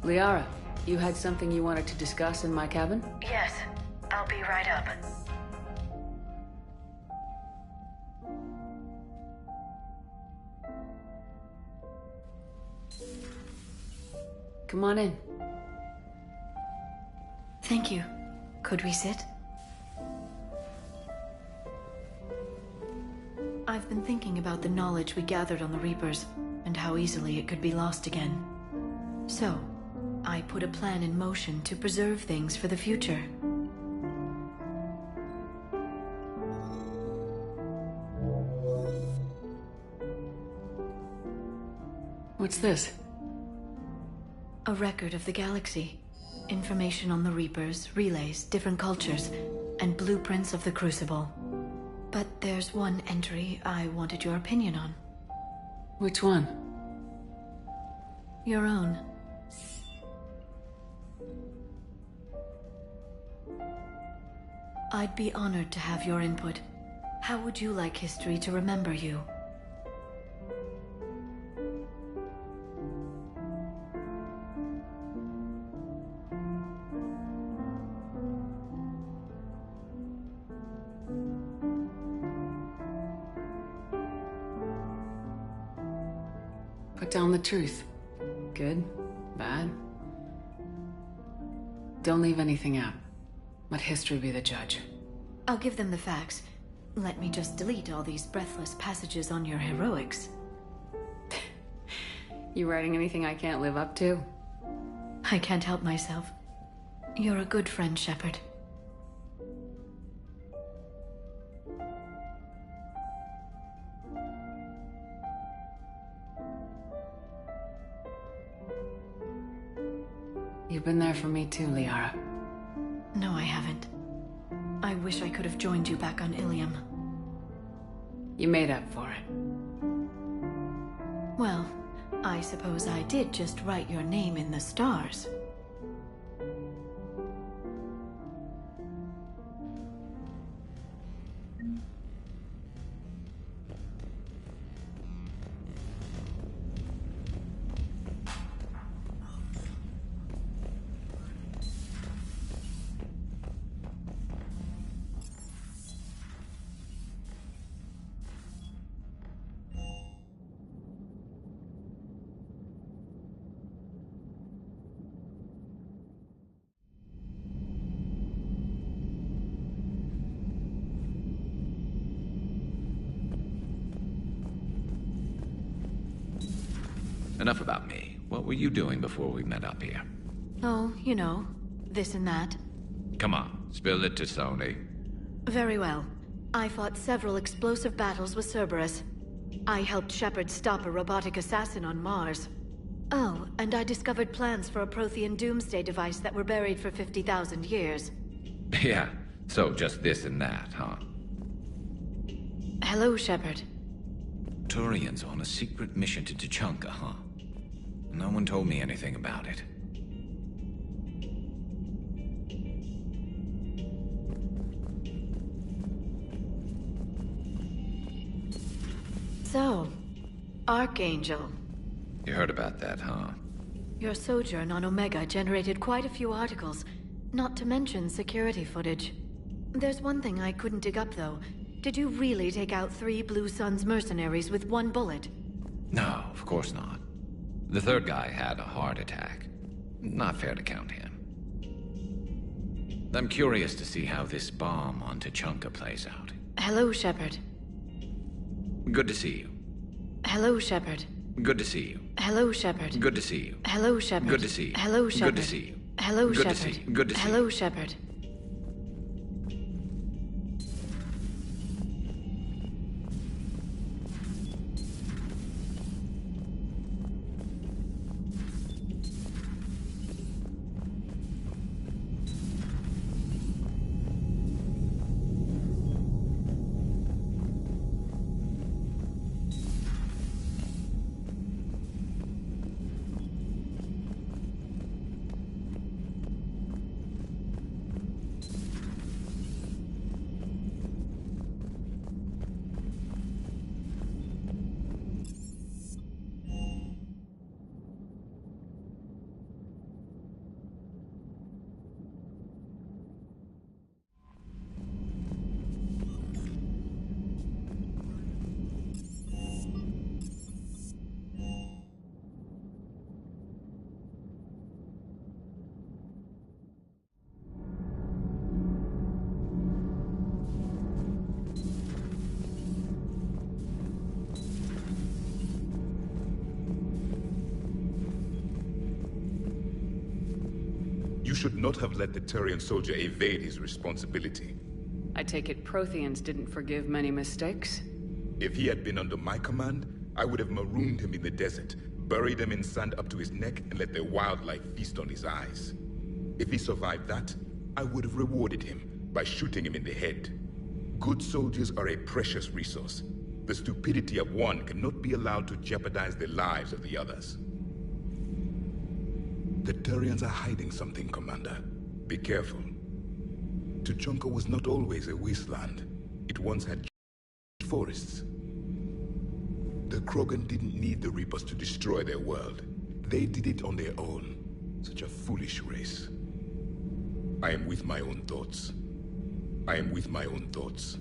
Liara, you had something you wanted to discuss in my cabin? Yes, I'll be right up. Come on in. Thank you. Could we sit? I've been thinking about the knowledge we gathered on the Reapers, and how easily it could be lost again. So, I put a plan in motion to preserve things for the future. What's this? A record of the galaxy. Information on the Reapers, relays, different cultures, and blueprints of the Crucible. But there's one entry I wanted your opinion on. Which one? Your own. I'd be honored to have your input. How would you like history to remember you? Put down the truth. Good, bad. Don't leave anything out. Let history be the judge. I'll give them the facts. Let me just delete all these breathless passages on your heroics. You writing anything I can't live up to? I can't help myself. You're a good friend, Shepard. You've been there for me too, Liara. No, I haven't. I wish I could have joined you back on Ilium. You made up for it. Well, I suppose I did just write your name in the stars. Enough about me. What were you doing before we met up here? Oh, you know, this and that. Come on, spill it to Sony. Very well. I fought several explosive battles with Cerberus. I helped Shepard stop a robotic assassin on Mars. Oh, and I discovered plans for a Prothean doomsday device that were buried for 50,000 years. Yeah, so just this and that, huh? Hello, Shepard. Turians on a secret mission to Tuchanka, huh? No one told me anything about it. So, Archangel. You heard about that, huh? Your sojourn on Omega generated quite a few articles, not to mention security footage. There's one thing I couldn't dig up, though. Did you really take out 3 Blue Suns mercenaries with 1 bullet? No, of course not. The third guy had a heart attack. Not fair to count him. I'm curious to see how this bomb on Tuchanka plays out. Hello, Shepard. Good to see you. Hello, Shepard. Good to see you. Hello, Shepard. Good to see you. Hello, Shepard. Good to see you. Hello, Shepard. Good to see you. Hello, Good to Shepard. see you. Good to see you. Hello, Shepard. You should not have let the Turian soldier evade his responsibility. I take it Protheans didn't forgive many mistakes? If he had been under my command, I would have marooned him in the desert, buried him in sand up to his neck, and let the wildlife feast on his eyes. If he survived that, I would have rewarded him by shooting him in the head. Good soldiers are a precious resource. The stupidity of one cannot be allowed to jeopardize the lives of the others. The Turians are hiding something, Commander. Be careful. Tuchanka was not always a wasteland. It once had forests. The Krogan didn't need the Reapers to destroy their world. They did it on their own. Such a foolish race. I am with my own thoughts. I am with my own thoughts.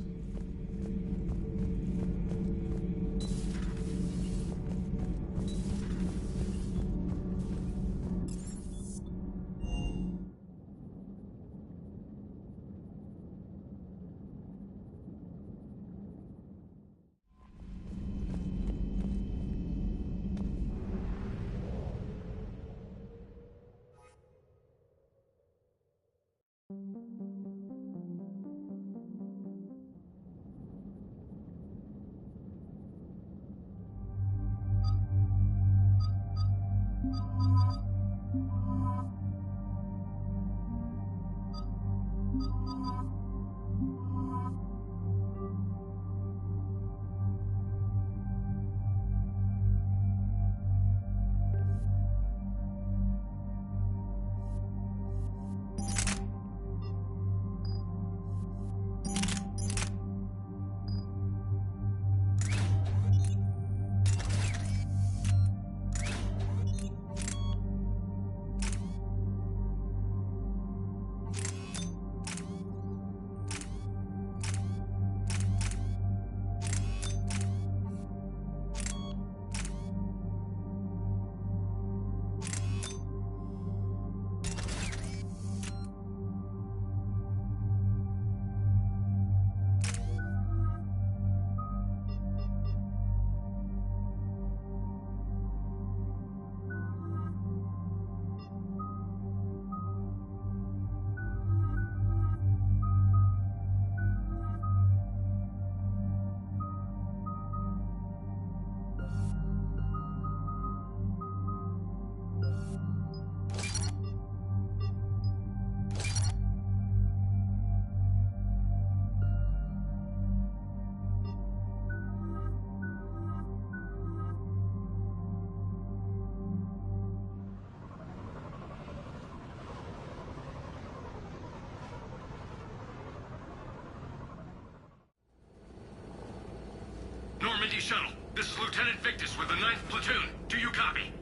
Normandy shuttle. This is Lieutenant Victus with the 9th Platoon. Do you copy?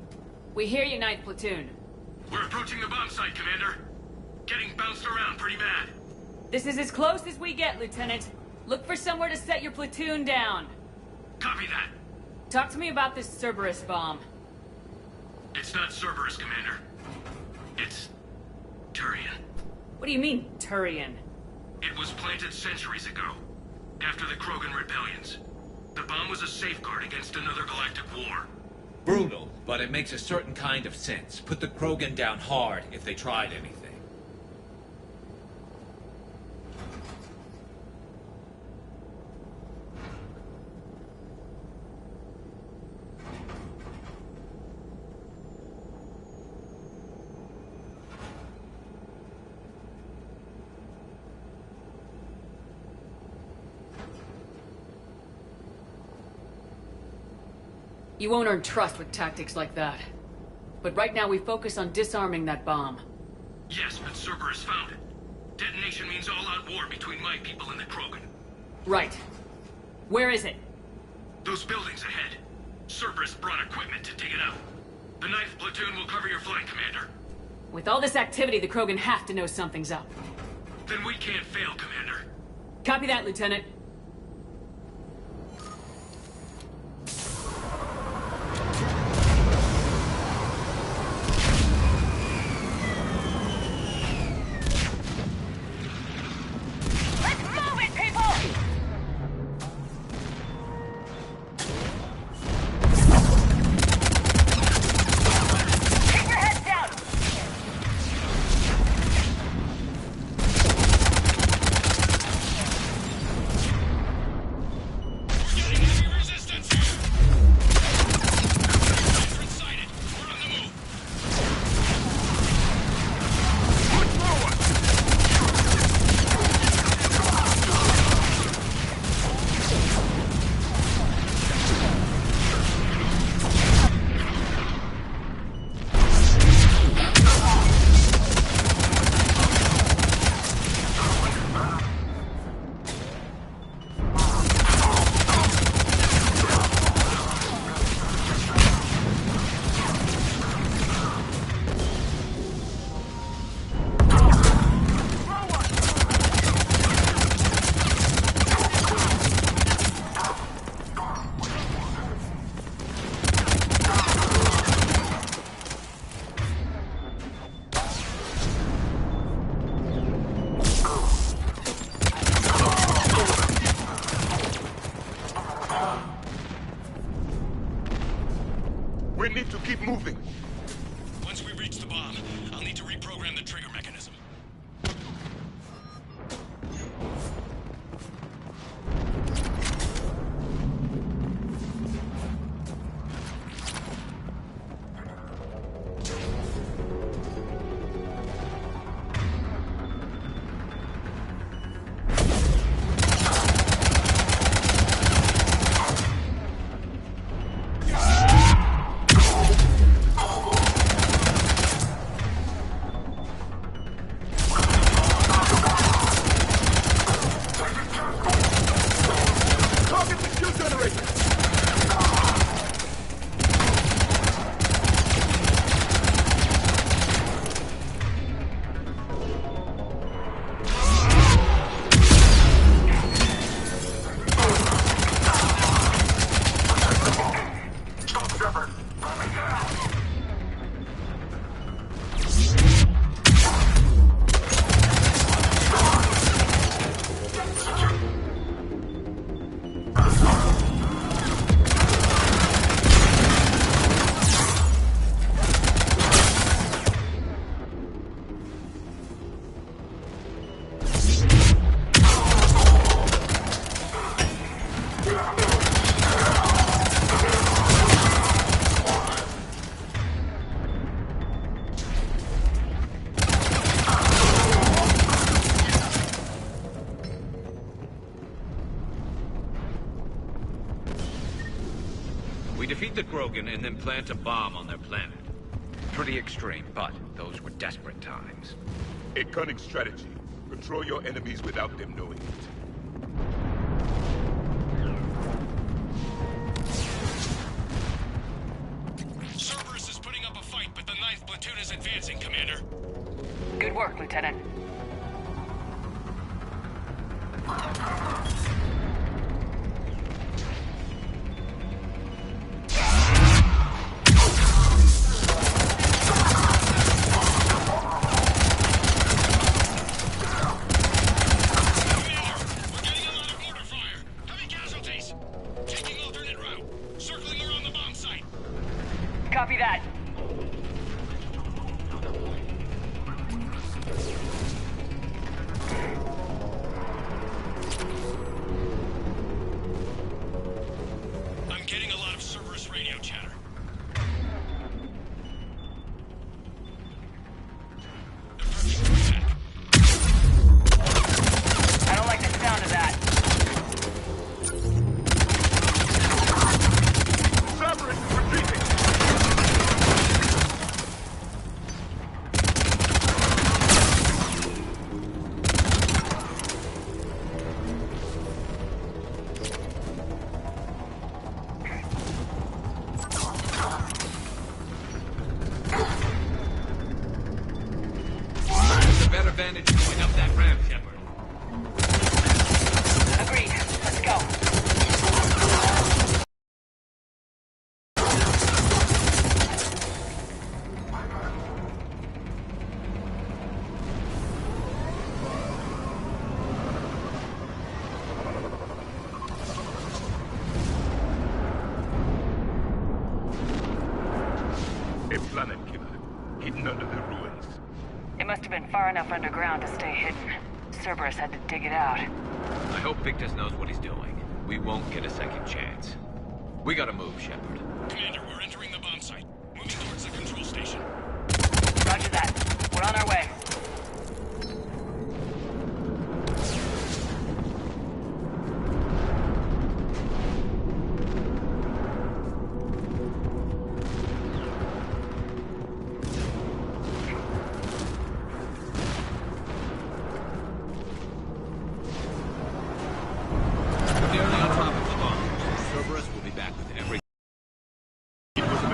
We hear you, 9th Platoon. We're approaching the bomb site, Commander. Getting bounced around pretty bad. This is as close as we get, Lieutenant. Look for somewhere to set your platoon down. Copy that. Talk to me about this Cerberus bomb. It's not Cerberus, Commander. It's Turian. What do you mean, Turian? It was planted centuries ago, after the Krogan rebellions. The bomb was a safeguard against another galactic war. Brutal, but it makes a certain kind of sense. Put the Krogan down hard if they tried anything. You won't earn trust with tactics like that. But right now we focus on disarming that bomb. Yes, but Cerberus found it. Detonation means all-out war between my people and the Krogan. Right. Where is it? Those buildings ahead. Cerberus brought equipment to dig it up. The 9th Platoon will cover your flank, Commander. With all this activity, the Krogan have to know something's up. Then we can't fail, Commander. Copy that, Lieutenant. moving. Once we reach the bomb, I'll need to reprogram the trigger mechanism. We defeat the Krogan and then plant a bomb on their planet. Pretty extreme, but those were desperate times. A cunning strategy. Control your enemies without them knowing it. Cerberus is putting up a fight, but the 9th Platoon is advancing, Commander. Good work, Lieutenant. Copy that. I'm getting a lot of Cerberus radio chatter. They're prepping for attack. I don't like the sound of that. Cerberus is retreating! There's a better vantage point up that ramp, Shepard. Agreed. Let's go. A planet killer, hidden under the ruins. It must have been far enough underground to stay hidden. Cerberus had to dig it out. I hope Victus knows what he's doing. We won't get a second chance. We gotta move, Shepard. Commander, we're entering the bomb site. Moving towards the control station. Roger that. We're on our way. We're nearly on top of the bomb. Cerberus will be back with every... It was an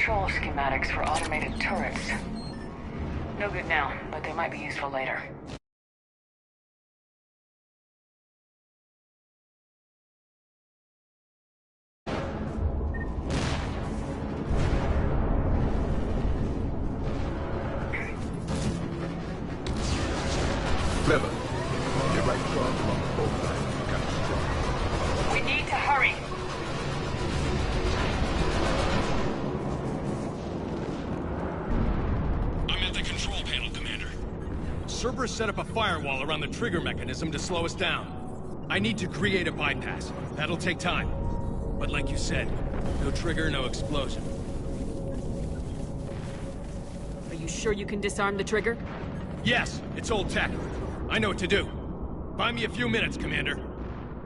control schematics for automated turrets. No good now, but they might be useful later. Clever. You're right strong along both sides. Kind of strong. We need to hurry. I'm at the control panel, Commander. Cerberus set up a firewall around the trigger mechanism to slow us down. I need to create a bypass. That'll take time. But like you said, no trigger, no explosion. Are you sure you can disarm the trigger? Yes, it's old tech. I know what to do. Buy me a few minutes, Commander.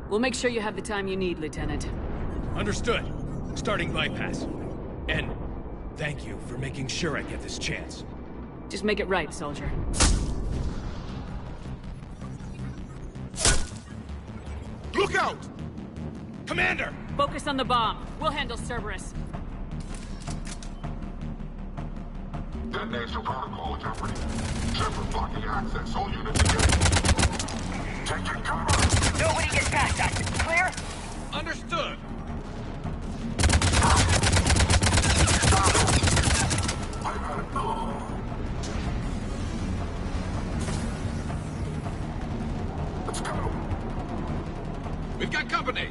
We'll make sure you have the time you need, Lieutenant. Understood. Starting bypass. And thank you for making sure I get this chance. Just make it right, soldier. Look out! Commander! Focus on the bomb. We'll handle Cerberus. Detonation protocol jeopardy. Shepard blocking access. All units engaged. Taking cover. Nobody get past us. Clear? Understood! I've had it. Let's go. We've got company!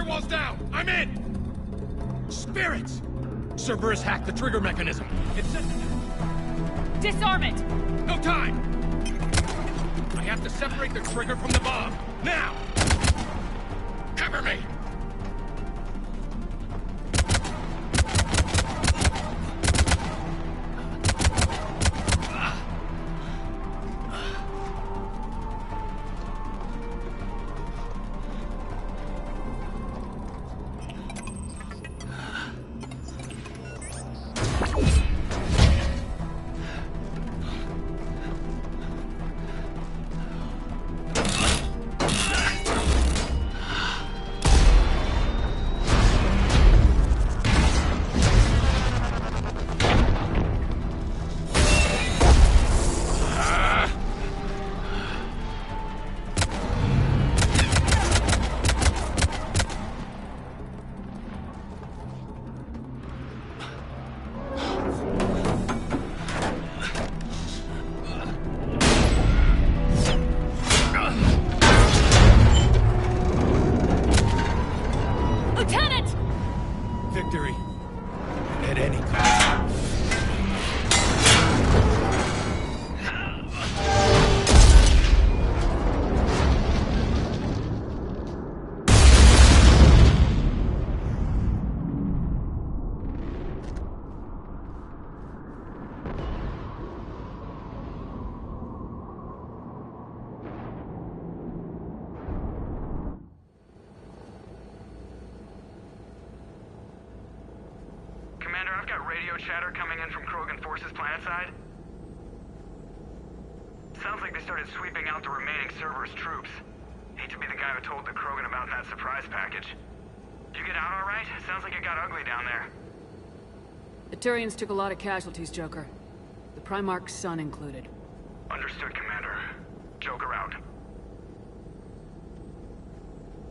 Firewall's down! I'm in! Spirits! Cerberus hacked the trigger mechanism. It's... Disarm it! No time! I have to separate the trigger from the bomb. Now! Cover me! Victory. At any cost. Commander, I've got radio chatter coming in from Krogan forces planetside. Sounds like they started sweeping out the remaining Cerberus troops. Hate to be the guy who told the Krogan about that surprise package. Did you get out all right? Sounds like it got ugly down there. The Turians took a lot of casualties, Joker. The Primarch's son included. Understood, Commander. Joker out.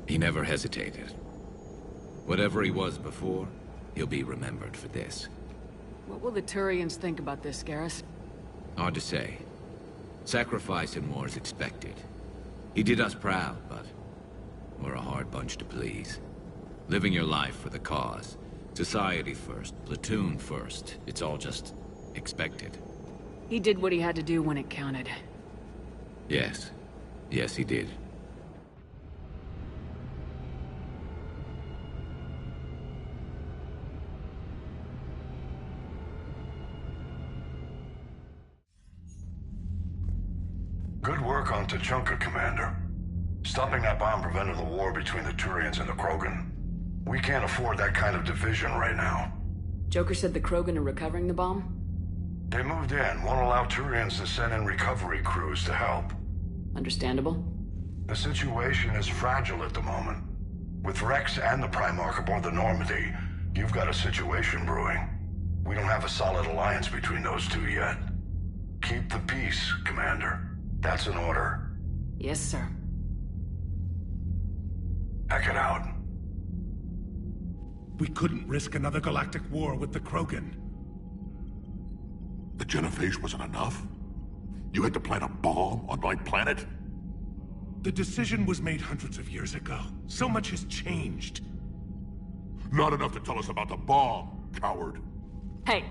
He never hesitated. Whatever he was before, he'll be remembered for this. What will the Turians think about this, Garrus? Hard to say. Sacrifice in war is expected. He did us proud, but we're a hard bunch to please. Living your life for the cause. Society first, platoon first. It's all just expected. He did what he had to do when it counted. Yes. Yes, he did. Good work on Tuchanka, Commander. Stopping that bomb prevented the war between the Turians and the Krogan. We can't afford that kind of division right now. Joker said the Krogan are recovering the bomb? They moved in, won't allow Turians to send in recovery crews to help. Understandable. The situation is fragile at the moment. With Rex and the Primarch aboard the Normandy, you've got a situation brewing. We don't have a solid alliance between those two yet. Keep the peace, Commander. That's an order. Yes, sir. Heck it out. We couldn't risk another galactic war with the Krogan. The genophage wasn't enough? You had to plant a bomb on my planet? The decision was made hundreds of years ago. So much has changed. Not enough to tell us about the bomb, coward. Hey!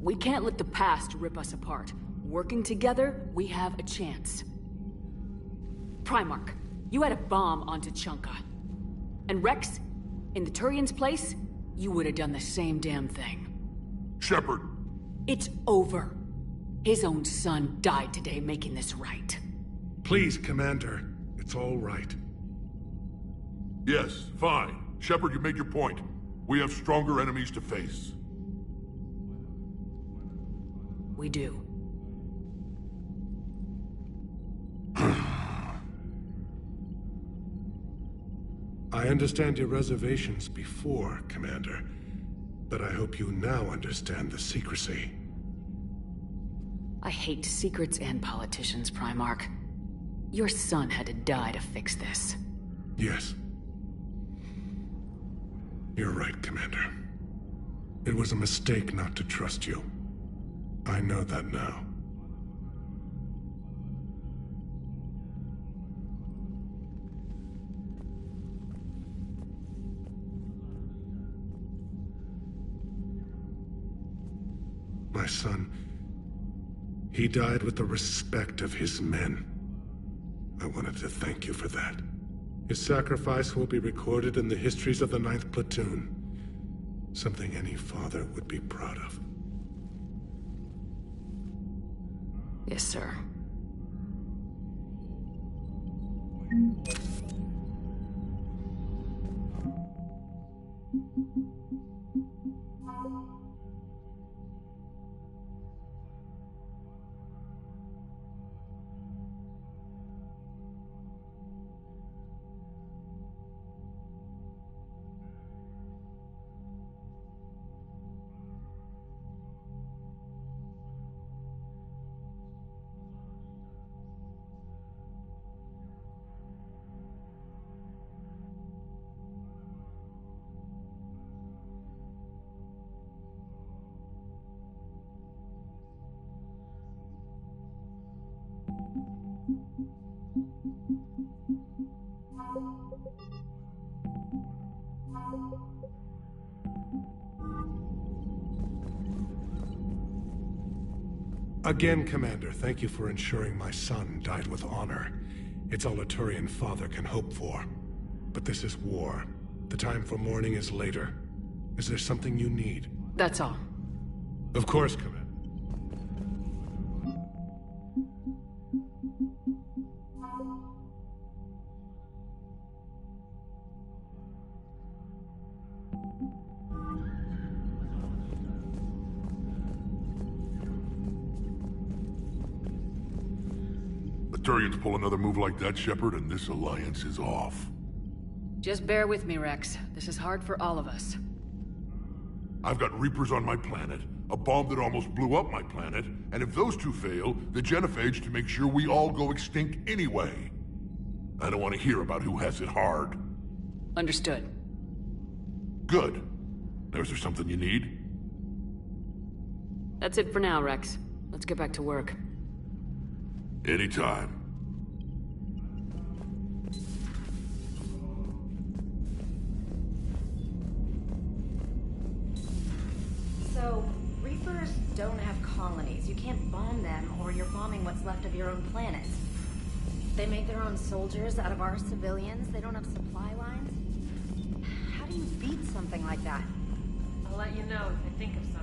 We can't let the past rip us apart. Working together, we have a chance. Primarch, you had a bomb on Tuchanka. And Rex, in the Turian's place, you would have done the same damn thing. Shepard. It's over. His own son died today making this right. Please, Commander. It's all right. Yes, fine. Shepard, you made your point. We have stronger enemies to face. We do. I understand your reservations before, Commander. But I hope you now understand the secrecy. I hate secrets and politicians, Primarch. Your son had to die to fix this. Yes. You're right, Commander. It was a mistake not to trust you. I know that now. My son, he died with the respect of his men. I wanted to thank you for that. His sacrifice will be recorded in the histories of the 9th Platoon. Something any father would be proud of. Yes, sir. Again, Commander, thank you for ensuring my son died with honor. It's all a Turian father can hope for. But this is war. The time for mourning is later. Is there something you need? That's all. Of course, Commander. The Turians pull another move like that, Shepard, and this alliance is off. Just bear with me, Rex. This is hard for all of us. I've got Reapers on my planet, a bomb that almost blew up my planet, and if those two fail, the genophage to make sure we all go extinct anyway. I don't want to hear about who has it hard. Understood. Good. Is there something you need? That's it for now, Rex. Let's get back to work. Anytime. So, Reapers don't have colonies. You can't bomb them, or you're bombing what's left of your own planet. They make their own soldiers out of our civilians. They don't have supply lines. How do you beat something like that? I'll let you know if I think of something.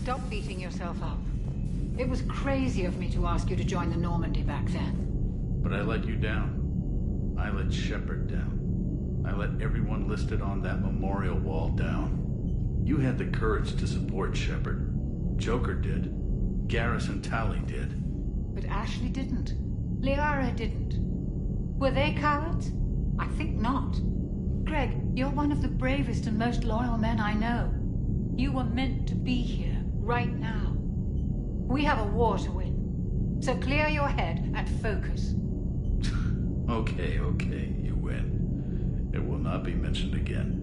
stop beating yourself up. It was crazy of me to ask you to join the Normandy back then. But I let you down. I let Shepard down. I let everyone listed on that memorial wall down. You had the courage to support Shepard. Joker did. Garrus and Tali did. But Ashley didn't. Liara didn't. Were they cowards? I think not. Greg, you're one of the bravest and most loyal men I know. You were meant to be here, right now. We have a war to win. So clear your head and focus. Okay, you win. It will not be mentioned again.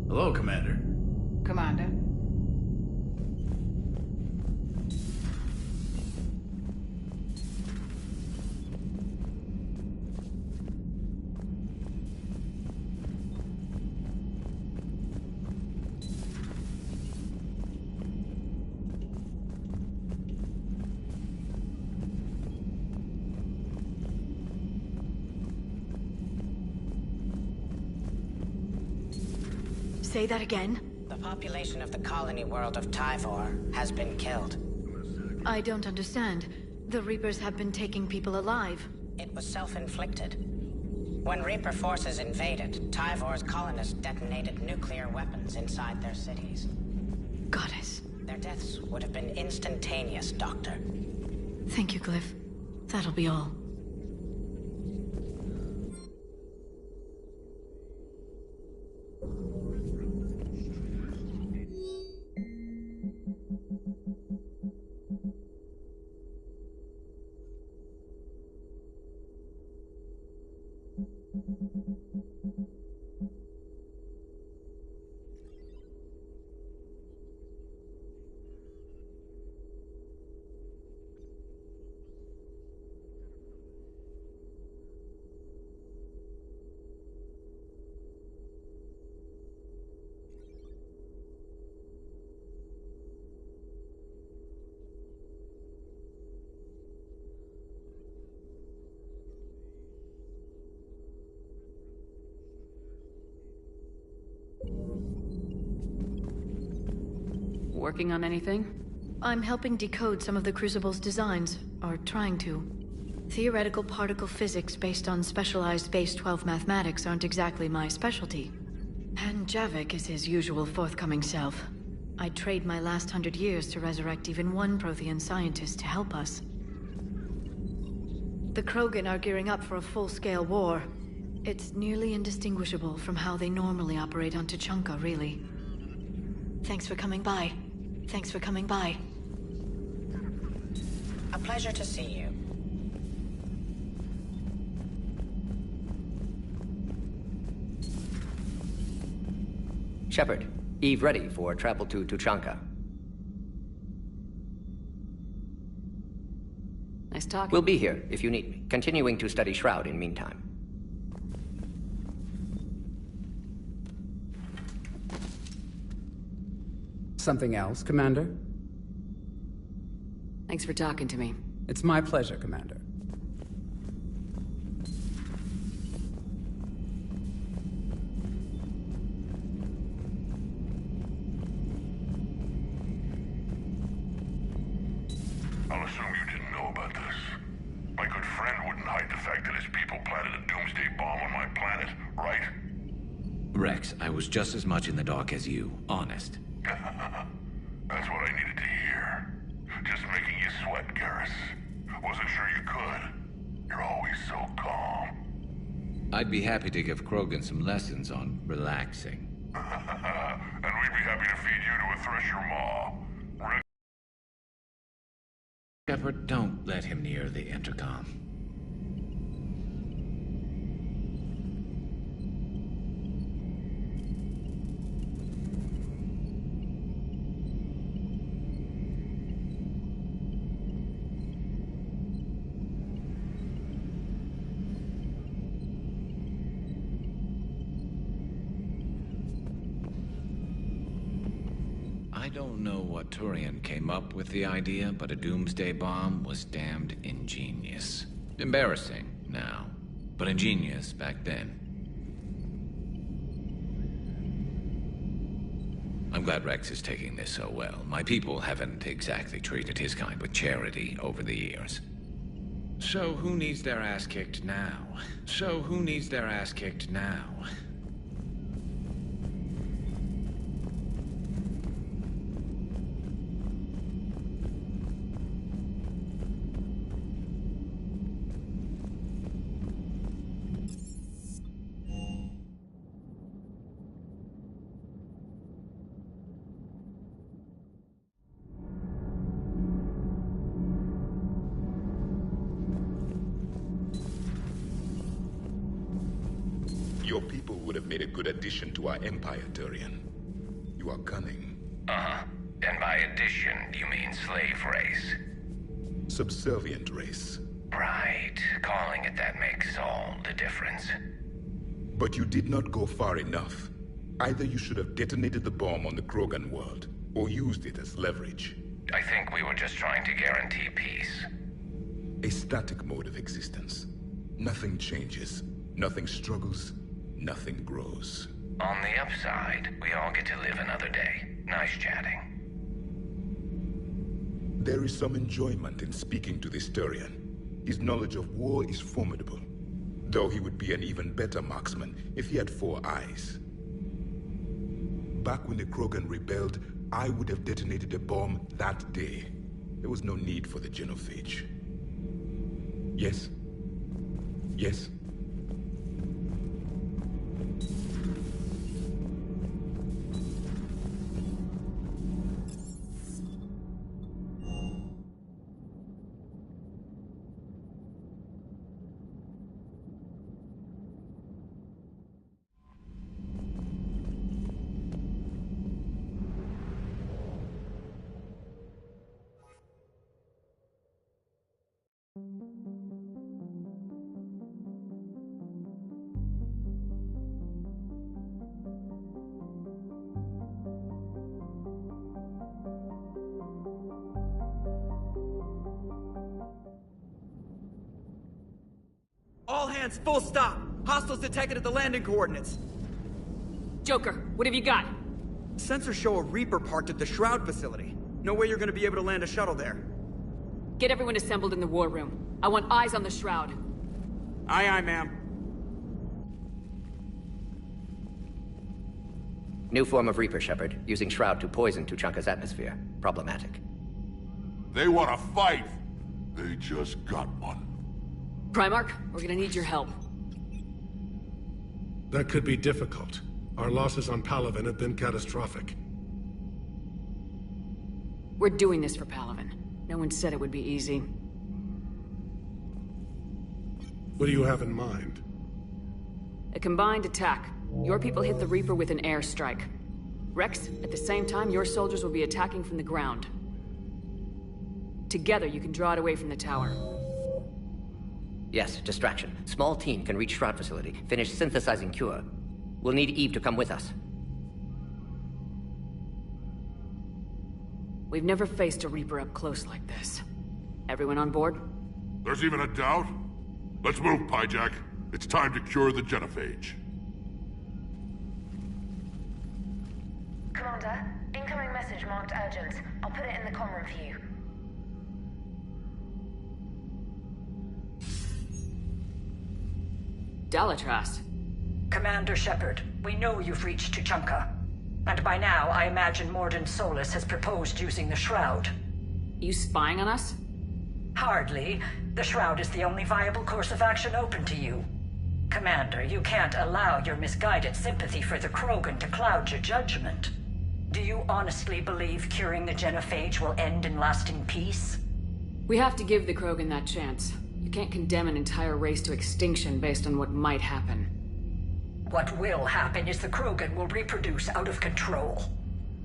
Hello, Commander. Commander? Say that again? The population of the colony world of Tyvor has been killed. I don't understand. The Reapers have been taking people alive. It was self-inflicted. When Reaper forces invaded, Tyvor's colonists detonated nuclear weapons inside their cities. Goddess. Their deaths would have been instantaneous, Doctor. Thank you, Glyph. That'll be all. Working on anything? I'm helping decode some of the Crucible's designs, or trying to. Theoretical particle physics based on specialized Base 12 mathematics aren't exactly my specialty. And Javik is his usual forthcoming self. I'd trade my last 100 years to resurrect even one Prothean scientist to help us. The Krogan are gearing up for a full-scale war. It's nearly indistinguishable from how they normally operate on Tuchanka, really. Thanks for coming by. Thanks for coming by. A pleasure to see you. Shepard, Eve ready for travel to Tuchanka. Nice talking. We'll be here if you need me, continuing to study Shroud in meantime. Something else, Commander? Thanks for talking to me. It's my pleasure, Commander. I'll assume you didn't know about this. My good friend wouldn't hide the fact that his people planted a doomsday bomb on my planet, right? Rex, I was just as much in the dark as you, honest. That's what I needed to hear. Just making you sweat, Garrus. Wasn't sure you could. You're always so calm. I'd be happy to give Krogan some lessons on relaxing. And we'd be happy to feed you to a Thresher Maw. Shepard, don't let him near the intercom. I don't know what Turian came up with the idea, but a doomsday bomb was damned ingenious. Embarrassing now, but ingenious back then. I'm I'm glad Rex is taking this so well. My people haven't exactly treated his kind with charity over the years. So who needs their ass kicked now? So who needs their ass kicked now? Your people would have made a good addition to our empire, Turian. You are cunning. Uh-huh. And by addition, you mean slave race? Subservient race. Right. Calling it that makes all the difference. But you did not go far enough. Either you should have detonated the bomb on the Krogan world, or used it as leverage. I think we were just trying to guarantee peace. A static mode of existence. Nothing changes, nothing struggles, nothing grows. On the upside, we all get to live another day. Nice chatting. There is some enjoyment in speaking to this Turian. His knowledge of war is formidable, though he would be an even better marksman if he had 4 eyes. Back when the Krogan rebelled, I would have detonated a bomb that day. There was no need for the genophage. Yes? Yes? All hands, full stop! Hostiles detected at the landing coordinates. Joker, what have you got? Sensors show a Reaper parked at the Shroud facility. No way you're gonna be able to land a shuttle there. Get everyone assembled in the war room. I want eyes on the Shroud. Aye, aye, ma'am. New form of Reaper, Shepard, using Shroud to poison Tuchanka's atmosphere. Problematic. They want to fight! They just got one. Primarch, we're gonna need your help. That could be difficult. Our losses on Palaven have been catastrophic. We're doing this for Palaven. No one said it would be easy. What do you have in mind? A combined attack. Your people hit the Reaper with an airstrike. Rex, at the same time, your soldiers will be attacking from the ground. Together, you can draw it away from the tower. Yes, distraction. Small team can reach Shroud facility, finish synthesizing cure. We'll need Eve to come with us. We've never faced a Reaper up close like this. Everyone on board? There's even a doubt? Let's move, Pyjack. It's time to cure the genophage. Commander, incoming message marked urgent. I'll put it in the comm room for you. Dalatras. Commander Shepard, we know you've reached Tuchanka. And by now, I imagine Mordin Solus has proposed using the Shroud. You spying on us? Hardly. The Shroud is the only viable course of action open to you. Commander, you can't allow your misguided sympathy for the Krogan to cloud your judgment. Do you honestly believe curing the genophage will end in lasting peace? We have to give the Krogan that chance. You can't condemn an entire race to extinction based on what might happen. What will happen is the Krogan will reproduce out of control.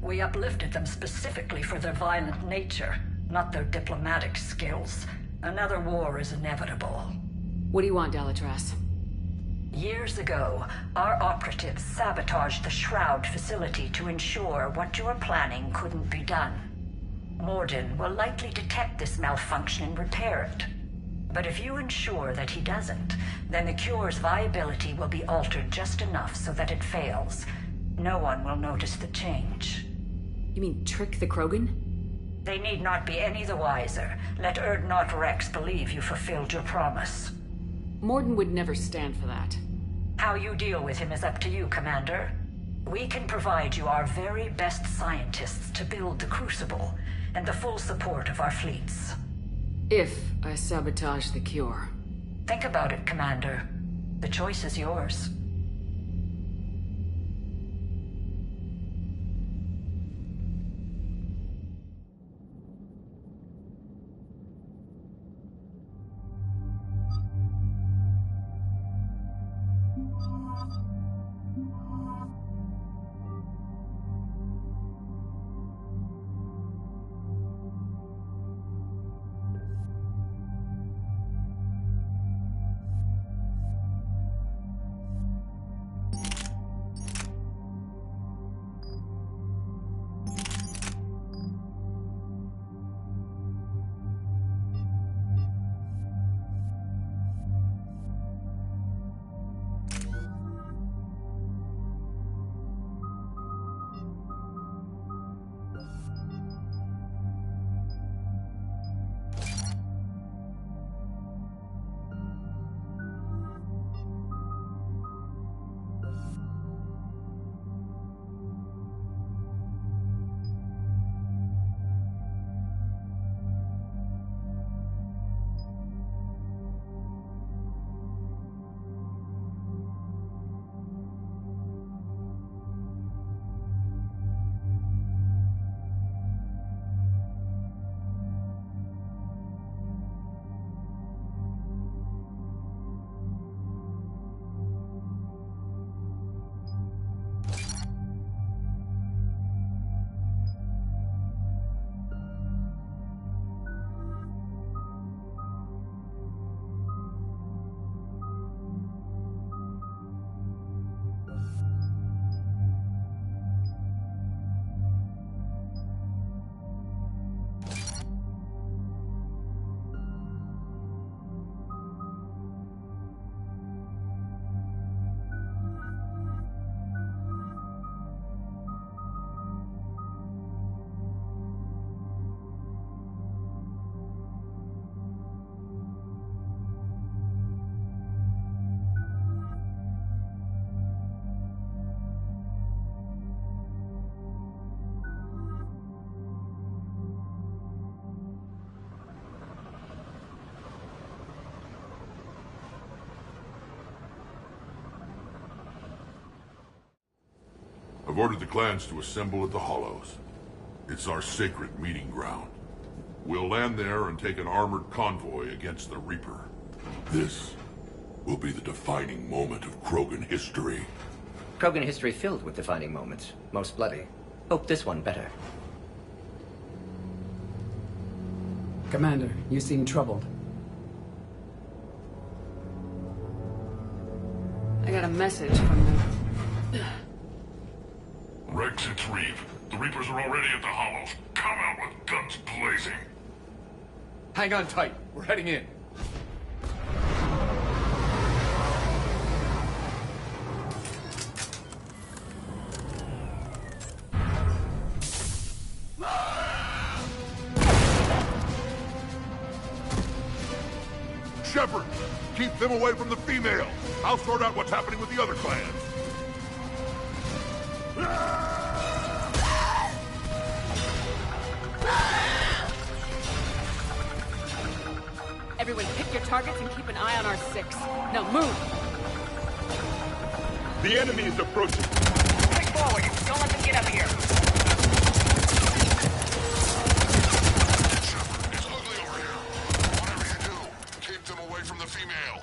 We uplifted them specifically for their violent nature, not their diplomatic skills. Another war is inevitable. What do you want, Dalatras? Years ago, our operatives sabotaged the Shroud facility to ensure what you were planning couldn't be done. Mordin will likely detect this malfunction and repair it. But if you ensure that he doesn't, then the cure's viability will be altered just enough so that it fails. No one will notice the change. You mean trick the Krogan? They need not be any the wiser. Let Urdnot Rex believe you fulfilled your promise. Morden would never stand for that. How you deal with him is up to you, Commander. We can provide you our very best scientists to build the Crucible, and the full support of our fleets. If I sabotage the cure. Think about it, Commander. The choice is yours. I've ordered the clans to assemble at the Hollows. It's our sacred meeting ground. We'll land there and take an armored convoy against the Reaper. This will be the defining moment of Krogan history. Krogan history filled with defining moments. Most bloody. Hope this one better. Commander, you seem troubled. I got a message from them. Rex, it's Reeve. The Reapers are already at the Hollows. Come out with guns blazing. Hang on tight. We're heading in. Shepard, keep them away from the female. I'll sort out what's happening with the other clans. Everyone pick your targets and keep an eye on our 6. Now move! The enemy is approaching. Push forward. Don't let them get up here. Shepard, it's ugly over here. Whatever you do, keep them away from the female.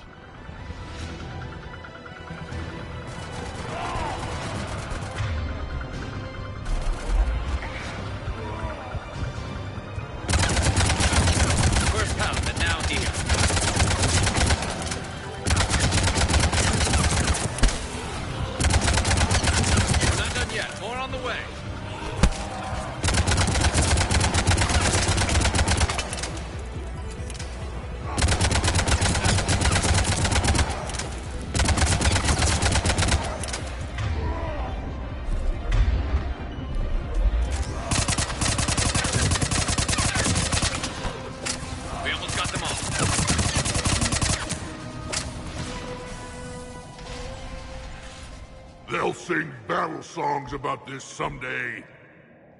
First out, but now here. We're not done yet. More on the way. They'll sing battle songs about this someday.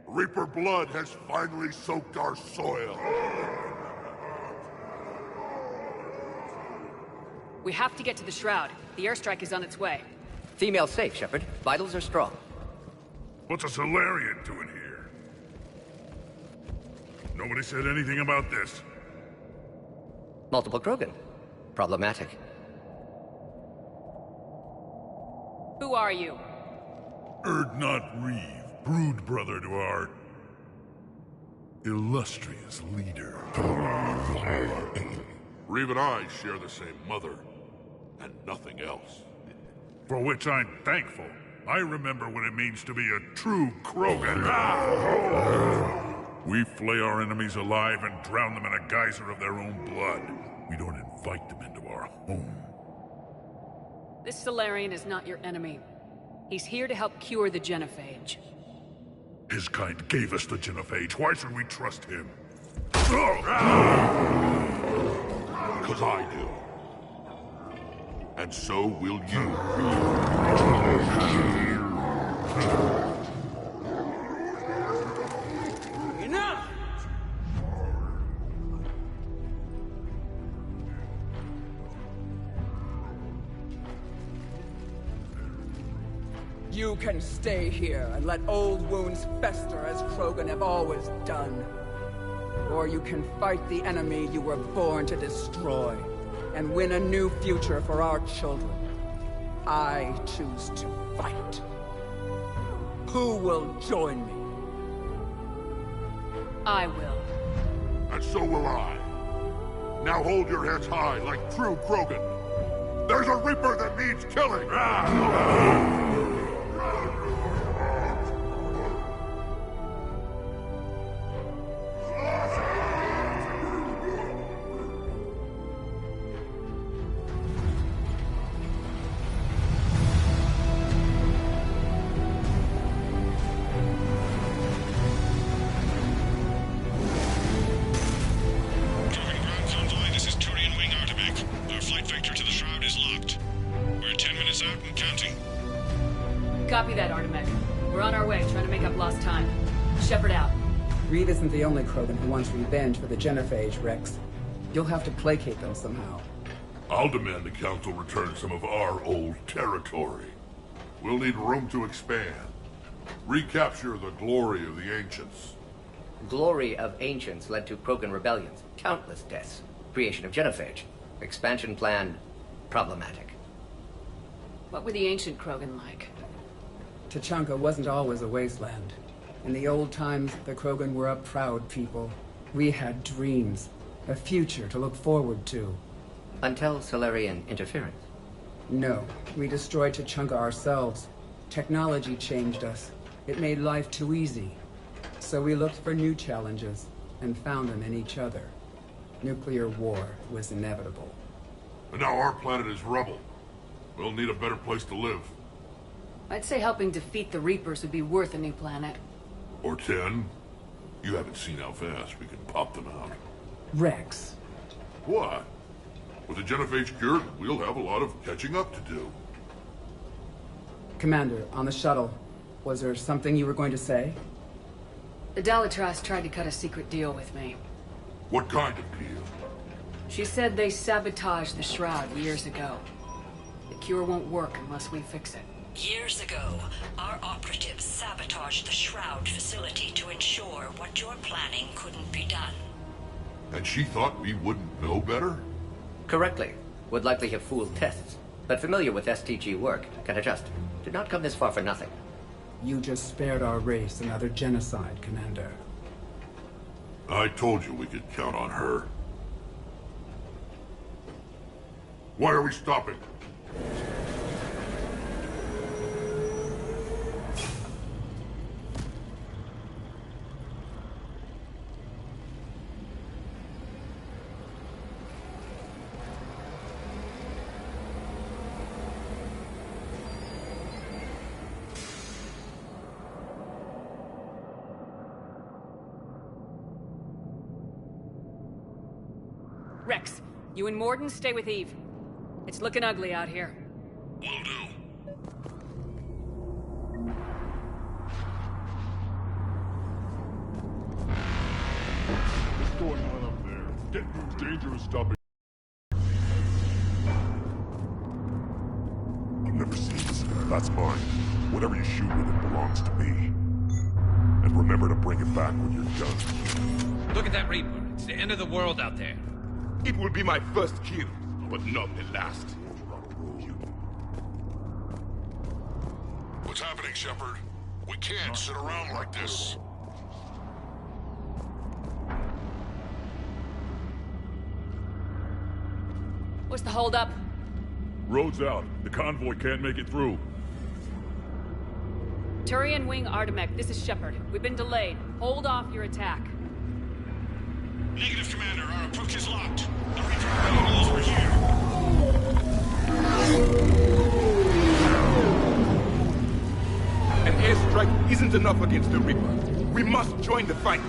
Reaper blood has finally soaked our soil. We have to get to the Shroud. The airstrike is on its way. Female safe, Shepard. Vitals are strong. What's a Solarian doing here? Nobody said anything about this. Multiple Krogan. Problematic. Who are you? Erdnot Reeve, brood brother to our illustrious leader. Reeve and I share the same mother, and nothing else. For which I'm thankful. I remember what it means to be a true Krogan. We flay our enemies alive and drown them in a geyser of their own blood. We don't invite them into our home. This Solarian is not your enemy. He's here to help cure the genophage. His kind gave us the genophage. Why should we trust him? Because I do. And so will you. Enough! You can stay here and let old wounds fester as Krogan have always done. Or you can fight the enemy you were born to destroy, and win a new future for our children. I choose to fight. Who will join me? I will. And so will I. Now hold your heads high like true Krogan. There's a Reaper that needs killing! Copy that, Artemech. We're on our way, trying to make up lost time. Shepard out. Reed isn't the only Krogan who wants revenge for the genophage, Rex. You'll have to placate them somehow. I'll demand the Council return some of our old territory. We'll need room to expand. Recapture the glory of the Ancients. Glory of Ancients led to Krogan rebellions, countless deaths, creation of genophage. Expansion plan, problematic. What were the ancient Krogan like? Tuchanka wasn't always a wasteland. In the old times, the Krogan were a proud people. We had dreams, a future to look forward to. Until Solarian interference? No, we destroyed Tuchanka ourselves. Technology changed us. It made life too easy. So we looked for new challenges, and found them in each other. Nuclear war was inevitable. And now our planet is rubble. We'll need a better place to live. I'd say helping defeat the Reapers would be worth a new planet. Or 10. You haven't seen how fast we can pop them out. Rex. What? With the genophage cured, we'll have a lot of catching up to do. Commander, on the shuttle, was there something you were going to say? The Dalitras tried to cut a secret deal with me. What kind of deal? She said they sabotaged the Shroud years ago. The cure won't work unless we fix it. Years ago, our operatives sabotaged the Shroud facility to ensure what you're planning couldn't be done. And she thought we wouldn't know better? Correctly. Would likely have fooled tests. But familiar with STG work, can adjust. Did not come this far for nothing. You just spared our race another genocide, Commander. I told you we could count on her. Why are we stopping? Rex, you and Morden stay with Eve. It's looking ugly out here. Will do. Danger is stopping. I've never seen this. That's mine. Whatever you shoot with it belongs to me. And remember to bring it back when you're done. Look at that Reaper. It's the end of the world out there. It will be my first kill, but not the last. What's happening, Shepard? We can't sit around like this. What's the holdup? Road's out. The convoy can't make it through. Turian Wing Artemek, this is Shepard. We've been delayed. Hold off your attack. Negative, Commander. Our approach is locked. The Reaper knows we're here. An airstrike isn't enough against the Reaper. We must join the fight.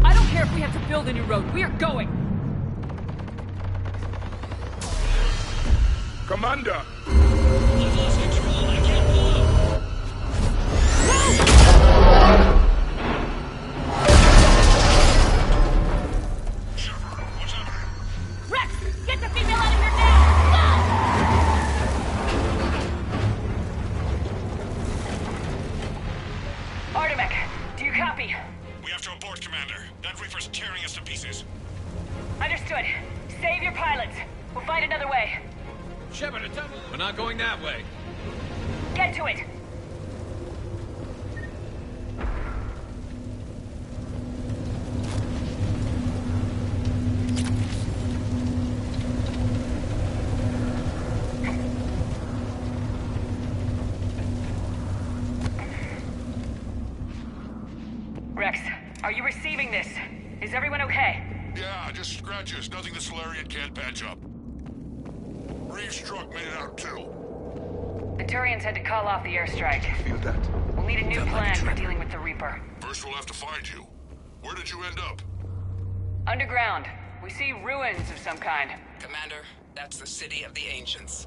I don't care if we have to build a new road. We are going. Commander! I've lost control. I can't pull up. Shepard, what's happening? Rex, get the female out of here now! Go! Artemek, do you copy? We have to abort, Commander. That Reaper's tearing us to pieces. Understood. Save your pilots. We'll find another way. Shepard, we're not going that way. Get to it! Rex, are you receiving this? Is everyone okay? Yeah, just scratches. Nothing the Solarian can't patch up. Reeves' truck made it out too. The Turians had to call off the airstrike. Feel that? We'll need a new plan for dealing with the Reaper. First we'll have to find you. Where did you end up? Underground. We see ruins of some kind. Commander, that's the City of the Ancients.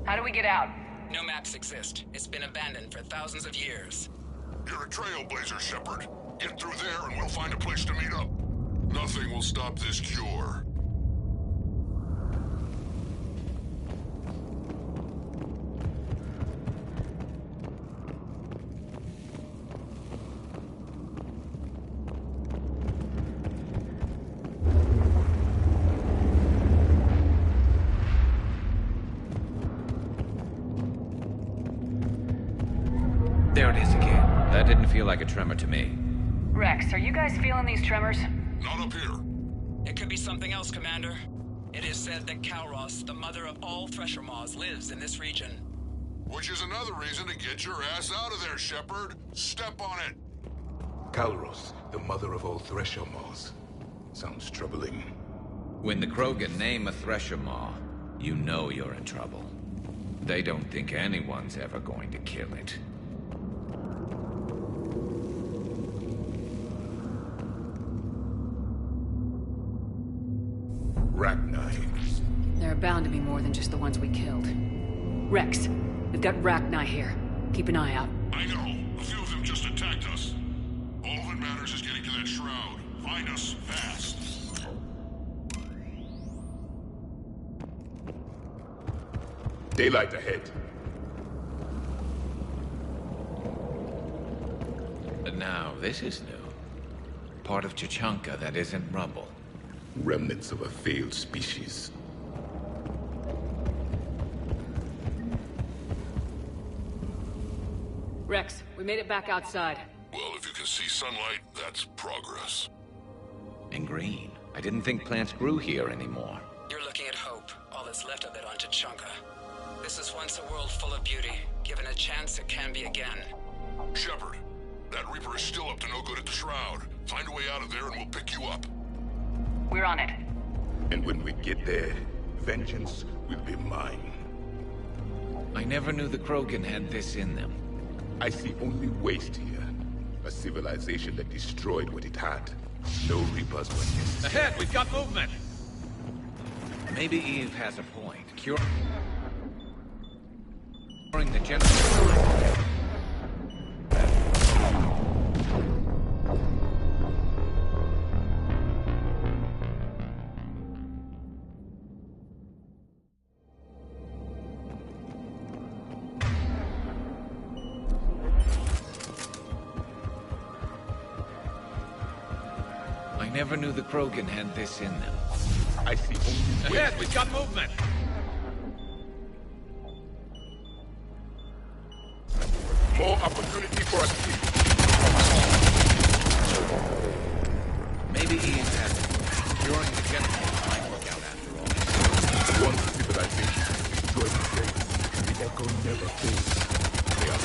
How do we get out? No maps exist. It's been abandoned for thousands of years. You're a trailblazer, Shepard. Get through there and we'll find a place to meet up. Nothing will stop this cure. There it is again. That didn't feel like a tremor to me. Rex, are you guys feeling these tremors? Not up here. It could be something else, Commander. It is said that Kalros, the mother of all Thresher Maws, lives in this region. Which is another reason to get your ass out of there, Shepard. Step on it. Kalros, the mother of all Thresher Maws. Sounds troubling. When the Krogan name a Thresher Maw, you know you're in trouble. They don't think anyone's ever going to kill it. Rachni. There are bound to be more than just the ones we killed. Rex, we've got Rachni here. Keep an eye out. I know. A few of them just attacked us. All that matters is getting to that shroud. Find us fast. Daylight ahead. And now, this is new. Part of Tuchanka that isn't rubble. Remnants of a failed species. Rex, we made it back outside. Well, if you can see sunlight, that's progress. And green. I didn't think plants grew here anymore. You're looking at hope, all that's left of it on Tuchanka. This is once a world full of beauty. Given a chance, it can be again. Shepard, that Reaper is still up to no good at the Shroud. Find a way out of there and we'll pick you up. We're on it. And when we get there, vengeance will be mine. I never knew the Krogan had this in them. I see only waste here. A civilization that destroyed what it had. No Reapers were necessary. Ahead, we've got movement! Maybe Eve has a point. The generator. I never knew the Krogan had this in them. I see only... Ahead, we've got movement! More opportunity for us. Maybe Ian has it. During the generator might work out after all. One civilization destroyed the place. The echo never fades. They are...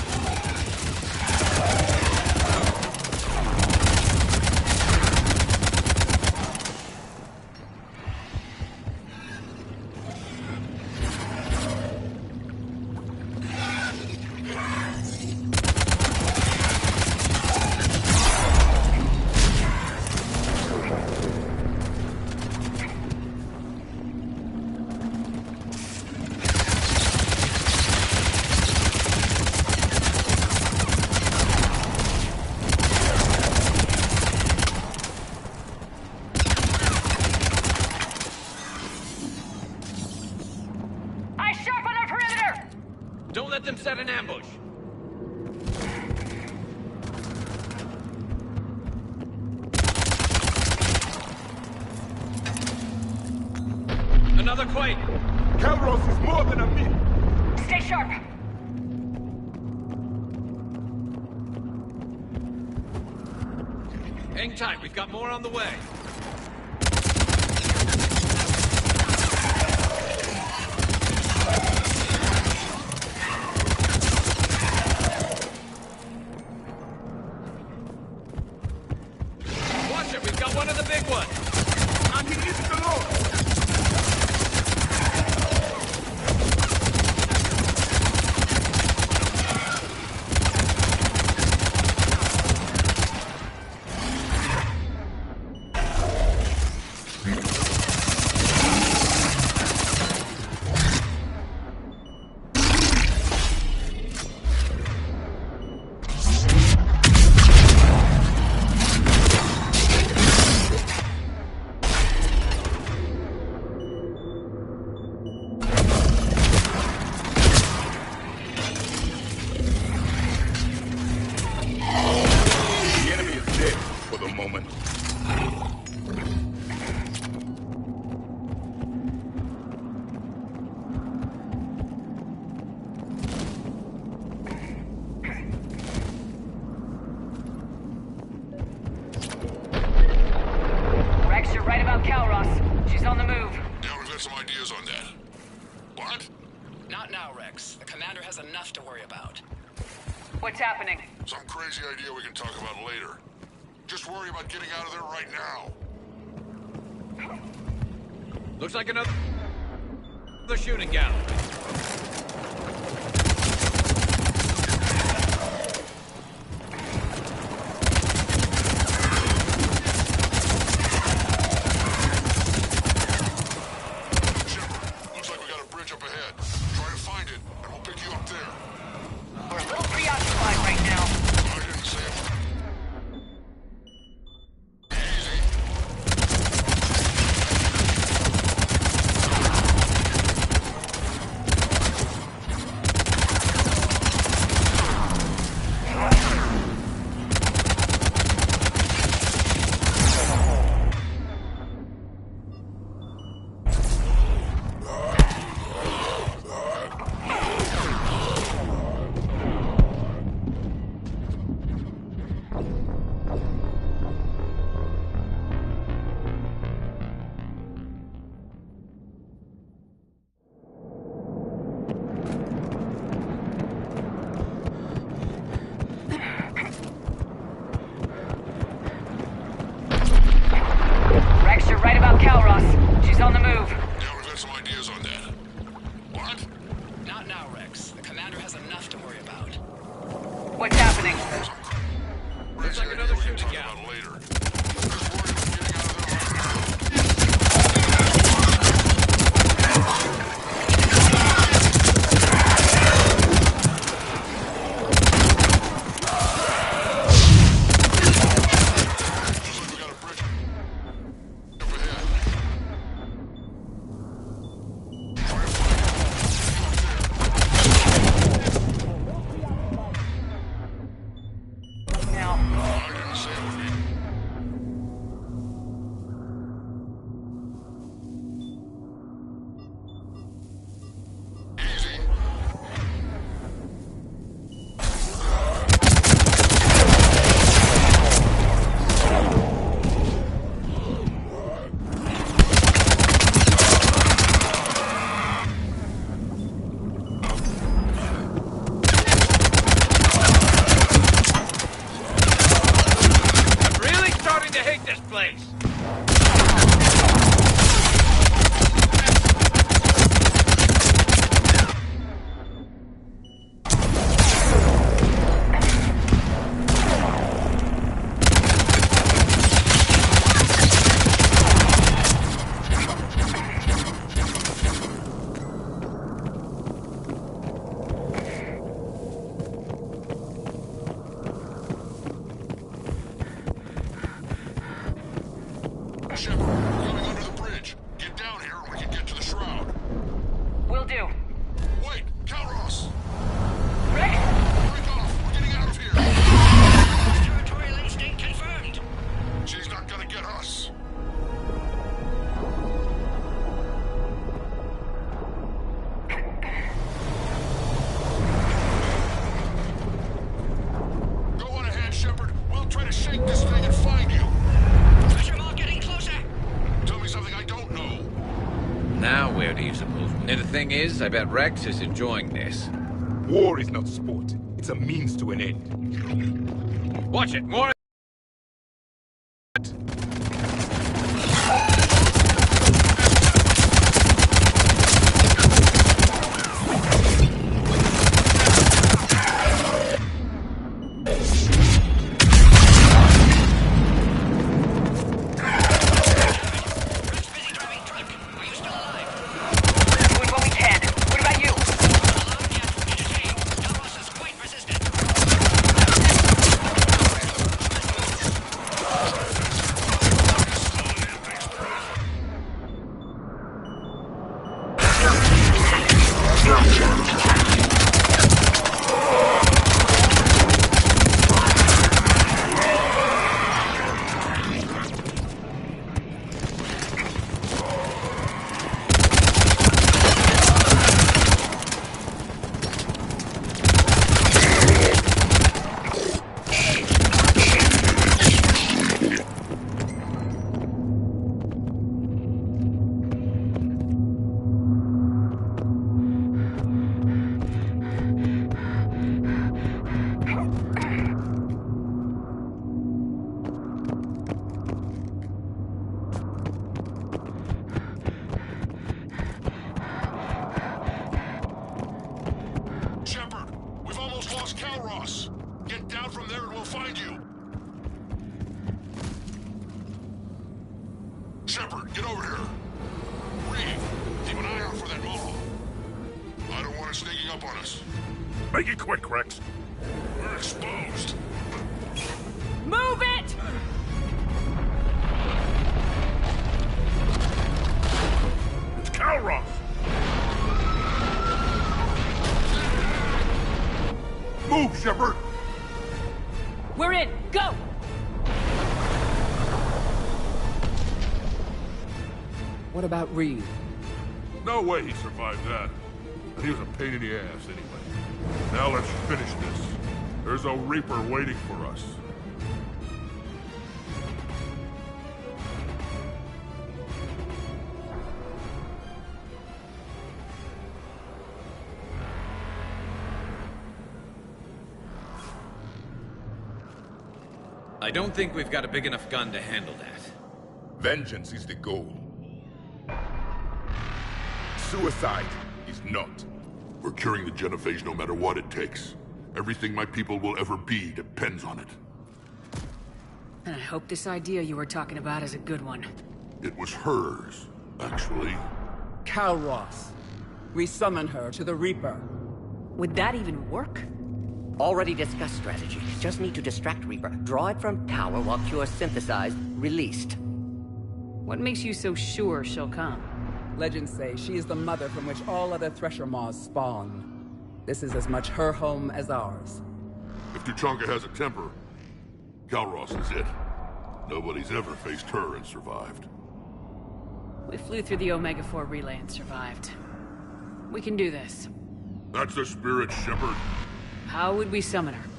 Don't let them set an ambush. Another quake! Calros is more than a myth! Stay sharp! Hang tight, we've got more on the way. Watch it, we've got one of the big ones! And he isn't alone! What's happening? Some crazy idea we can talk about later. Just worry about getting out of there right now. Looks like another shooting gallery. place! Will do. Wait! Calros! Rex? Break off! We're getting out of here! Territorial instinct confirmed. She's not gonna get us. Go on ahead, Shepard. We'll try to shake this thing and find you. Pressure mall getting closer. Tell me something I don't know. Now, where do you suppose? And the thing is, I bet Rex is enjoying this. War is not sport. It's a means to an end. Watch it! More... Doing what we can. What about you? Shepard, get over here. Reed, keep an eye out for that mall. I don't want it sneaking up on us. Make it quick, Rex. We're exposed. Move it! It's Calros! Move, Shepard! We're in! Go! What about Reed? No way he survived that. And he was a pain in the ass anyway. Now let's finish this. There's a Reaper waiting for us. I don't think we've got a big enough gun to handle that. Vengeance is the goal. Suicide is not. We're curing the genophage no matter what it takes. Everything my people will ever be depends on it. And I hope this idea you were talking about is a good one. It was hers, actually. Calros. We summon her to the Reaper. Would that even work? Already discussed strategy. Just need to distract Reaper. Draw it from tower while Cure synthesized, released. What makes you so sure she'll come? Legends say she is the mother from which all other Thresher Maws spawn. This is as much her home as ours. If Tuchanka has a temper, Calros is it. Nobody's ever faced her and survived. We flew through the Omega-4 relay and survived. We can do this. That's the spirit, Shepard. How would we summon her?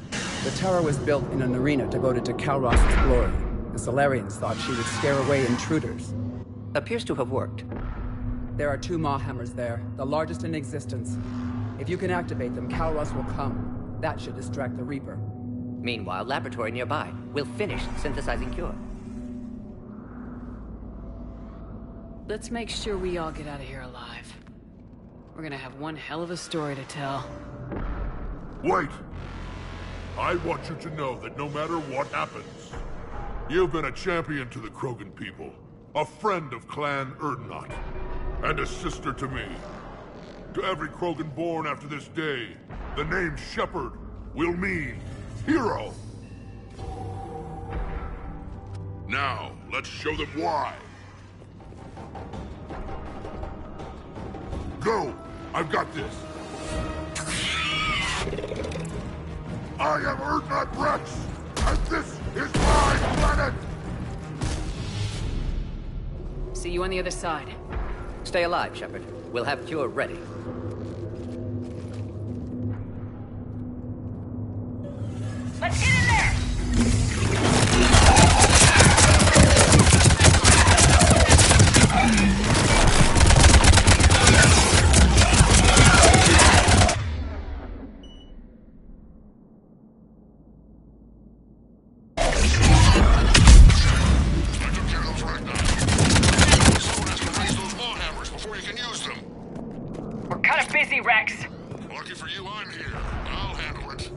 The tower was built in an arena devoted to Calros' glory. The Solarians thought she would scare away intruders. Appears to have worked. There are 2 Maw hammers there, the largest in existence. If you can activate them, Calros will come. That should distract the Reaper. Meanwhile, laboratory nearby. We'll finish synthesizing Cure. Let's make sure we all get out of here alive. We're gonna have one hell of a story to tell. Wait! I want you to know that no matter what happens, you've been a champion to the Krogan people, a friend of Clan Erdnot, and a sister to me. To every Krogan born after this day, the name Shepard will mean hero. Now, let's show them why. Go! I've got this. I am Erdnot Rex, and this is my planet! See you on the other side. Stay alive, Shepard. We'll have cure ready. Let's get in there! We're kind of busy, Rex. Lucky for you, I'm here. I'll handle it.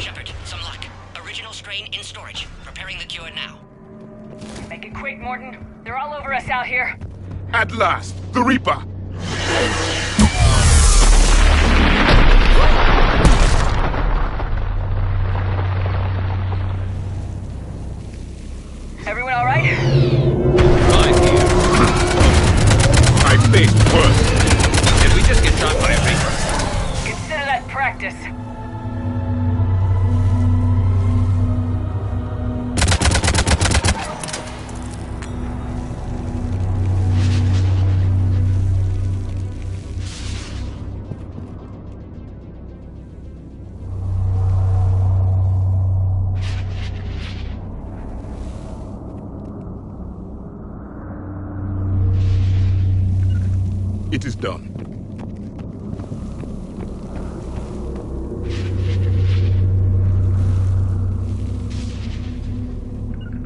Shepard, some luck. Original strain in storage. Preparing the cure now. Make it quick, Morton. They're all over us out here. At last, the Reaper! Everyone all right? Fine here. I faced worse. Did we just get shot by a Reaper? Consider that practice. It is done.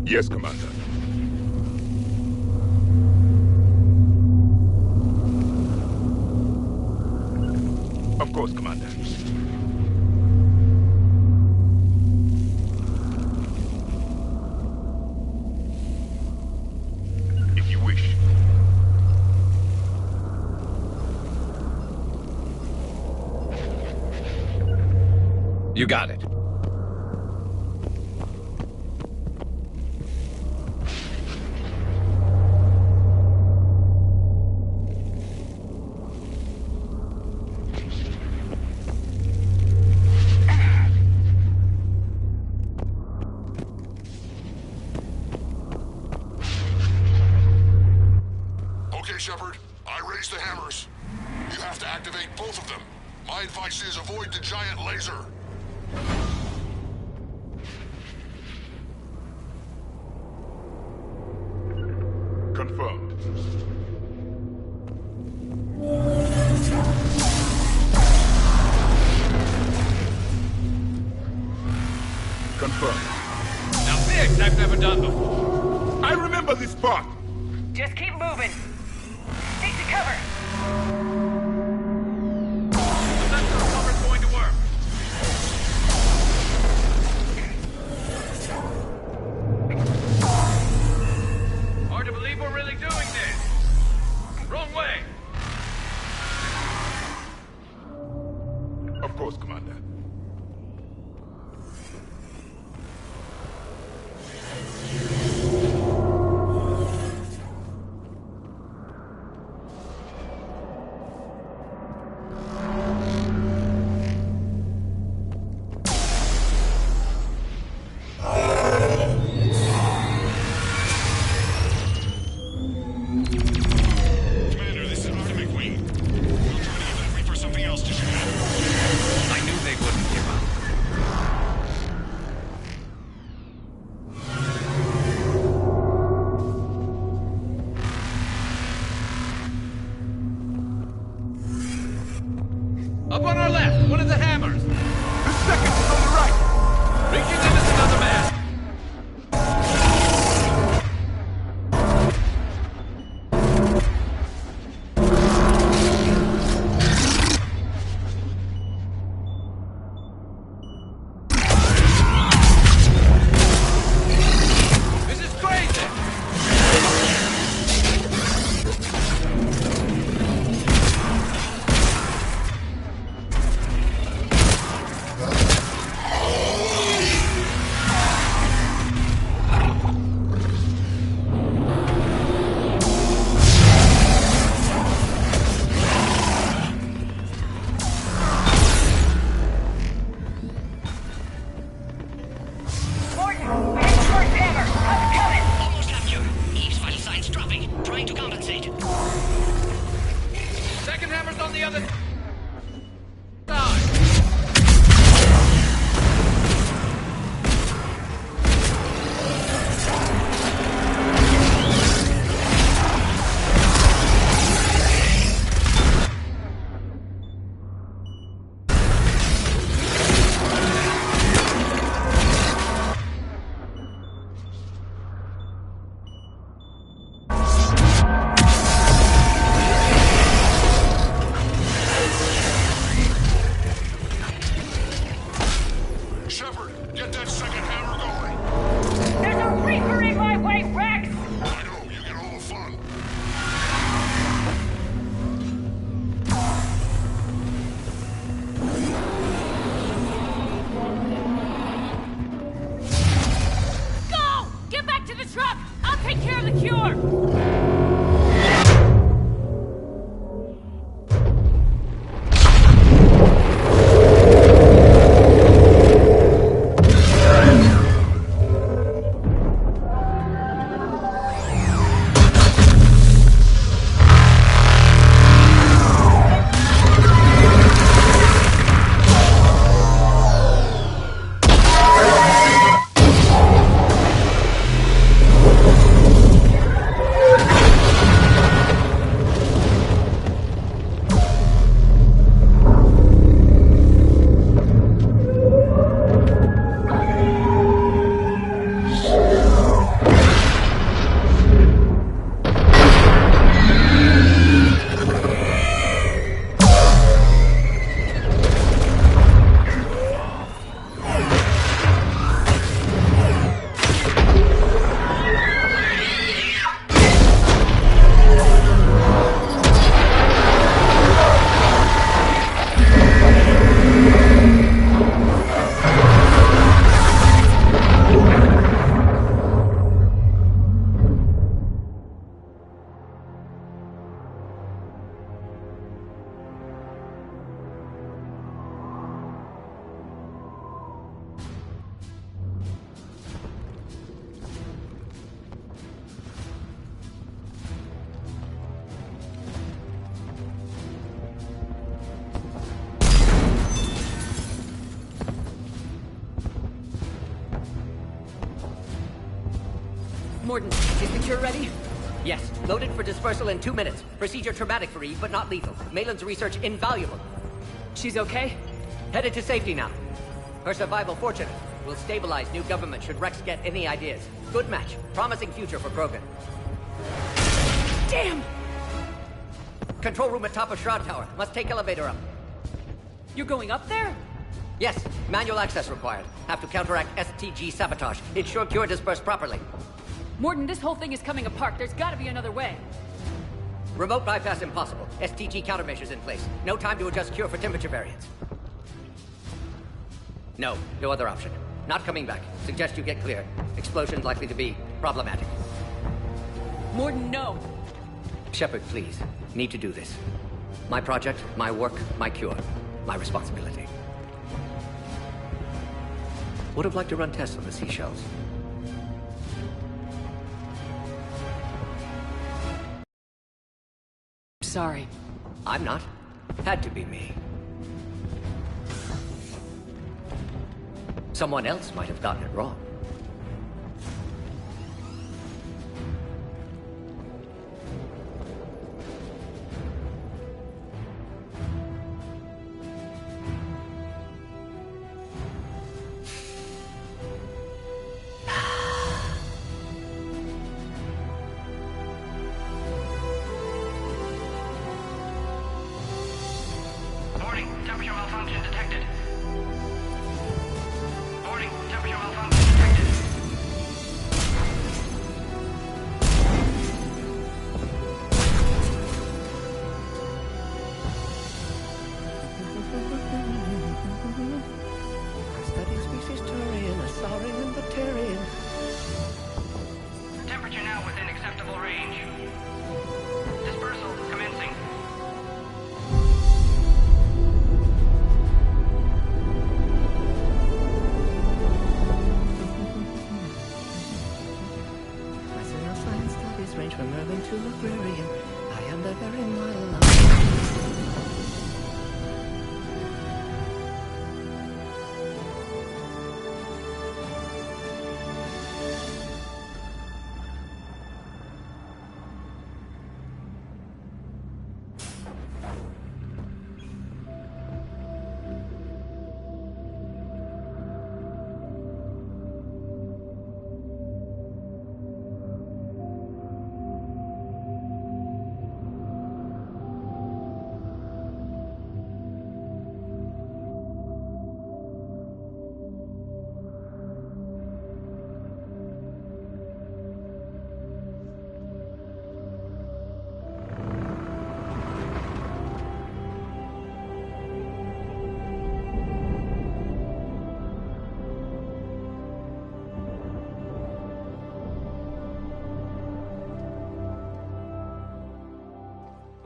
Yes, Commander. Of course, Commander. If you wish. You got it. Okay, Shepard. I raised the hammers. You have to activate both of them. My advice is avoid the giant laser. Confirmed. Confirmed. Now this I've never done before. I remember this part. Just keep moving. Take to cover. The sensor cover's going to work. Hard to believe we're really doing this. Wrong way. Of course, Commander. Up on our left, one of the hammers! The second is on the right! Reaching into another man! Morden, is the cure ready? Yes. Loaded for dispersal in 2 minutes. Procedure traumatic for Eve, but not lethal. Maitland's research invaluable. She's okay? Headed to safety now. Her survival fortunate. Will stabilize new government should Rex get any ideas. Good match. Promising future for Krogan. Damn! Control room at top of Shroud Tower. Must take elevator up. You're going up there? Yes. Manual access required. Have to counteract STG sabotage. Ensure cure dispersed properly. Morden, this whole thing is coming apart. There's gotta be another way. Remote bypass impossible. STG countermeasures in place. No time to adjust cure for temperature variance. No other option. Not coming back. Suggest you get clear. Explosion's likely to be problematic. Morden, no. Shepard, please. Need to do this. My project, my work, my cure. My responsibility. Would have liked to run tests on the seashells. Sorry. I'm not. Had to be me. Someone else might have gotten it wrong. change from urban to agrarian. I am the very model of...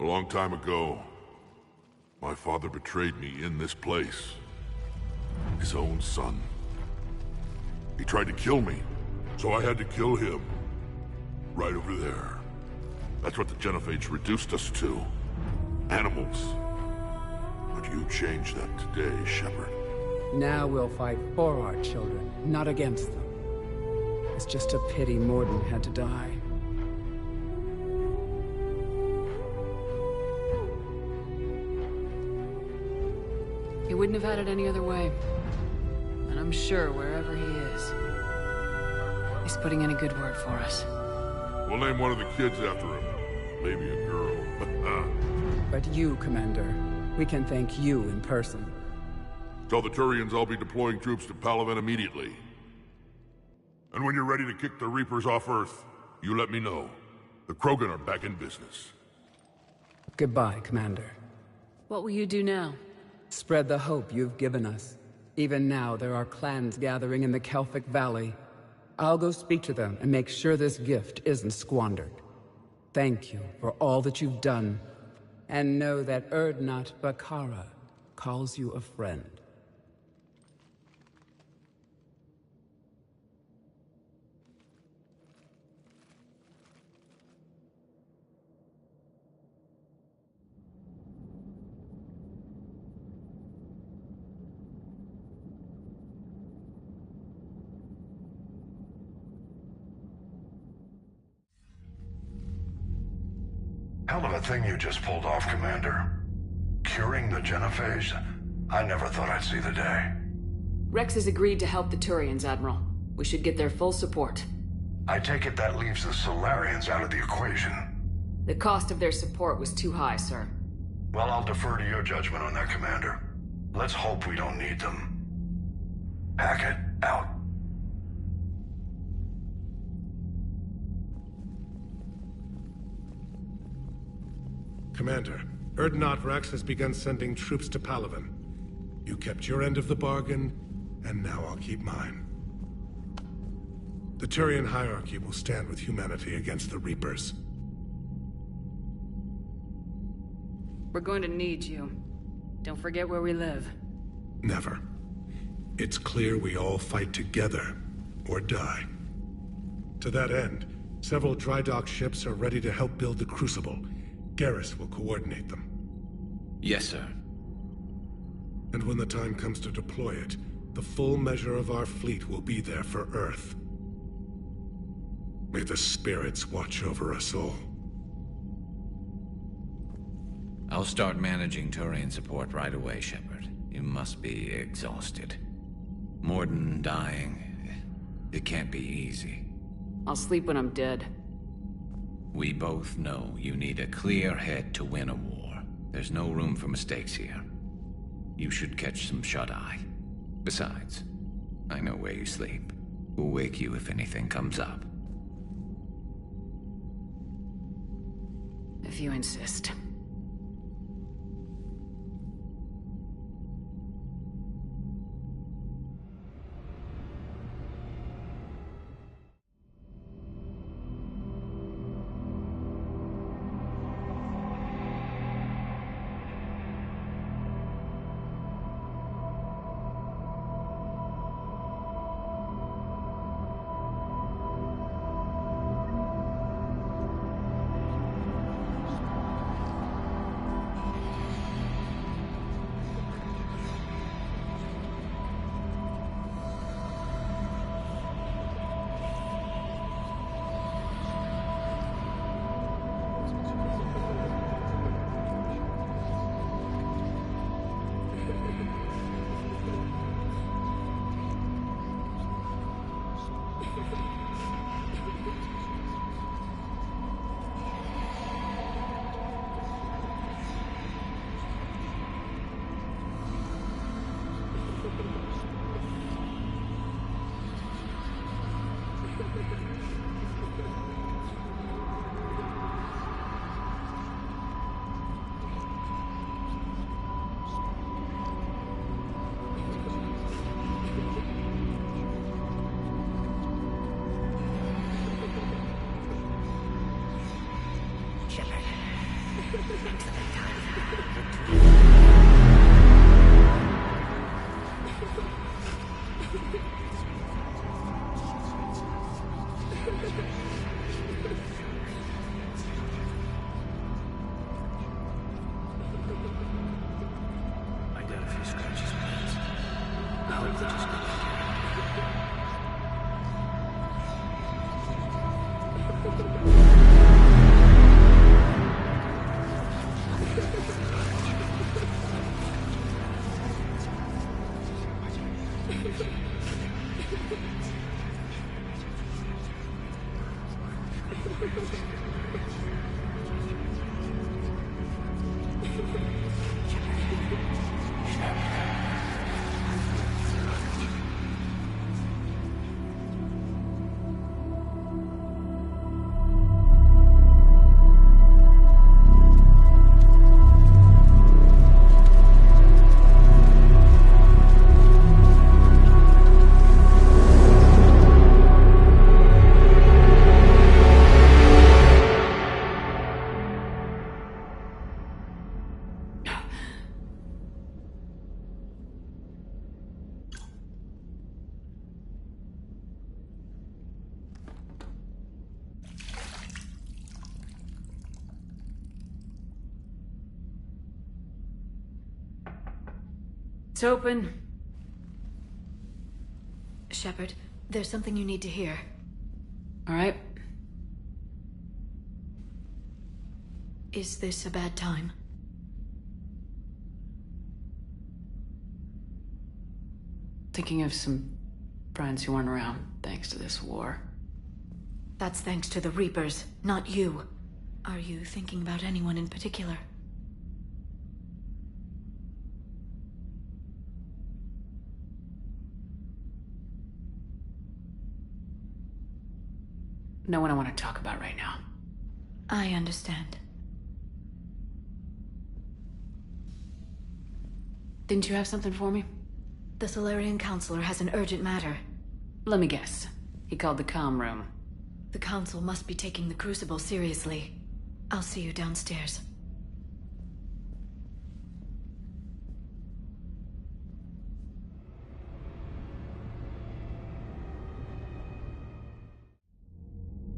A long time ago, my father betrayed me in this place. His own son. He tried to kill me, so I had to kill him. Right over there. That's what the Genophage reduced us to. Animals. But you changed that today, Shepard. Now we'll fight for our children, not against them. It's just a pity Morden had to die. He wouldn't have had it any other way. And I'm sure wherever he is, he's putting in a good word for us. We'll name one of the kids after him. Maybe a girl. But you, Commander, we can thank you in person. Tell the Turians I'll be deploying troops to Palaven immediately. And when you're ready to kick the Reapers off Earth, you let me know. The Krogan are back in business. Goodbye, Commander. What will you do now? Spread the hope you've given us. Even now, there are clans gathering in the Kelphic Valley. I'll go speak to them and make sure this gift isn't squandered. Thank you for all that you've done. And know that Erdnot Bakara calls you a friend. Hell of a thing you just pulled off, Commander. Curing the Genophage? I never thought I'd see the day. Rex has agreed to help the Turians, Admiral. We should get their full support. I take it that leaves the Solarians out of the equation. The cost of their support was too high, sir. Well, I'll defer to your judgment on that, Commander. Let's hope we don't need them. Hackett, out. Commander, Erdnot Rex has begun sending troops to Palaven. You kept your end of the bargain, and now I'll keep mine. The Turian hierarchy will stand with humanity against the Reapers. We're going to need you. Don't forget where we live. Never. It's clear we all fight together, or die. To that end, several dry dock ships are ready to help build the Crucible. Garrus will coordinate them. Yes, sir. And when the time comes to deploy it, the full measure of our fleet will be there for Earth. May the spirits watch over us all. I'll start managing Turian support right away, Shepard. You must be exhausted. Morden dying, it can't be easy. I'll sleep when I'm dead. We both know you need a clear head to win a war. There's no room for mistakes here. You should catch some shut-eye. Besides, I know where you sleep. We'll wake you if anything comes up. If you insist. I got a few scratches, but I hope they just go back It's open. Shepard, there's something you need to hear. All right. Is this a bad time? Thinking of some friends who weren't around thanks to this war. That's thanks to the Reapers, not you. Are you thinking about anyone in particular? No one I want to talk about right now. I understand. Didn't you have something for me? The Solarian Counselor has an urgent matter. Let me guess. He called the comm room. The Council must be taking the Crucible seriously. I'll see you downstairs.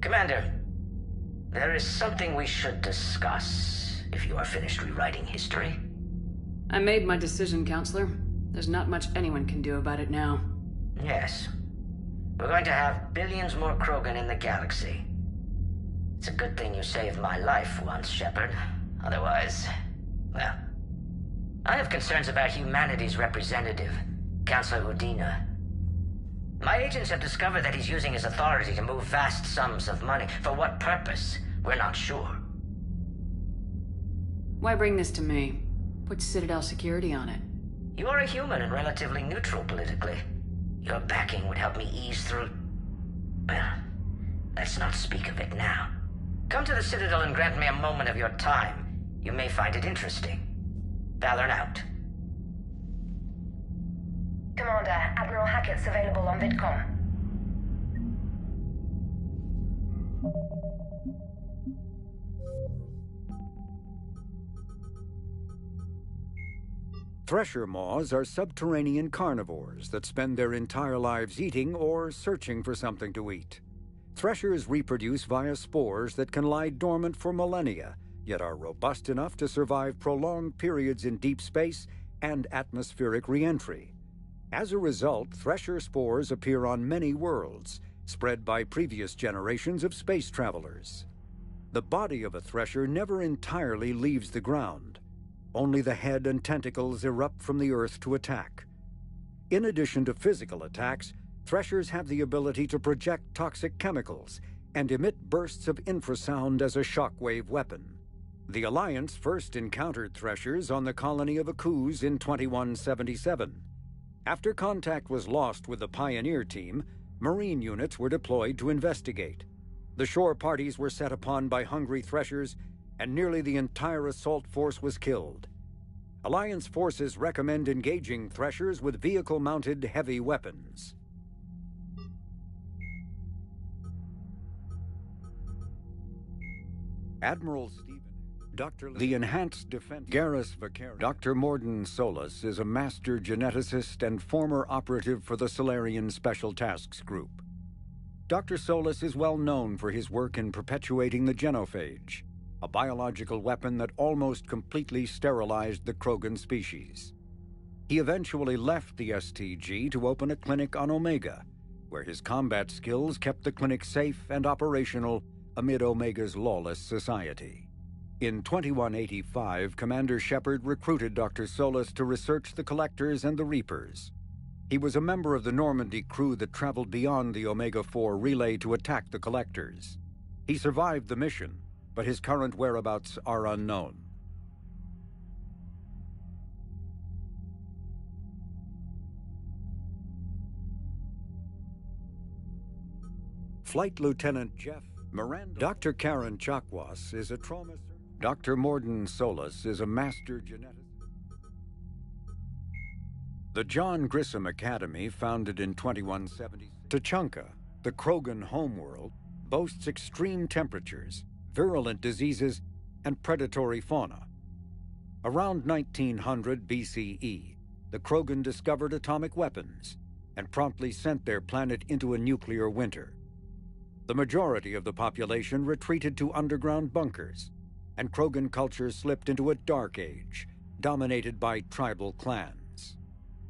Commander, there is something we should discuss, if you are finished rewriting history. I made my decision, Counselor. There's not much anyone can do about it now. Yes. We're going to have billions more Krogan in the galaxy. It's a good thing you saved my life once, Shepard. Otherwise, well... I have concerns about humanity's representative, Councilor Udina. My agents have discovered that he's using his authority to move vast sums of money. For what purpose? We're not sure. Why bring this to me? Put Citadel security on it. You are a human and relatively neutral politically. Your backing would help me ease through... Well, let's not speak of it now. Come to the Citadel and grant me a moment of your time. You may find it interesting. Valorn out. Commander, Admiral Hackett's available on VidCom. Thresher maws are subterranean carnivores that spend their entire lives eating or searching for something to eat. Threshers reproduce via spores that can lie dormant for millennia, yet are robust enough to survive prolonged periods in deep space and atmospheric re-entry. As a result, thresher spores appear on many worlds, spread by previous generations of space travelers. The body of a thresher never entirely leaves the ground. Only the head and tentacles erupt from the Earth to attack. In addition to physical attacks, Threshers have the ability to project toxic chemicals and emit bursts of infrasound as a shockwave weapon. The Alliance first encountered Threshers on the colony of Akuz in 2177. After contact was lost with the Pioneer team, Marine units were deployed to investigate. The shore parties were set upon by hungry Threshers, and nearly the entire assault force was killed. Alliance forces recommend engaging Threshers with vehicle-mounted heavy weapons. Admiral Stephen, the Enhanced Defense Garrus Vaquero. Dr. Morden Solis is a master geneticist and former operative for the Solarian Special Tasks Group. Dr. Solis is well known for his work in perpetuating the genophage, a biological weapon that almost completely sterilized the Krogan species. He eventually left the STG to open a clinic on Omega, where his combat skills kept the clinic safe and operational amid Omega's lawless society. In 2185, Commander Shepard recruited Dr. Solis to research the Collectors and the Reapers. He was a member of the Normandy crew that traveled beyond the Omega-4 relay to attack the Collectors. He survived the mission, but his current whereabouts are unknown. Flight Lieutenant Jeff Miranda. Dr. Karen Chakwas is a trauma surgeon. Dr. Morden Solis is a master geneticist. The John Grissom Academy, founded in 2170, Tuchanka, the Krogan homeworld, boasts extreme temperatures, virulent diseases, and predatory fauna. Around 1900 BCE, the Krogan discovered atomic weapons and promptly sent their planet into a nuclear winter. The majority of the population retreated to underground bunkers, and Krogan culture slipped into a dark age, dominated by tribal clans.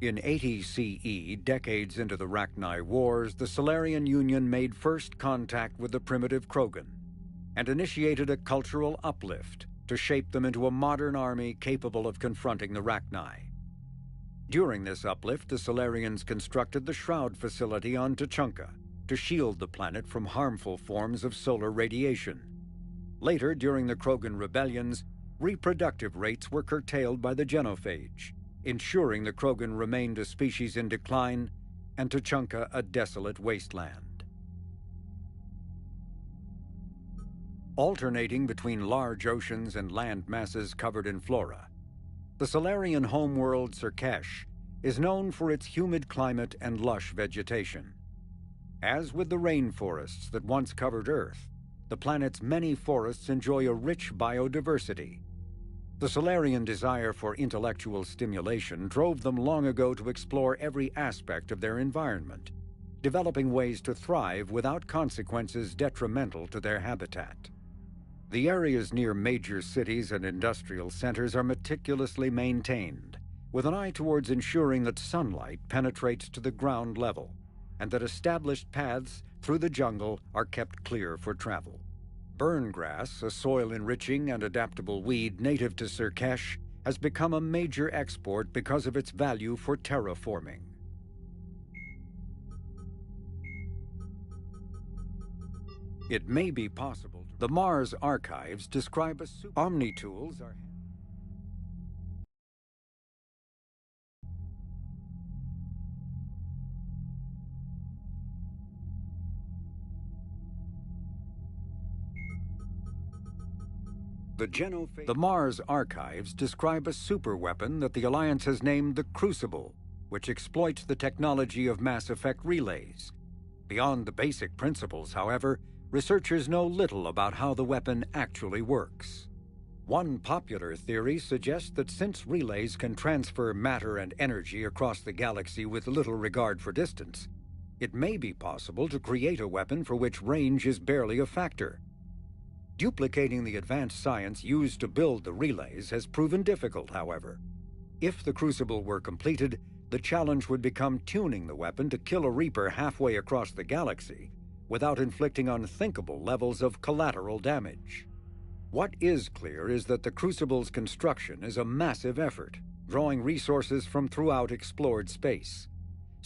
In 80 CE, decades into the Rachni Wars, the Solarian Union made first contact with the primitive Krogan and initiated a cultural uplift to shape them into a modern army capable of confronting the Rachni. During this uplift, the Solarians constructed the Shroud facility on Tuchanka to shield the planet from harmful forms of solar radiation. Later, during the Krogan rebellions, reproductive rates were curtailed by the genophage, ensuring the Krogan remained a species in decline and Tuchanka a desolate wasteland. Alternating between large oceans and land masses covered in flora, the Solarian homeworld Surkesh is known for its humid climate and lush vegetation. As with the rainforests that once covered Earth, the planet's many forests enjoy a rich biodiversity. The Solarian desire for intellectual stimulation drove them long ago to explore every aspect of their environment, developing ways to thrive without consequences detrimental to their habitat. The areas near major cities and industrial centers are meticulously maintained, with an eye towards ensuring that sunlight penetrates to the ground level, and that established paths through the jungle are kept clear for travel. Burngrass, a soil-enriching and adaptable weed native to Surkesh, has become a major export because of its value for terraforming. It may be possible. The Mars archives describe a Omni-tools are The Mars archives describe a superweapon that the Alliance has named the Crucible, which exploits the technology of Mass Effect relays. Beyond the basic principles, however, researchers know little about how the weapon actually works. One popular theory suggests that since relays can transfer matter and energy across the galaxy with little regard for distance, it may be possible to create a weapon for which range is barely a factor. Duplicating the advanced science used to build the relays has proven difficult, however. If the Crucible were completed, the challenge would become tuning the weapon to kill a Reaper halfway across the galaxy without inflicting unthinkable levels of collateral damage. What is clear is that the Crucible's construction is a massive effort, drawing resources from throughout explored space.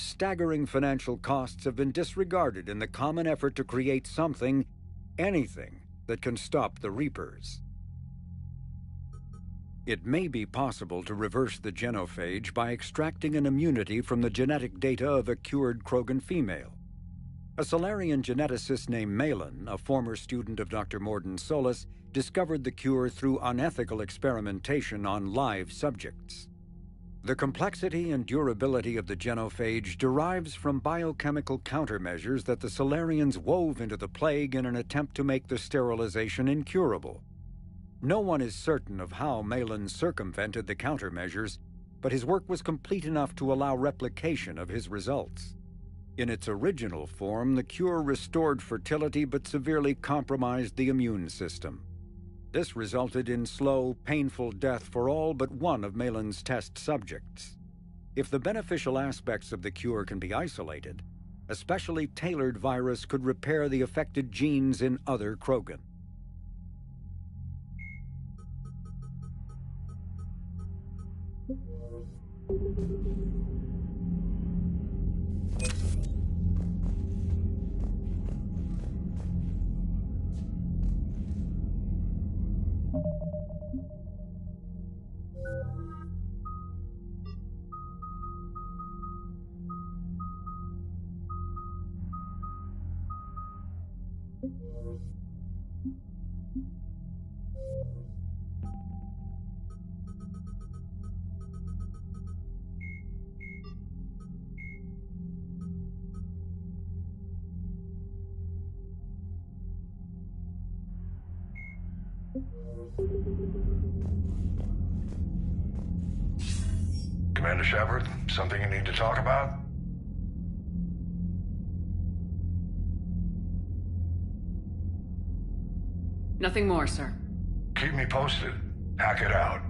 staggering financial costs have been disregarded in the common effort to create something, anything, that can stop the Reapers. It may be possible to reverse the genophage by extracting an immunity from the genetic data of a cured Krogan female. A Solarian geneticist named Malin, a former student of Dr. Morden Solis, discovered the cure through unethical experimentation on live subjects. The complexity and durability of the genophage derives from biochemical countermeasures that the Solarians wove into the plague in an attempt to make the sterilization incurable. No one is certain of how Malin circumvented the countermeasures, but his work was complete enough to allow replication of his results. In its original form, the cure restored fertility but severely compromised the immune system. This resulted in slow, painful death for all but one of Malin's test subjects. If the beneficial aspects of the cure can be isolated, a specially tailored virus could repair the affected genes in other Krogan. Commander Shepard, something you need to talk about? Nothing more, sir. Keep me posted. Hack it out.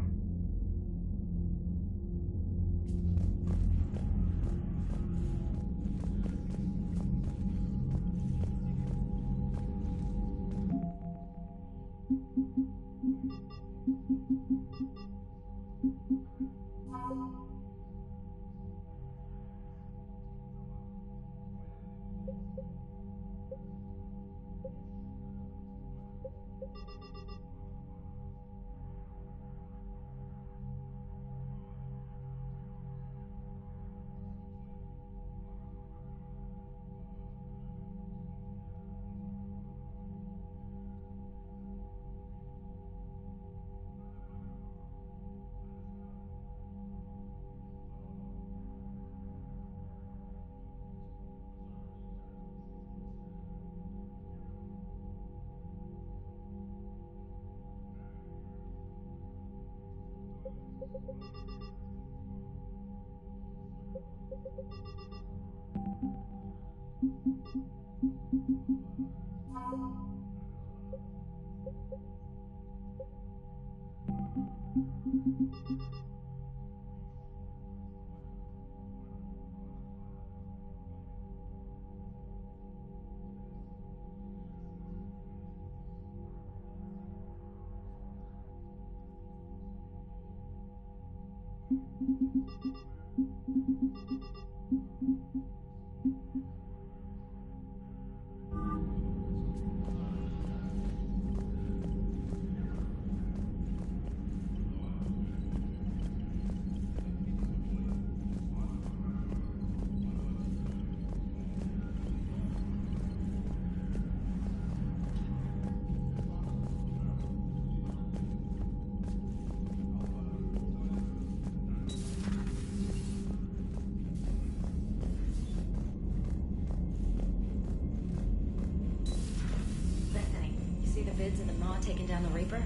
Vids and the Maw taking down the Reaper?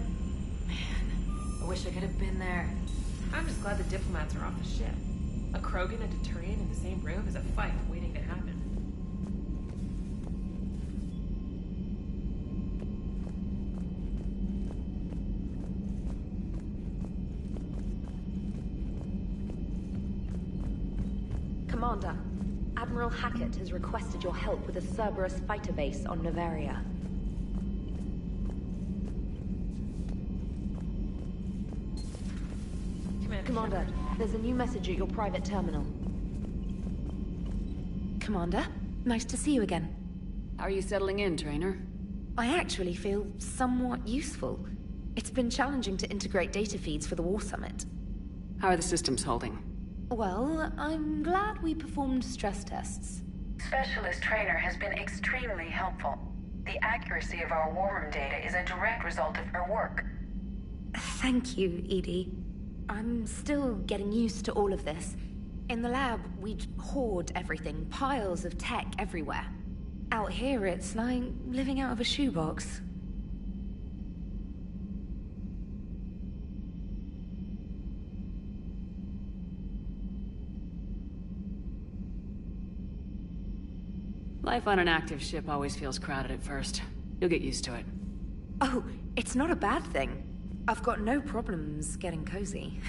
Man, I wish I could have been there. I'm just glad the diplomats are off the ship. A Krogan and a Turian in the same room is a fight waiting to happen. Commander, Admiral Hackett has requested your help with a Cerberus fighter base on Novaria. Commander, there's a new message at your private terminal. Commander. Nice to see you again. How are you settling in, Trainer? I actually feel somewhat useful. It's been challenging to integrate data feeds for the War Summit. How are the systems holding? Well, I'm glad we performed stress tests. Specialist Trainer has been extremely helpful. The accuracy of our war room data is a direct result of her work. Thank you, Edie. I'm still getting used to all of this. In the lab, we'd hoard everything, piles of tech everywhere. Out here, it's like living out of a shoebox. Life on an active ship always feels crowded at first. You'll get used to it. Oh, it's not a bad thing. I've got no problems getting cozy.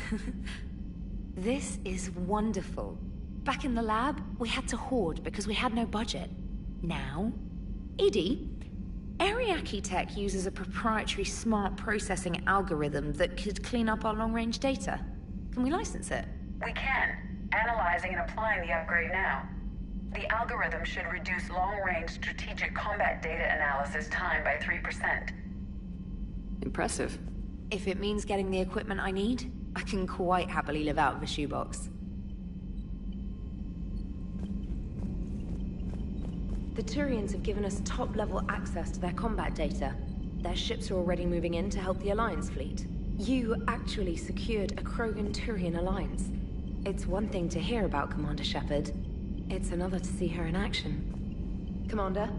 This is wonderful. Back in the lab, we had to hoard because we had no budget. Now, Edie, Ariake Tech uses a proprietary smart processing algorithm that could clean up our long-range data. Can we license it? We can. Analyzing and applying the upgrade now. The algorithm should reduce long-range strategic combat data analysis time by 3%. Impressive. If it means getting the equipment I need, I can quite happily live out of a shoebox. The Turians have given us top-level access to their combat data. Their ships are already moving in to help the Alliance fleet. You actually secured a Krogan-Turian alliance. It's one thing to hear about Commander Shepard. It's another to see her in action. Commander?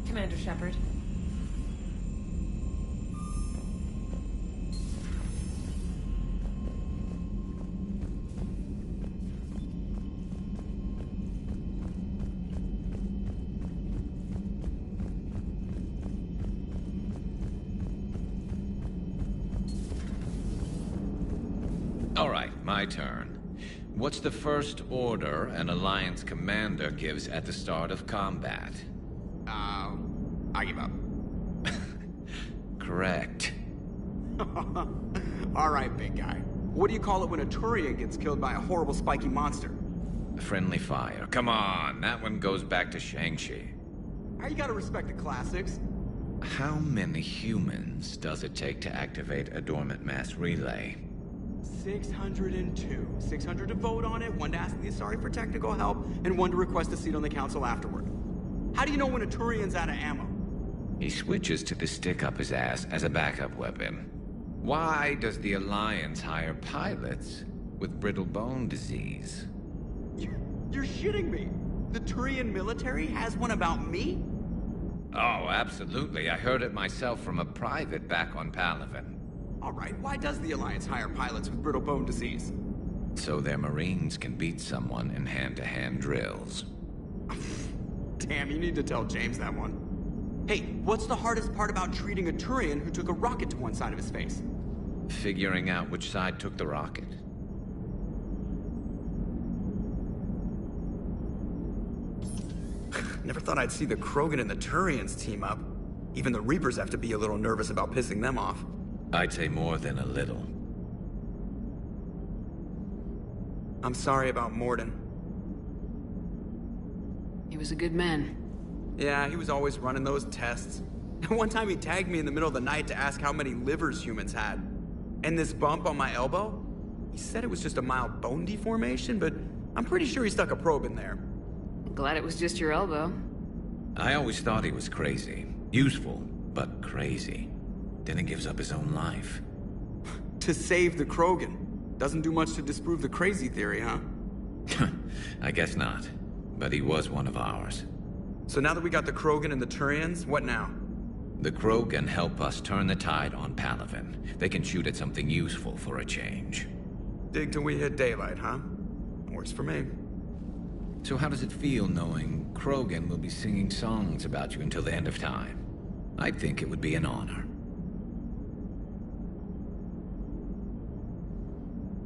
Commander Shepard. All right, my turn. What's the first order an Alliance commander gives at the start of combat? I give up. Correct. All right, big guy. What do you call it when a Turian gets killed by a horrible spiky monster? Friendly fire. Come on, that one goes back to Shang-Chi. How you gotta respect the classics? How many humans does it take to activate a dormant mass relay? 602. 600 to vote on it, 1 to ask the Asari for technical help, and 1 to request a seat on the council afterward. How do you know when a Turian's out of ammo? He switches to the stick up his ass as a backup weapon. Why does the Alliance hire pilots with brittle bone disease? You're shitting me! The Turian military has one about me? Oh, absolutely. I heard it myself from a private back on Palaven. Alright, why does the Alliance hire pilots with brittle bone disease? So their Marines can beat someone in hand-to-hand drills. Damn, you need to tell James that one. Hey, what's the hardest part about treating a Turian who took a rocket to one side of his face? Figuring out which side took the rocket. Never thought I'd see the Krogan and the Turians team up. Even the Reapers have to be a little nervous about pissing them off. I'd say more than a little. I'm sorry about Morden. He was a good man. Yeah, he was always running those tests. And one time he tagged me in the middle of the night to ask how many livers humans had. And this bump on my elbow? He said it was just a mild bone deformation, but I'm pretty sure he stuck a probe in there. Glad it was just your elbow. I always thought he was crazy. Useful, but crazy. Then he gives up his own life. To save the Krogan. Doesn't do much to disprove the crazy theory, huh? I guess not. But he was one of ours. So now that we got the Krogan and the Turians, what now? The Krogan help us turn the tide on Palaven. They can shoot at something useful for a change. Dig till we hit daylight, huh? Works for me. So how does it feel knowing Krogan will be singing songs about you until the end of time? I think it would be an honor.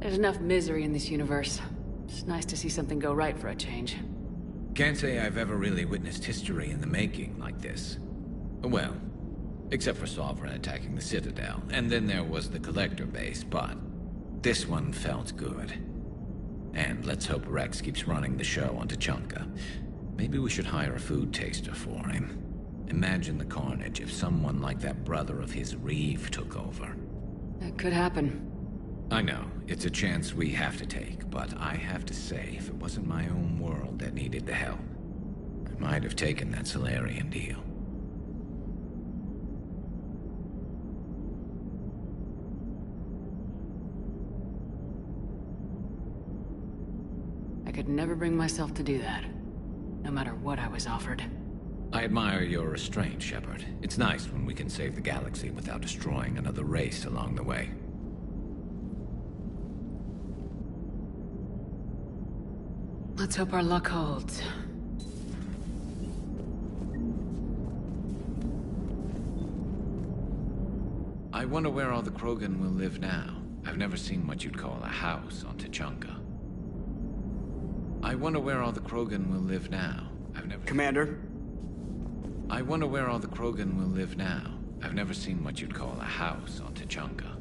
There's enough misery in this universe. It's nice to see something go right for a change. Can't say I've ever really witnessed history in the making like this. Well, except for Sovereign attacking the Citadel, and then there was the Collector base, but this one felt good. And let's hope Rex keeps running the show on Tuchanka. Maybe we should hire a food taster for him. Imagine the carnage if someone like that brother of his, Reeve, took over. That could happen. I know, it's a chance we have to take, but I have to say, if it wasn't my own world that needed the help, I might have taken that Solarian deal. I could never bring myself to do that, no matter what I was offered. I admire your restraint, Shepard. It's nice when we can save the galaxy without destroying another race along the way. Let's hope our luck holds. I wonder where all the Krogan will live now. I've never seen what you'd call a house on Tuchanka. I wonder where all the Krogan will live now. Commander? I wonder where all the Krogan will live now. I've never seen what you'd call a house on Tuchanka.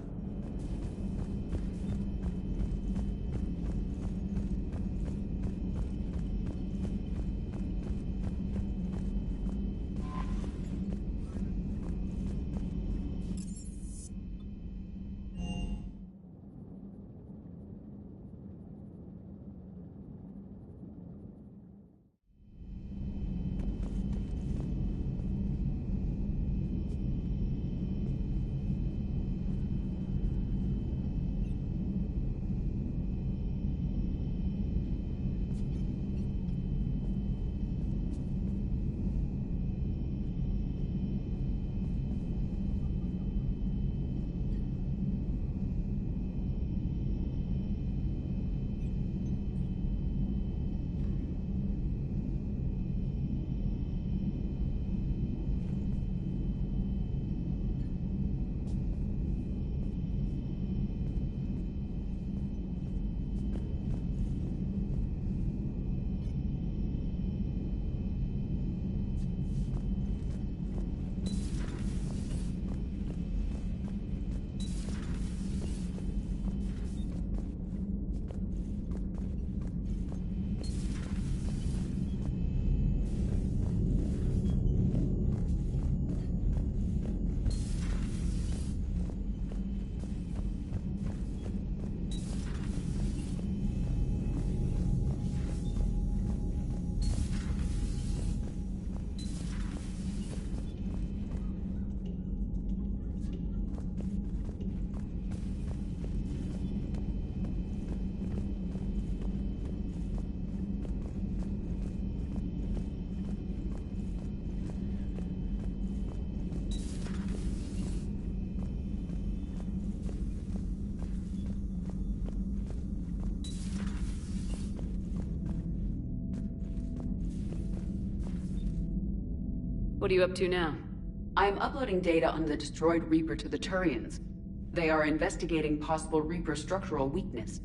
What are you up to now? I am uploading data on the destroyed Reaper to the Turians. They are investigating possible Reaper structural weakness.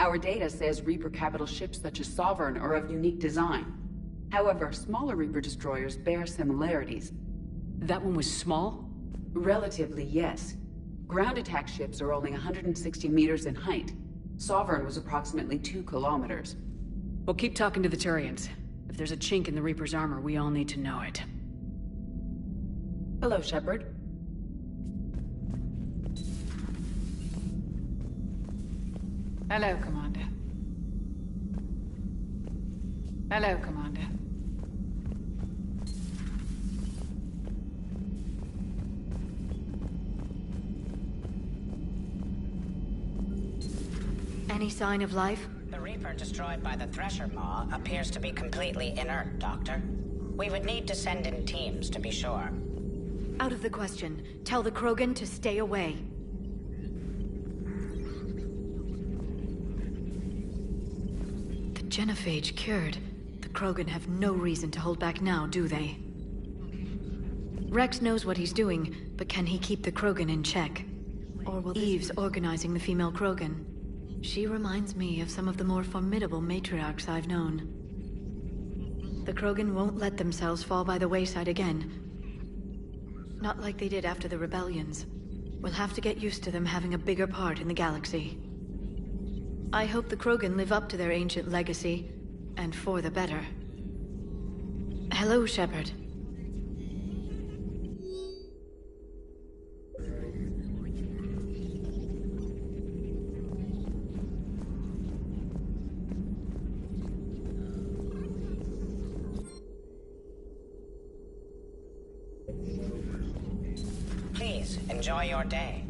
Our data says Reaper capital ships such as Sovereign are of unique design. However, smaller Reaper destroyers bear similarities. That one was small? Relatively, yes. Ground attack ships are only 160 meters in height. Sovereign was approximately 2 kilometers. Well, keep talking to the Turians. If there's a chink in the Reaper's armor, we all need to know it. Hello, Shepard. Hello, Commander. Hello, Commander. Any sign of life? The Reaper destroyed by the Thresher Maw appears to be completely inert, Doctor. We would need to send in teams to be sure. Out of the question. Tell the Krogan to stay away. The genophage cured. The Krogan have no reason to hold back now, do they? Rex knows what he's doing, but can he keep the Krogan in check? Or will Eve's organizing the female Krogan? She reminds me of some of the more formidable matriarchs I've known. The Krogan won't let themselves fall by the wayside again. Not like they did after the rebellions. We'll have to get used to them having a bigger part in the galaxy. I hope the Krogan live up to their ancient legacy, and for the better. Hello, Shepard. Please, enjoy your day.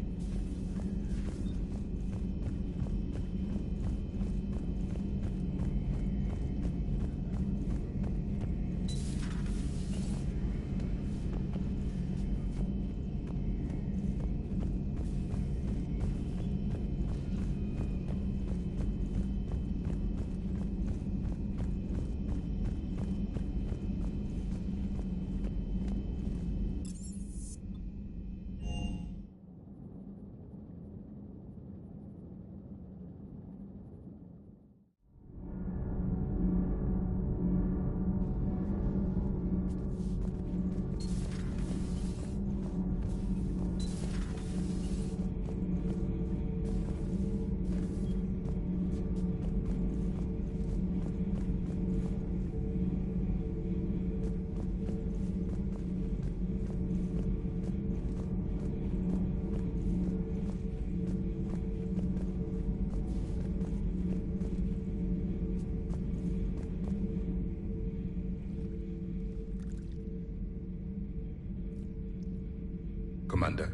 Commander.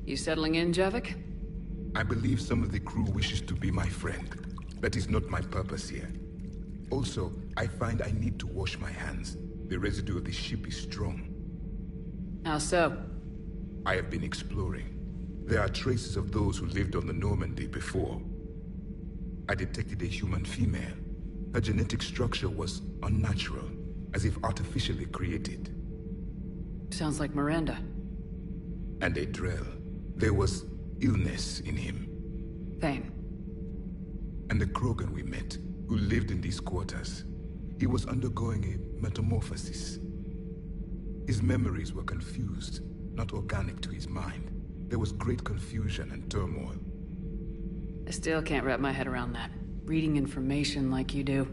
You settling in, Javik? I believe some of the crew wishes to be my friend. That is not my purpose here. Also, I find I need to wash my hands. The residue of the ship is strong. How so? I have been exploring. There are traces of those who lived on the Normandy before. I detected a human female. Her genetic structure was unnatural, as if artificially created. Sounds like Miranda. And a Drell. There was illness in him. Pain. And the Krogan we met, who lived in these quarters, he was undergoing a metamorphosis. His memories were confused, not organic to his mind. There was great confusion and turmoil. I still can't wrap my head around that. Reading information like you do.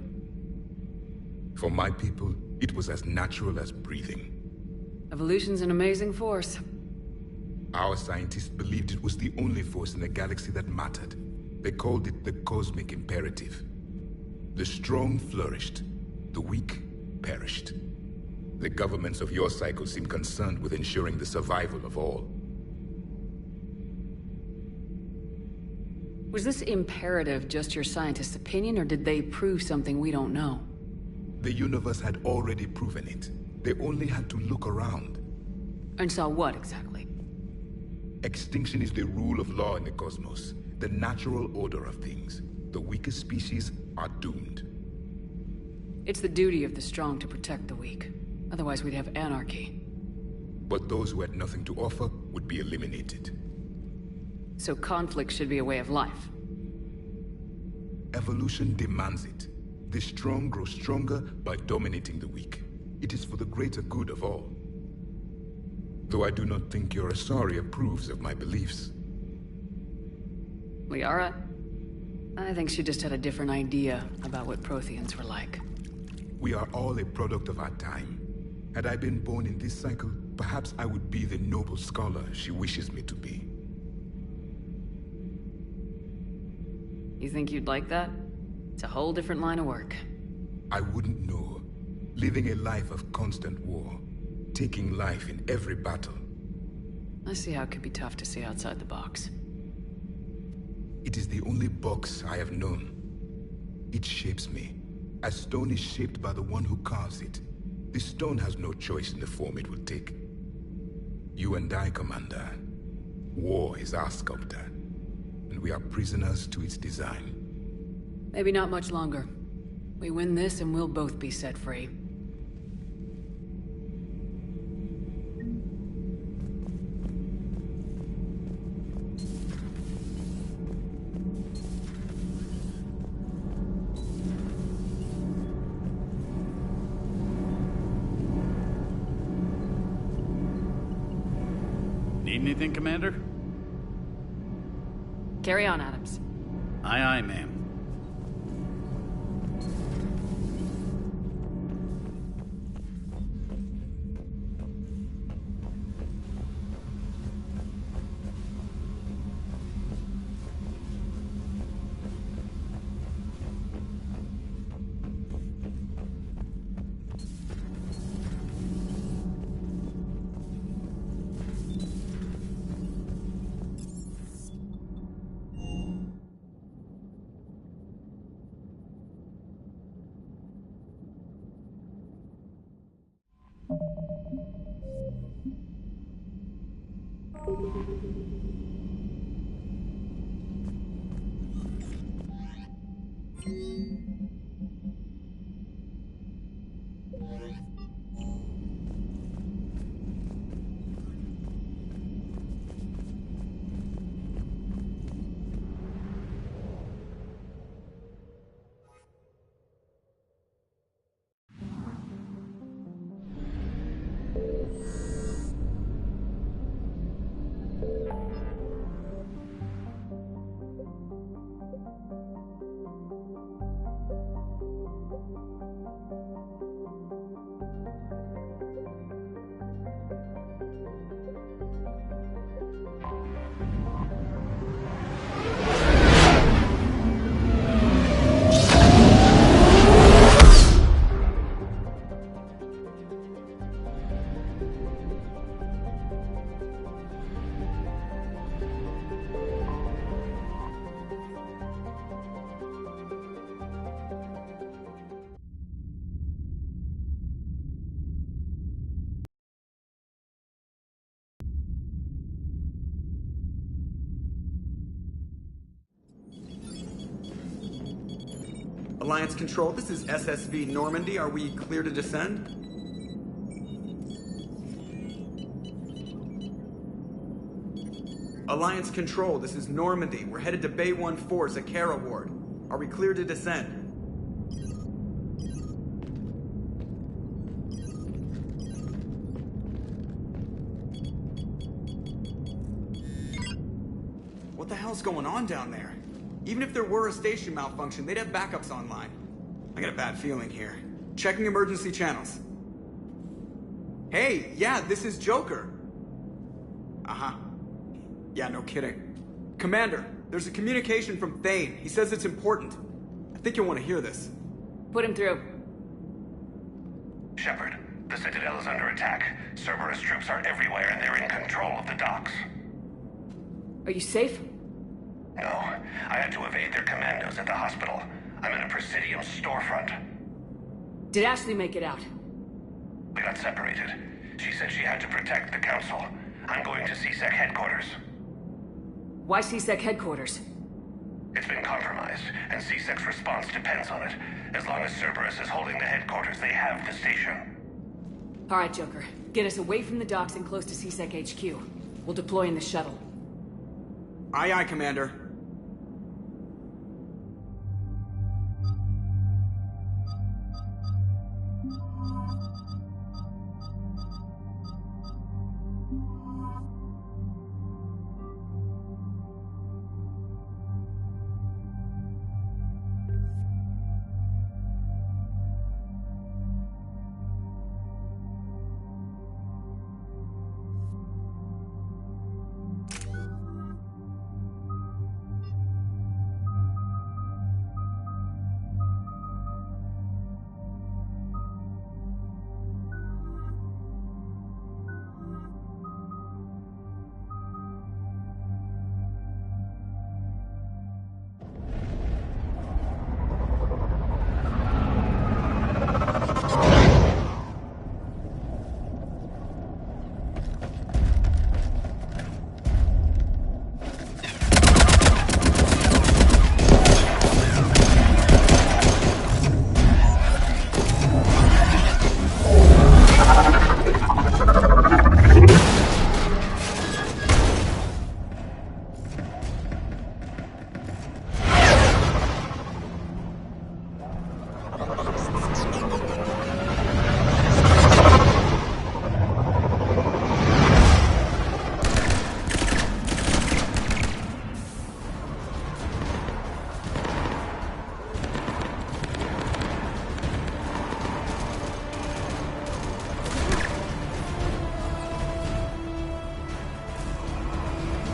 For my people, it was as natural as breathing. Evolution's an amazing force. Our scientists believed it was the only force in the galaxy that mattered. They called it the cosmic imperative. The strong flourished, the weak perished. The governments of your cycle seem concerned with ensuring the survival of all. Was this imperative just your scientists' opinion, or did they prove something we don't know? The universe had already proven it. They only had to look around. And saw what, exactly? Extinction is the rule of law in the cosmos, the natural order of things. The weakest species are doomed. It's the duty of the strong to protect the weak. Otherwise we'd have anarchy. but those who had nothing to offer would be eliminated. So conflict should be a way of life. Evolution demands it. The strong grow stronger by dominating the weak. It is for the greater good of all. Though I do not think your Asari approves of my beliefs. Liara? I think she just had a different idea about what Protheans were like. We are all a product of our time. Had I been born in this cycle, perhaps I would be the noble scholar she wishes me to be. You think you'd like that? It's a whole different line of work. I wouldn't know. Living a life of constant war. Taking life in every battle. I see how it could be tough to see outside the box. It is the only box I have known. It shapes me, as stone is shaped by the one who carves it. The stone has no choice in the form it will take. You and I, Commander. War is our sculptor, and we are prisoners to its design. Maybe not much longer. We win this and we'll both be set free. Need anything, Commander? Carry on, Adams. Aye, aye, ma'am. Alliance Control, this is SSV Normandy. Are we clear to descend? Alliance Control, this is Normandy. We're headed to Bay 1-4, Zakara Ward. Are we clear to descend? What the hell's going on down there? Even if there were a station malfunction, they'd have backups online. I got a bad feeling here. Checking emergency channels. Hey, yeah, this is Joker. Uh-huh. Yeah, no kidding. Commander, there's a communication from Thane. He says it's important. I think you'll want to hear this. Put him through. Shepard, the Citadel is under attack. Cerberus troops are everywhere and they're in control of the docks. Are you safe? No, I had to evade their commandos at the hospital. I'm in a Presidium storefront. Did Ashley make it out? We got separated. She said she had to protect the Council. I'm going to CSEC headquarters. Why CSEC headquarters? It's been compromised, and CSEC's response depends on it. As long as Cerberus is holding the headquarters, they have the station. Alright, Joker. Get us away from the docks and close to CSEC HQ. We'll deploy in the shuttle. Aye, aye, Commander.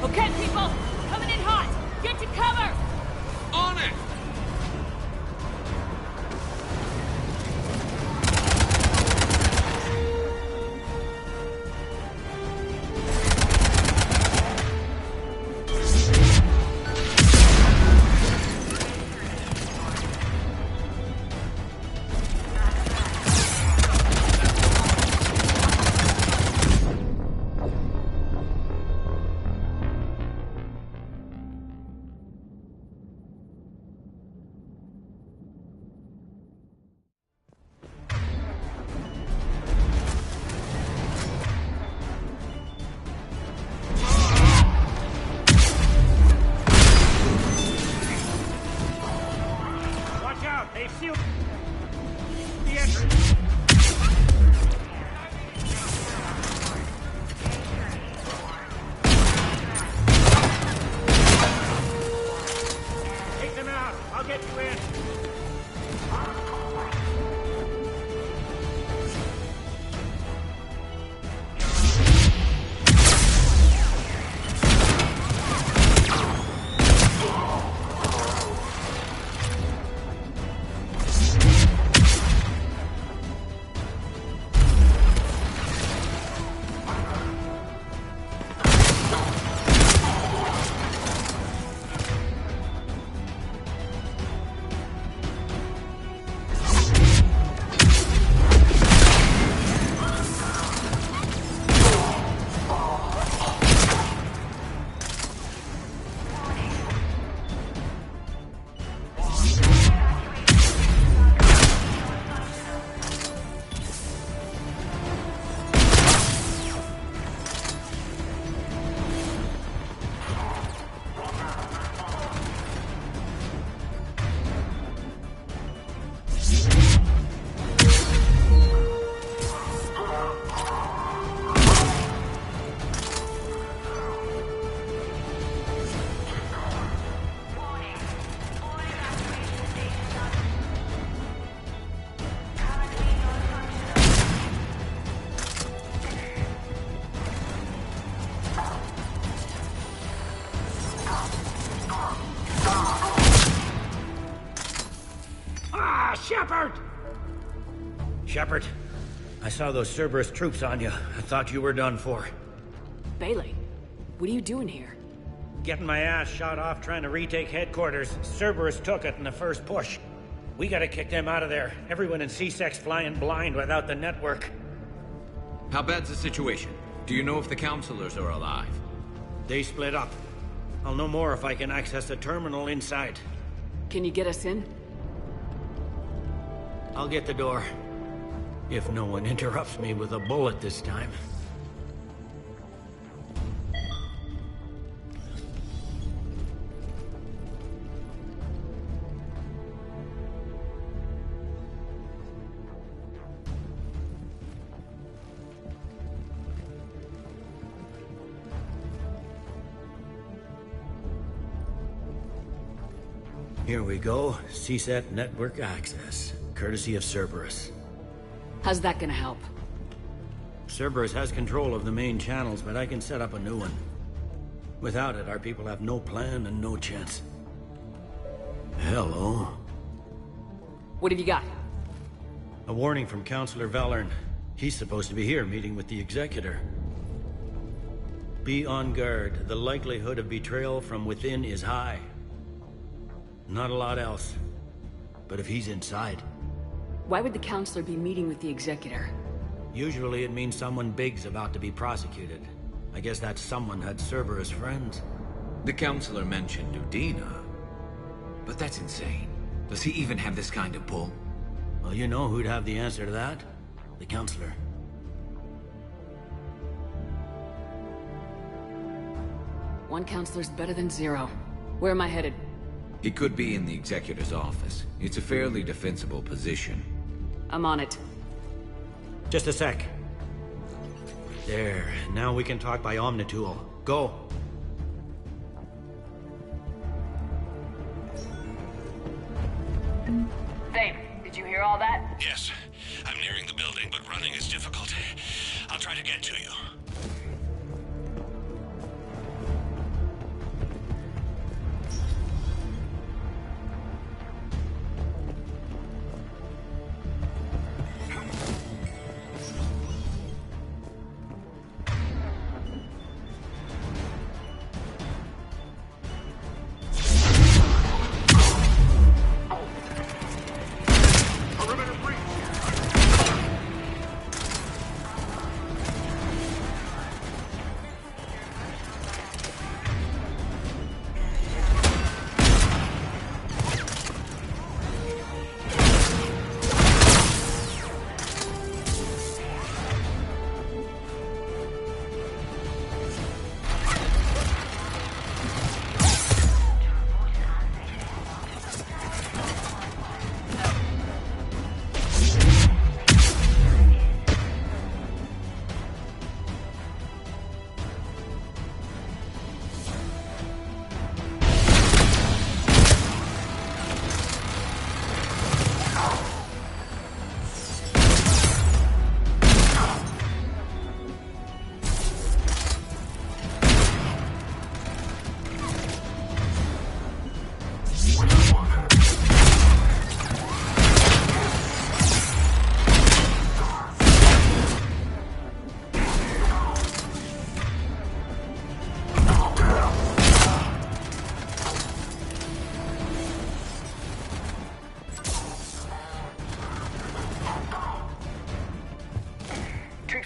Okay, people! Coming in hot! Get to cover! On it! They've sealed the entrance. Take them out. I'll get you in. Shepard! Shepard, I saw those Cerberus troops on you. I thought you were done for. Bailey, what are you doing here? Getting my ass shot off trying to retake headquarters. Cerberus took it in the first push. We gotta kick them out of there. Everyone in CSEC's flying blind without the network. How bad's the situation? Do you know if the counselors are alive? They split up. I'll know more if I can access the terminal inside. Can you get us in? I'll get the door. If no one interrupts me with a bullet this time. Here we go. CSET network access, courtesy of Cerberus. How's that gonna help? Cerberus has control of the main channels, but I can set up a new one. Without it, our people have no plan and no chance. Hello. What have you got? A warning from Counselor Valern. He's supposed to be here meeting with the Executor. Be on guard. The likelihood of betrayal from within is high. Not a lot else. But if he's inside... Why would the Counselor be meeting with the Executor? Usually it means someone big's about to be prosecuted. I guess that someone had Cerberus friends. The Counselor mentioned Udina. But that's insane. Does he even have this kind of pull? Well, you know who'd have the answer to that? The Counselor. One Counselor's better than zero. Where am I headed? He could be in the Executor's office. It's a fairly defensible position. I'm on it. Just a sec. There. Now we can talk by Omnitool. Go. Dave, did you hear all that? Yes. I'm nearing the building, but running is difficult. I'll try to get to you.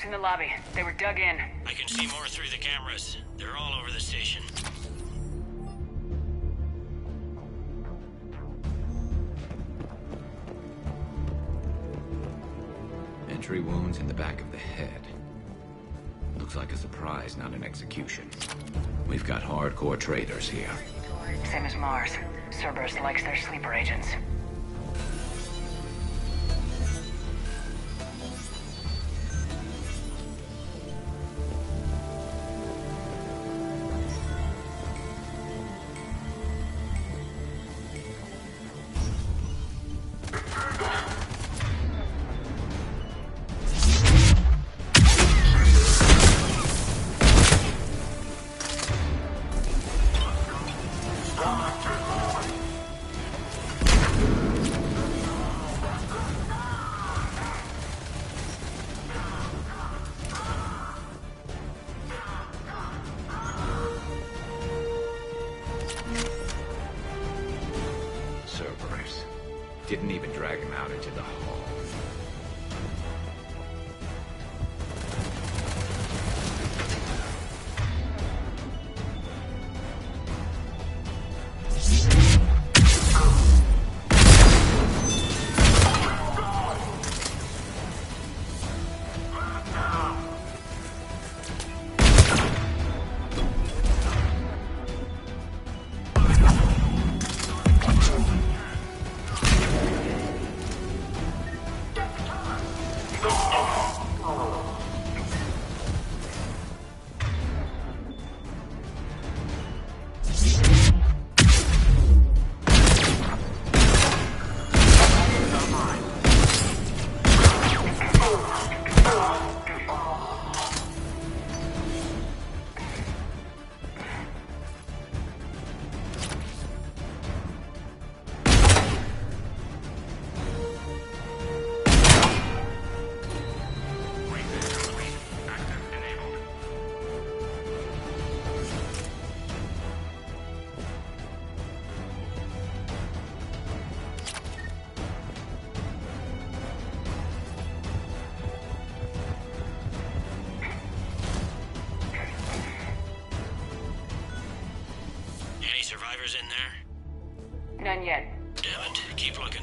In the lobby. They were dug in. I can see more through the cameras. They're all over the station. Entry wounds in the back of the head. Looks like a surprise, not an execution. We've got hardcore traitors here. Same as Mars. Cerberus likes their sleeper agents. Didn't even drag him out into the hall. counselors in there? None yet. Damn it. Keep looking.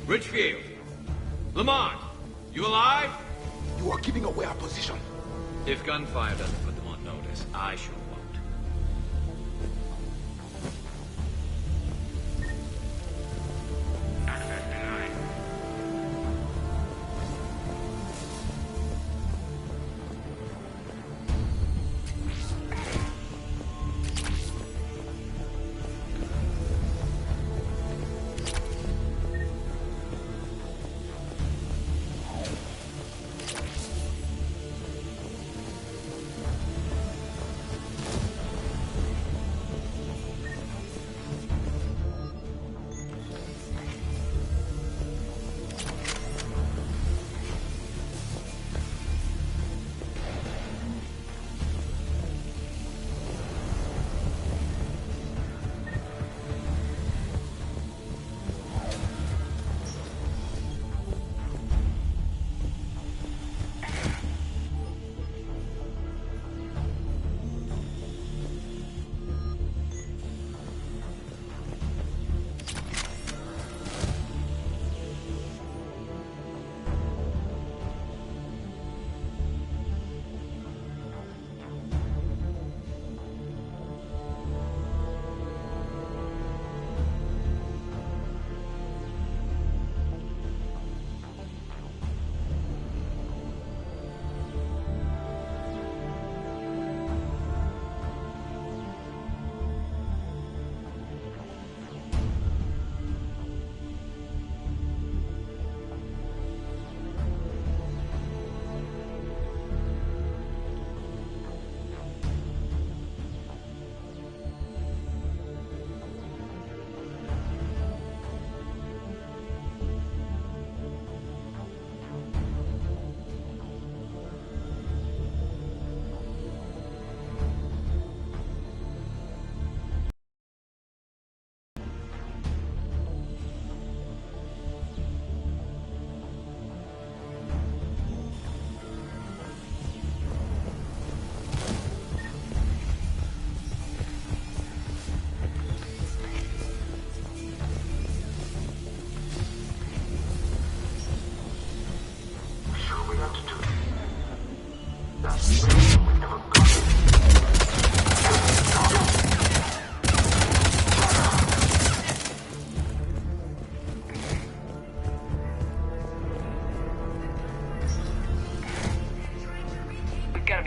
Richfield! Lamont! You alive? You are giving away our position. If gunfire doesn't put them on notice, I sure won't.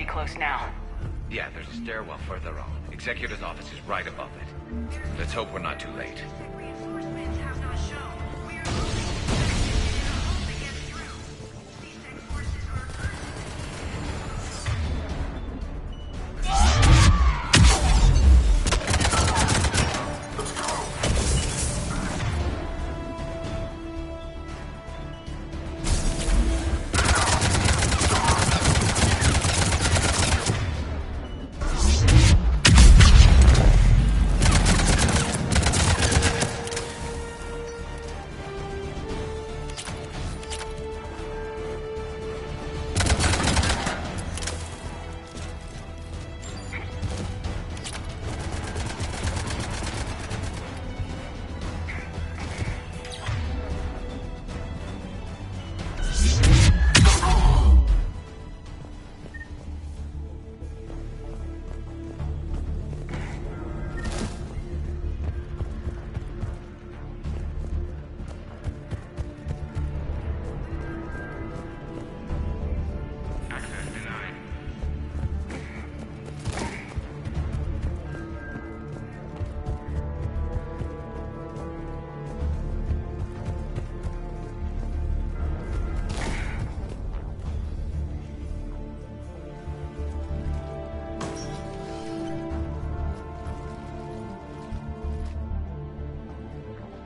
Close now. Yeah, there's a stairwell further on. Executor's office is right above it. Let's hope we're not too late.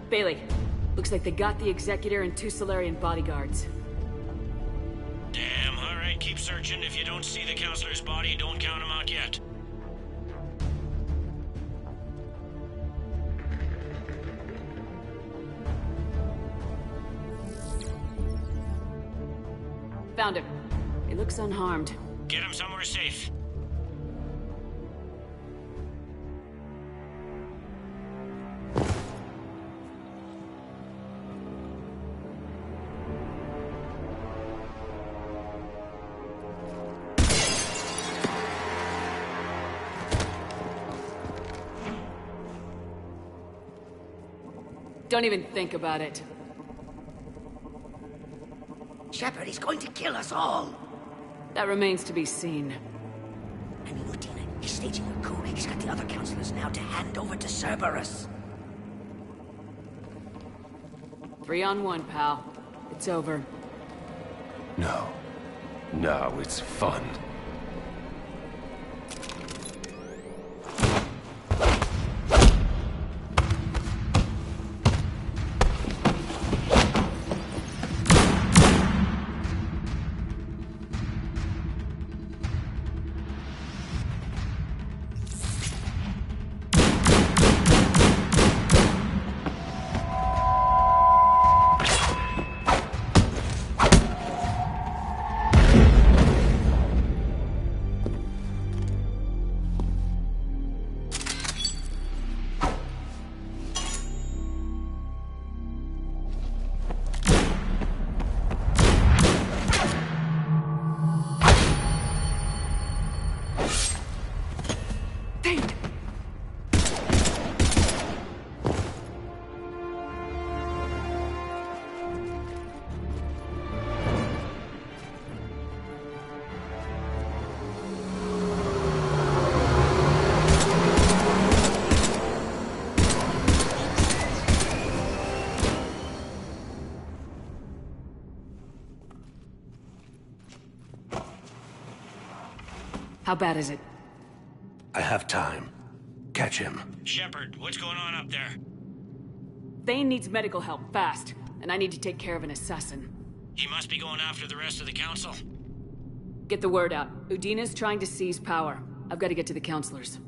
Bailey, looks like they got the Executor and 2 Solarian bodyguards. Damn, alright, keep searching. If you don't see the counselor's body, don't count him out yet. found him. He looks unharmed. Get him somewhere safe. Don't even think about it. Shepard, he's going to kill us all. That remains to be seen. I mean, Lieutenant, he's staging a coup. He's got the other counselors now to hand over to Cerberus. 3-on-1, pal. It's over. No. No, it's fun. How bad is it? I have time. Catch him. Shepard, what's going on up there? Thane needs medical help, fast. And I need to take care of an assassin. He must be going after the rest of the council. Get the word out. Udina's trying to seize power. I've got to get to the counselors.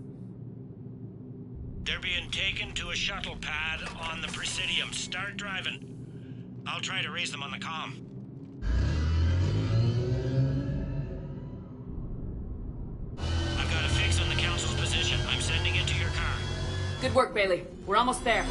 They're being taken to a shuttle pad on the Presidium. Start driving. I'll try to raise them on the comm. I've got a fix on the council's position. I'm sending it to your car. Good work, Bailey. We're almost there.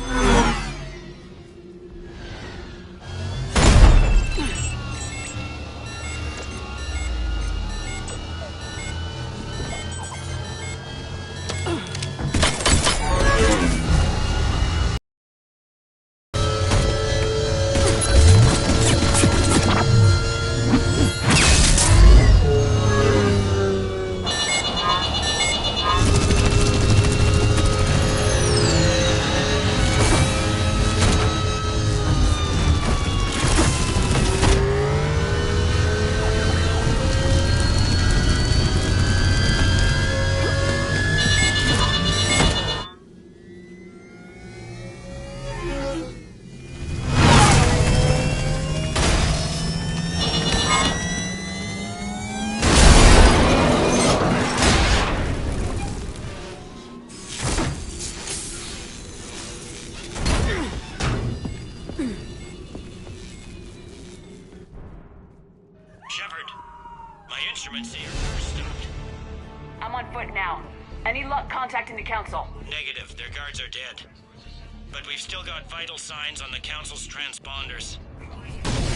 Shepard, my instruments here are stopped. I'm on foot now. Any luck contacting the council? Negative. Their guards are dead. But we've still got vital signs on the council's transponders.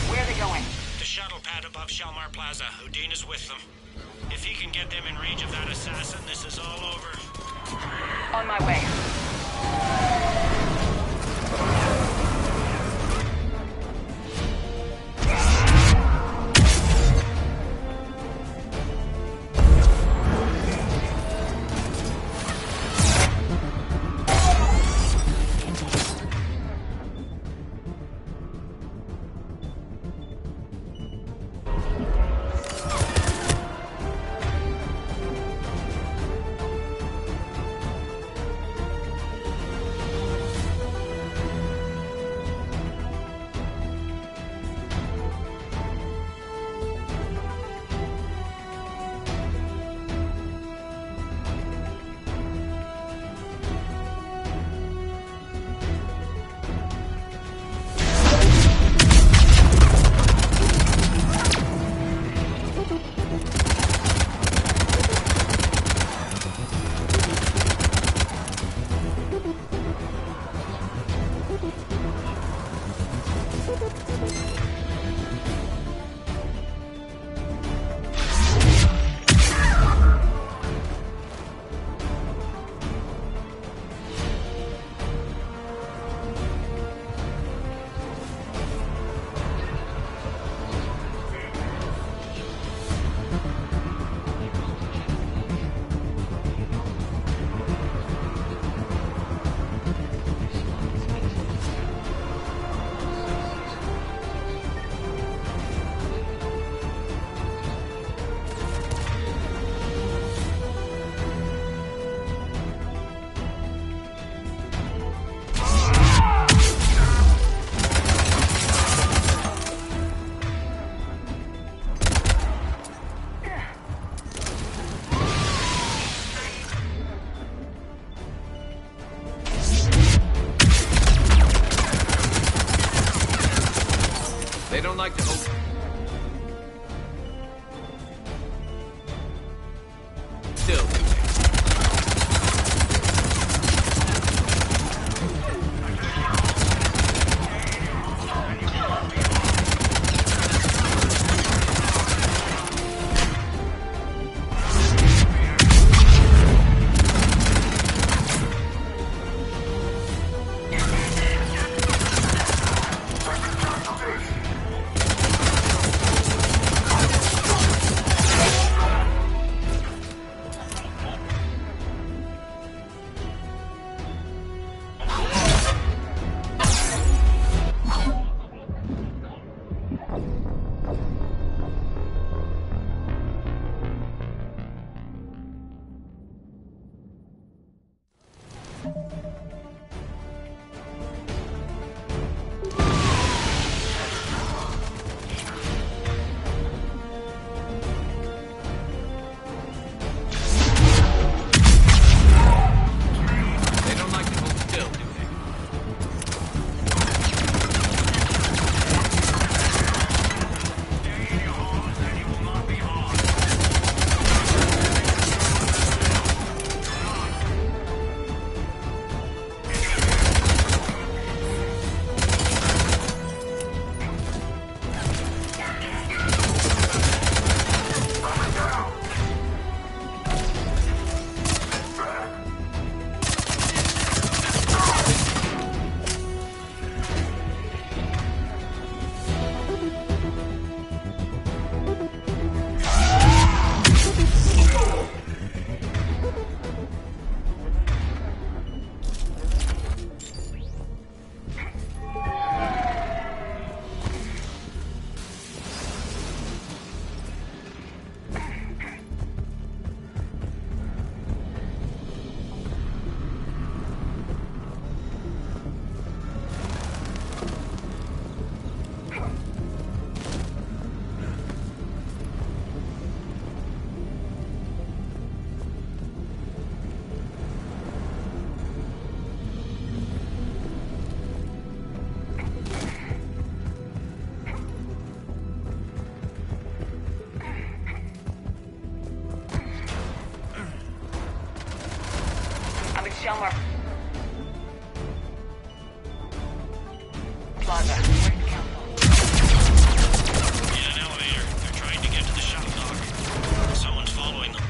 Where are they going? The shuttle pad above Shalmar Plaza. Udine is with them. If he can get them in range of that assassin, this is all over. On my way. They don't like to hold... Still. Shelmar Plaza. Where's the council? In an elevator. They're trying to get to the shuttle dock. Someone's following them.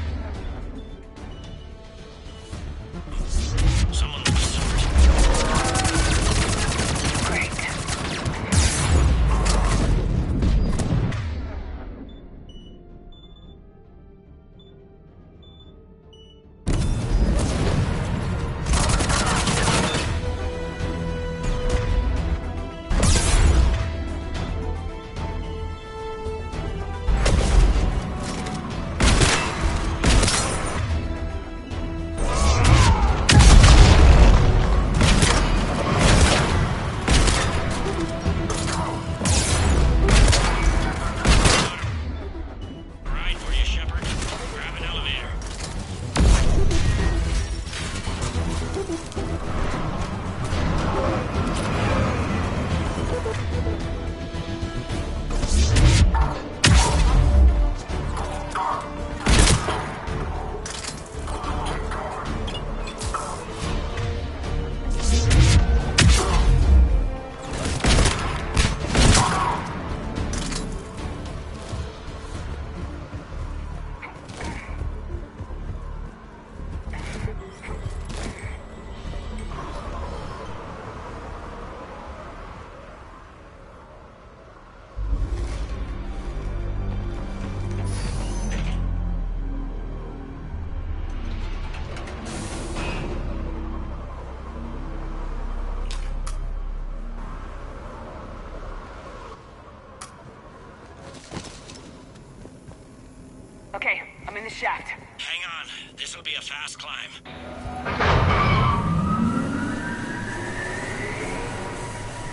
Someone with a sword. Great. Okay, I'm in the shaft. Hang on. This'll be a fast climb.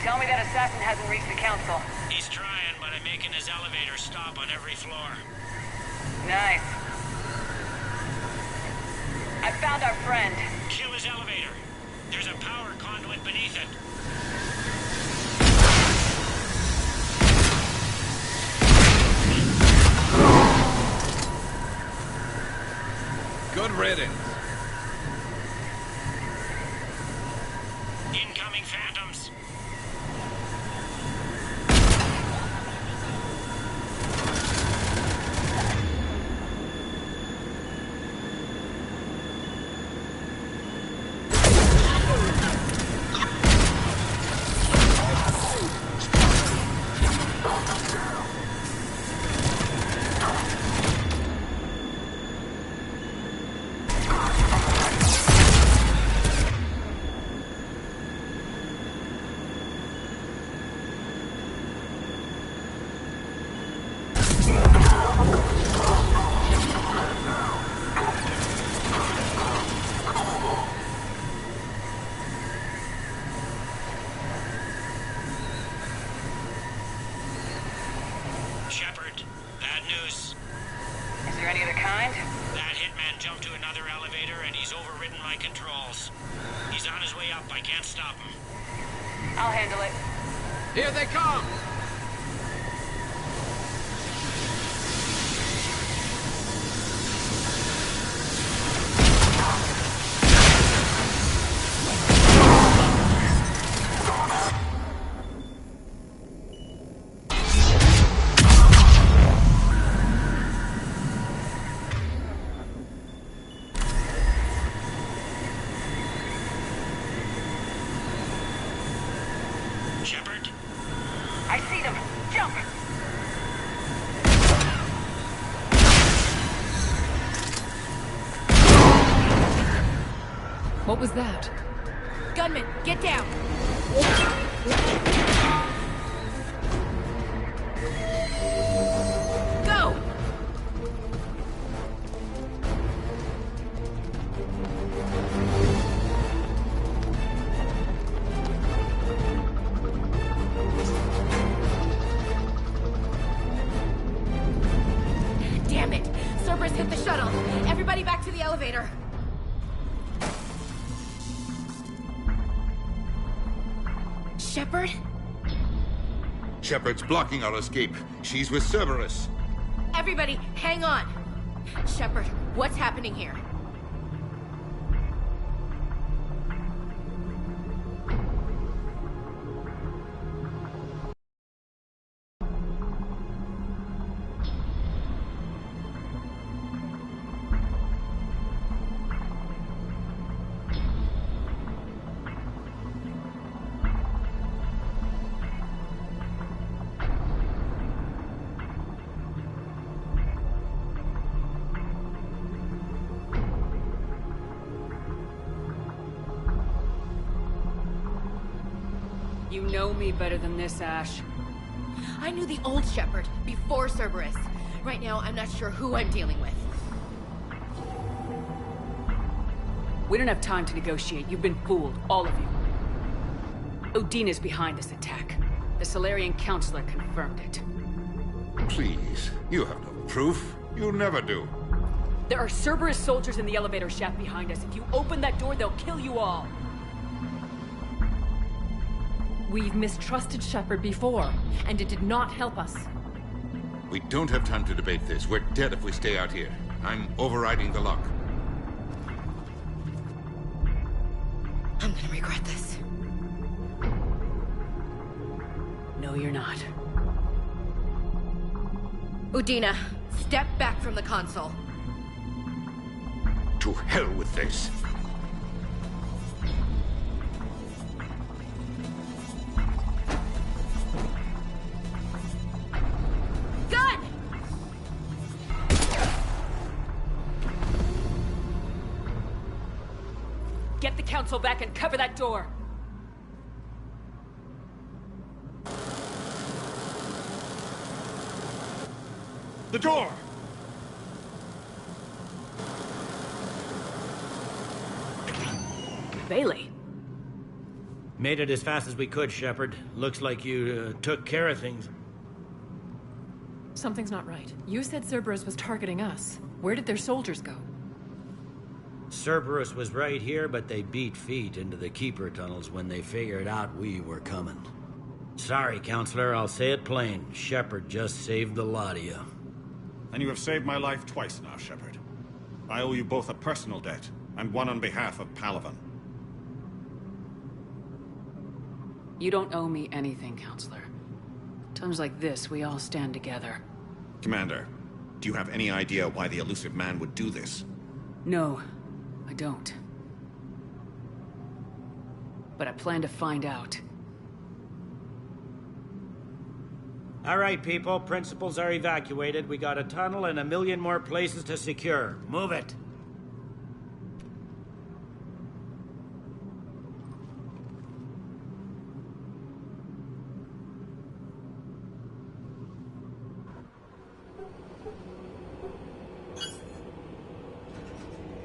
Tell me that assassin hasn't reached the council. He's trying, but I'm making his elevator stop on every floor. Nice. I found our friend. Kill his elevator. There's a power conduit beneath it. riddance. Incoming phantoms. Shepard, bad news. Is there any other kind? That hitman jumped to another elevator and he's overridden my controls. He's on his way up. I can't stop him. I'll handle it. Here they come! Shepard? I see them. Jump! What was that? Gunman, get down! Go! Damn it! Cerberus hit the shuttle! Everybody back to the elevator! Shepard? Shepard's blocking our escape. She's with Cerberus. Everybody, hang on! Shepard, what's happening here? You know me better than this, Ash. I knew the old Shepard before Cerberus. Right now, I'm not sure who I'm dealing with. We don't have time to negotiate. You've been fooled, all of you. Udina's behind this attack. The Solarian Counselor confirmed it. Please, you have no proof. You never do. There are Cerberus soldiers in the elevator shaft behind us. If you open that door, they'll kill you all. We've mistrusted Shepard before, and it did not help us. We don't have time to debate this. We're dead if we stay out here. I'm overriding the lock. I'm gonna regret this. No, you're not. Udina, step back from the console. To hell with this. Gun! Get the Council back and cover that door. The door! Bailey. Made it as fast as we could, Shepard. Looks like you took care of things. Something's not right. You said Cerberus was targeting us. Where did their soldiers go? Cerberus was right here, but they beat feet into the Keeper tunnels when they figured out we were coming. Sorry, Counselor, I'll say it plain. Shepard just saved the lot of you. And you have saved my life twice now, Shepard. I owe you both a personal debt, and one on behalf of Palaven. You don't owe me anything, Counselor. Times like this, we all stand together. Commander, do you have any idea why the elusive man would do this? No, I don't. But I plan to find out. All right, people. Principals are evacuated. We got a tunnel and 1 million more places to secure. Move it.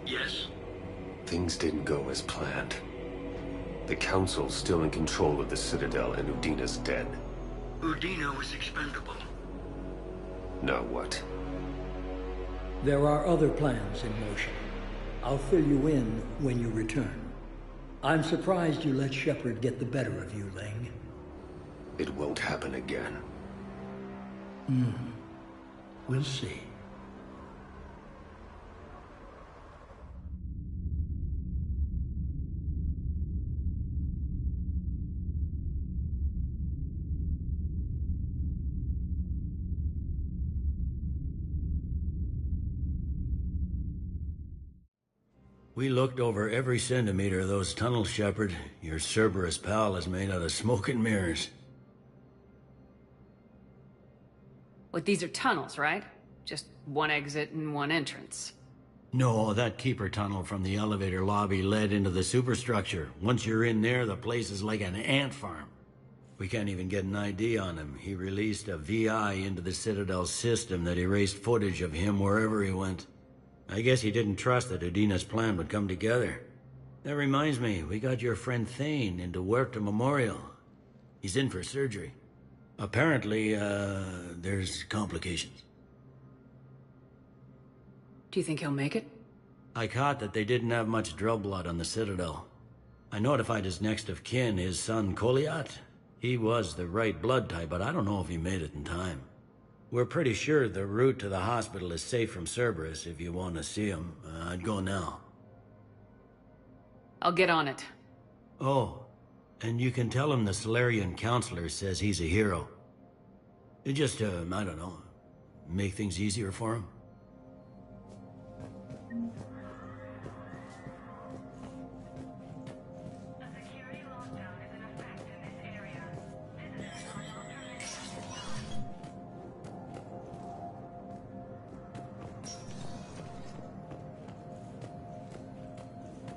Yes? Things didn't go as planned. The Council's still in control of the Citadel and Udina's dead. Udina was expendable. Now what? There are other plans in motion. I'll fill you in when you return. I'm surprised you let Shepard get the better of you, Ling. It won't happen again. We'll see. We looked over every centimeter of those tunnels, Shepard. Your Cerberus pal is made out of smoke and mirrors. Like, these are tunnels, right? Just one exit and one entrance. No, that keeper tunnel from the elevator lobby led into the superstructure. Once you're in there, the place is like an ant farm. We can't even get an ID on him. He released a VI into the Citadel system that erased footage of him wherever he went. I guess he didn't trust that Udina's plan would come together. That reminds me, we got your friend Thane into Huerta Memorial. He's in for surgery. Apparently, there's complications. Do you think he'll make it? I caught that they didn't have much drill blood on the Citadel. I notified his next of kin, his son Koliat. He was the right blood type, but I don't know if he made it in time. We're pretty sure the route to the hospital is safe from Cerberus. If you want to see him, I'd go now. I'll get on it. Oh, and you can tell him the Solarian counselor says he's a hero. It just, I don't know, make things easier for him.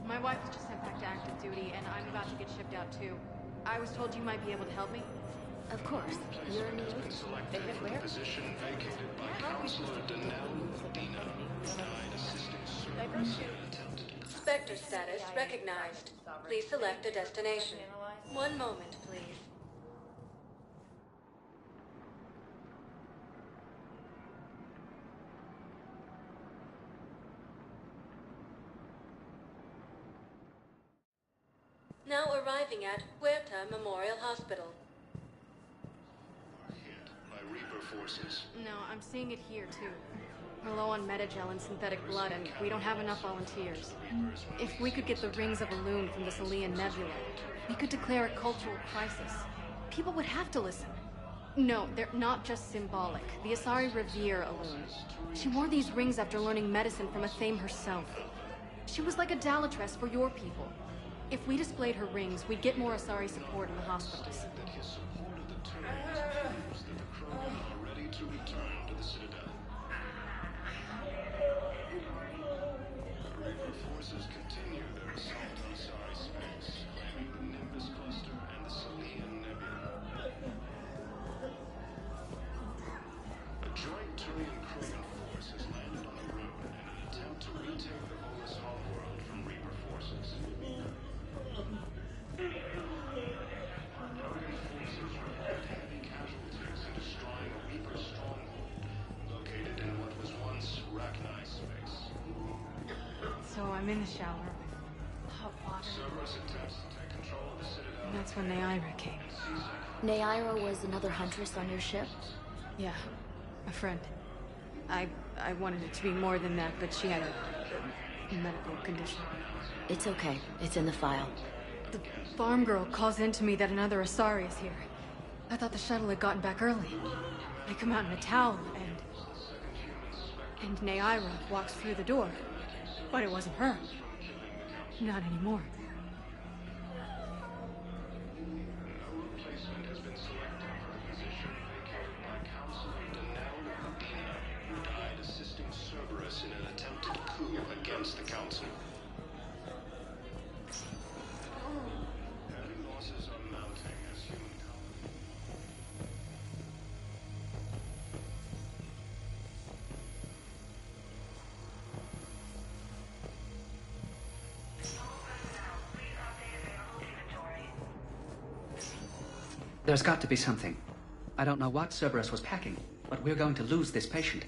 My wife was just sent back to active duty, and I'm about to get shipped out too. I was told you might be able to help me. Of course. You're new. They hit where? Position vacated by Counselor Danelle Udina, died assisting Spectre status recognized. Please select a destination. 1 moment, please. Now arriving at Huerta Memorial Hospital. hit by Reaper forces. No, I'm seeing it here too. We're low on metagel and synthetic blood, and we don't have enough volunteers. If we could get the rings of Elune from the Salian Nebula, we could declare a cultural crisis. People would have to listen. No, they're not just symbolic. The Asari revere Elune. She wore these rings after learning medicine from Athame herself. She was like a Dalatress for your people. If we displayed her rings, we'd get more Asari support in the hospitals. Ready to return to the Citadel. Reaper forces continue their assault on Asari space, claiming the Nimbus cluster and the Salian Nebula. A joint Turian-Krogan force has landed on the Rune in an attempt to retake the Volus homeworld from Reaper forces. Krogan forces reported heavy casualties in destroying a Reaper stronghold located in what was once Rachni space. So I'm in the shower with hot water. Cerberus attempts to take control of the Citadel. And that's when Neaira came. Neaira was another huntress on your ship? Yeah, a friend. I wanted it to be more than that, but she had a medical condition. It's okay. It's in the file. The farm girl calls in to me that another Asari is here. I thought the shuttle had gotten back early. I come out in a towel, and Naira walks through the door. But it wasn't her. Not anymore. Died assisting Cerberus in an attempted coup against the Council. Heavy losses are mounting as human There's got to be something. I don't know what Cerberus was packing, but we're going to lose this patient.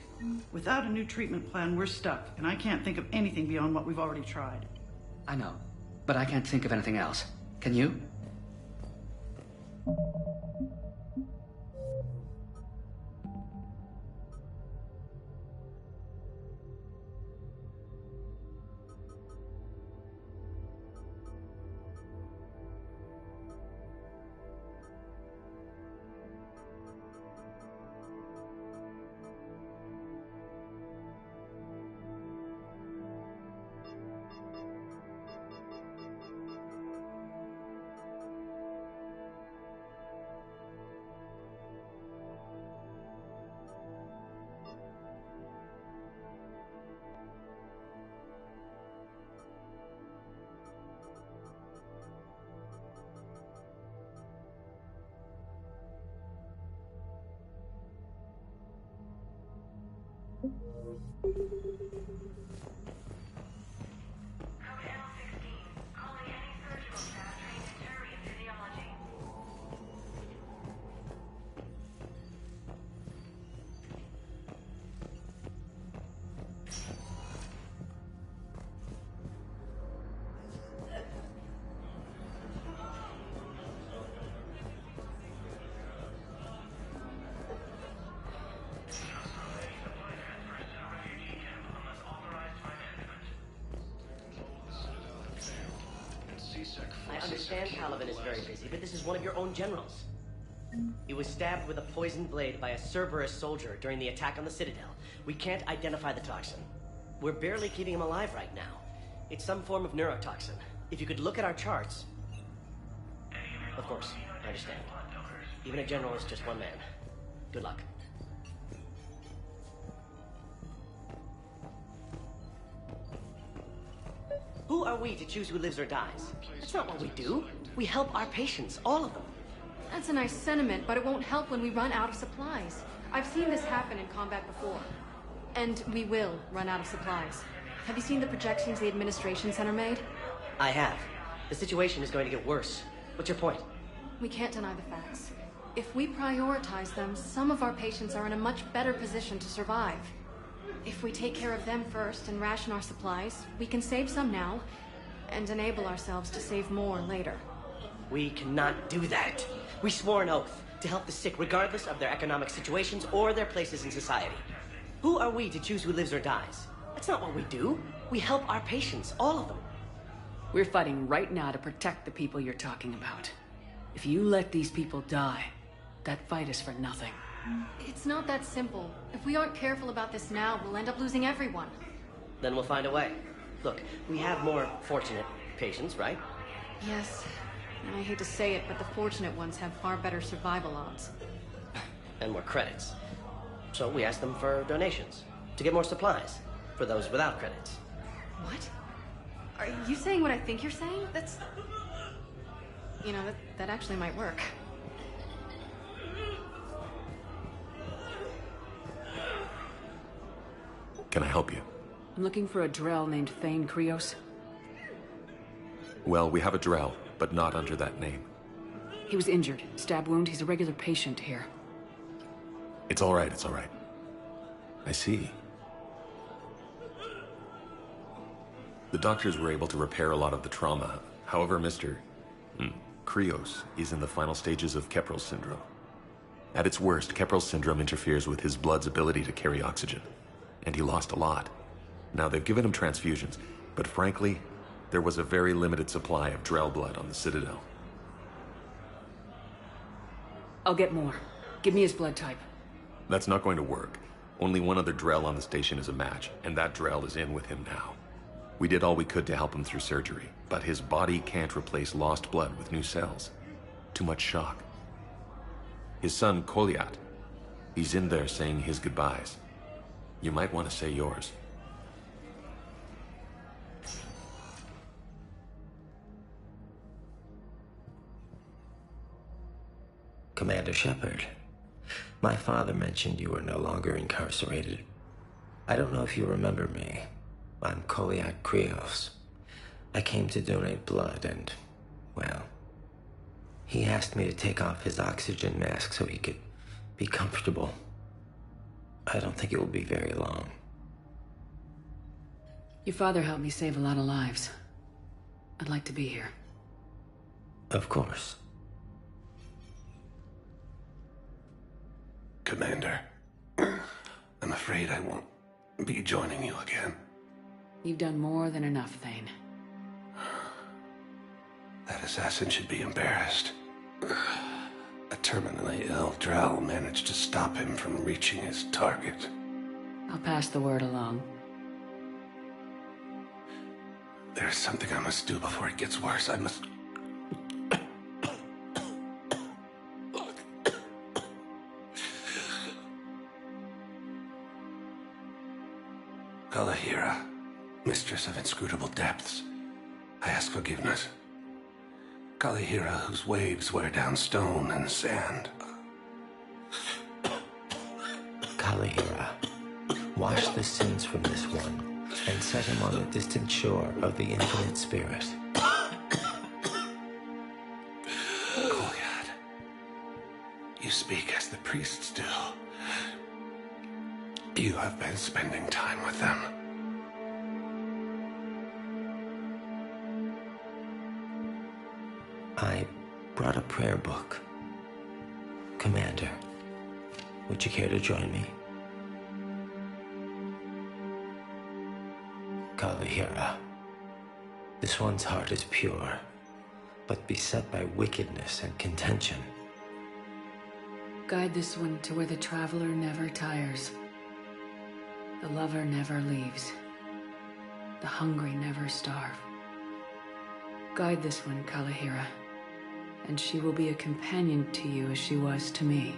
Without a new treatment plan, we're stuck, and I can't think of anything beyond what we've already tried. I know, but I can't think of anything else. Can you? I understand Caliban is very busy, but this is one of your own generals. He was stabbed with a poisoned blade by a Cerberus soldier during the attack on the Citadel. We can't identify the toxin. We're barely keeping him alive right now. It's some form of neurotoxin. If you could look at our charts... Of course, I understand. Even a general is just one man. Good luck. Who are we to choose who lives or dies? That's not what we do. We help our patients, all of them. That's a nice sentiment, but it won't help when we run out of supplies. I've seen this happen in combat before. And we will run out of supplies. Have you seen the projections the Administration Center made? I have. The situation is going to get worse. What's your point? We can't deny the facts. If we prioritize them, some of our patients are in a much better position to survive. If we take care of them first and ration our supplies, we can save some now, and enable ourselves to save more later. We cannot do that. We swore an oath to help the sick regardless of their economic situations or their places in society. Who are we to choose who lives or dies? That's not what we do. We help our patients, all of them. We're fighting right now to protect the people you're talking about. If you let these people die, that fight is for nothing. It's not that simple. If we aren't careful about this now, we'll end up losing everyone. Then we'll find a way. Look, we have more fortunate patients, right? Yes. And I hate to say it, but the fortunate ones have far better survival odds. And more credits. So we asked them for donations, to get more supplies, for those without credits. What? Are you saying what I think you're saying? That's... You know, that actually might work. Can I help you? I'm looking for a Drell named Thane Krios. Well, we have a Drell, but not under that name. He was injured. Stab wound. He's a regular patient here. It's all right, it's all right. I see. The doctors were able to repair a lot of the trauma. However, Mr. Krios is in the final stages of Keprel's syndrome. At its worst, Keprel's syndrome interferes with his blood's ability to carry oxygen. And he lost a lot. Now, they've given him transfusions, but frankly, there was a very limited supply of Drell blood on the Citadel. I'll get more. Give me his blood type. That's not going to work. Only one other Drell on the station is a match, and that Drell is in with him now. We did all we could to help him through surgery, but his body can't replace lost blood with new cells. Too much shock. His son, Kolyat, he's in there saying his goodbyes. You might want to say yours. Commander Shepard, my father mentioned you were no longer incarcerated. I don't know if you remember me. I'm Kolyat Krios. I came to donate blood and, well, he asked me to take off his oxygen mask so he could be comfortable. I don't think it will be very long. Your father helped me save a lot of lives. I'd like to be here. Of course. Commander, I'm afraid I won't be joining you again. You've done more than enough, Thane. That assassin should be embarrassed. A terminally ill Drell managed to stop him from reaching his target. I'll pass the word along. There's something I must do before it gets worse. I must... Kalahira, mistress of inscrutable depths, I ask forgiveness. Kalahira, whose waves wear down stone and sand. Kalahira, wash the sins from this one and set him on the distant shore of the infinite spirit. Kolyat, you speak as the priests do. You have been spending time with them. I brought a prayer book. Commander, would you care to join me? Kalahira, this one's heart is pure, but beset by wickedness and contention. Guide this one to where the traveler never tires. The lover never leaves. The hungry never starve. Guide this one, Kalahira, and she will be a companion to you as she was to me.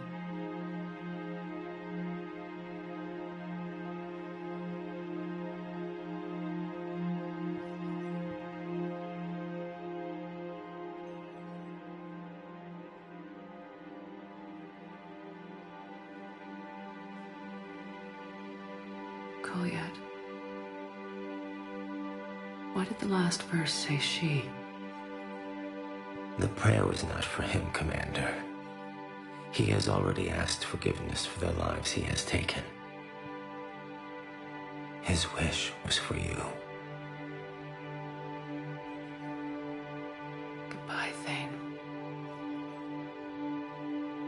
Kolyat, why did the last verse say she? The prayer was not for him, Commander. He has already asked forgiveness for the lives he has taken. His wish was for you. Goodbye, Thane.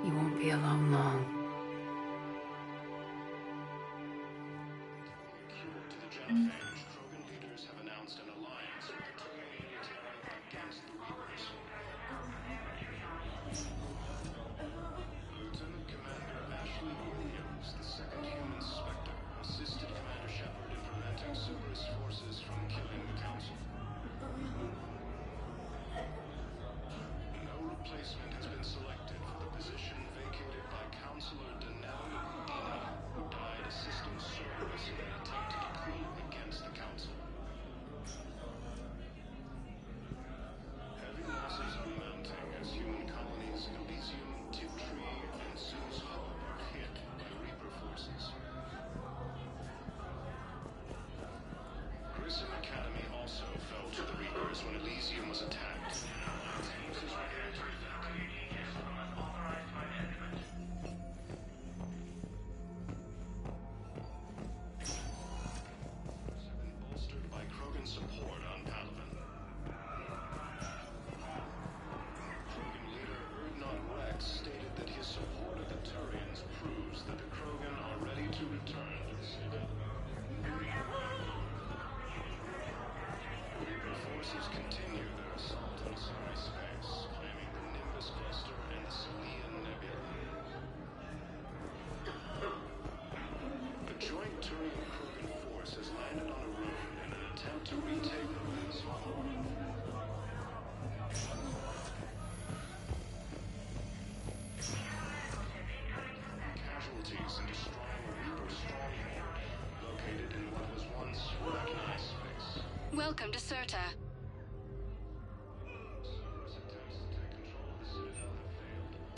You won't be alone long.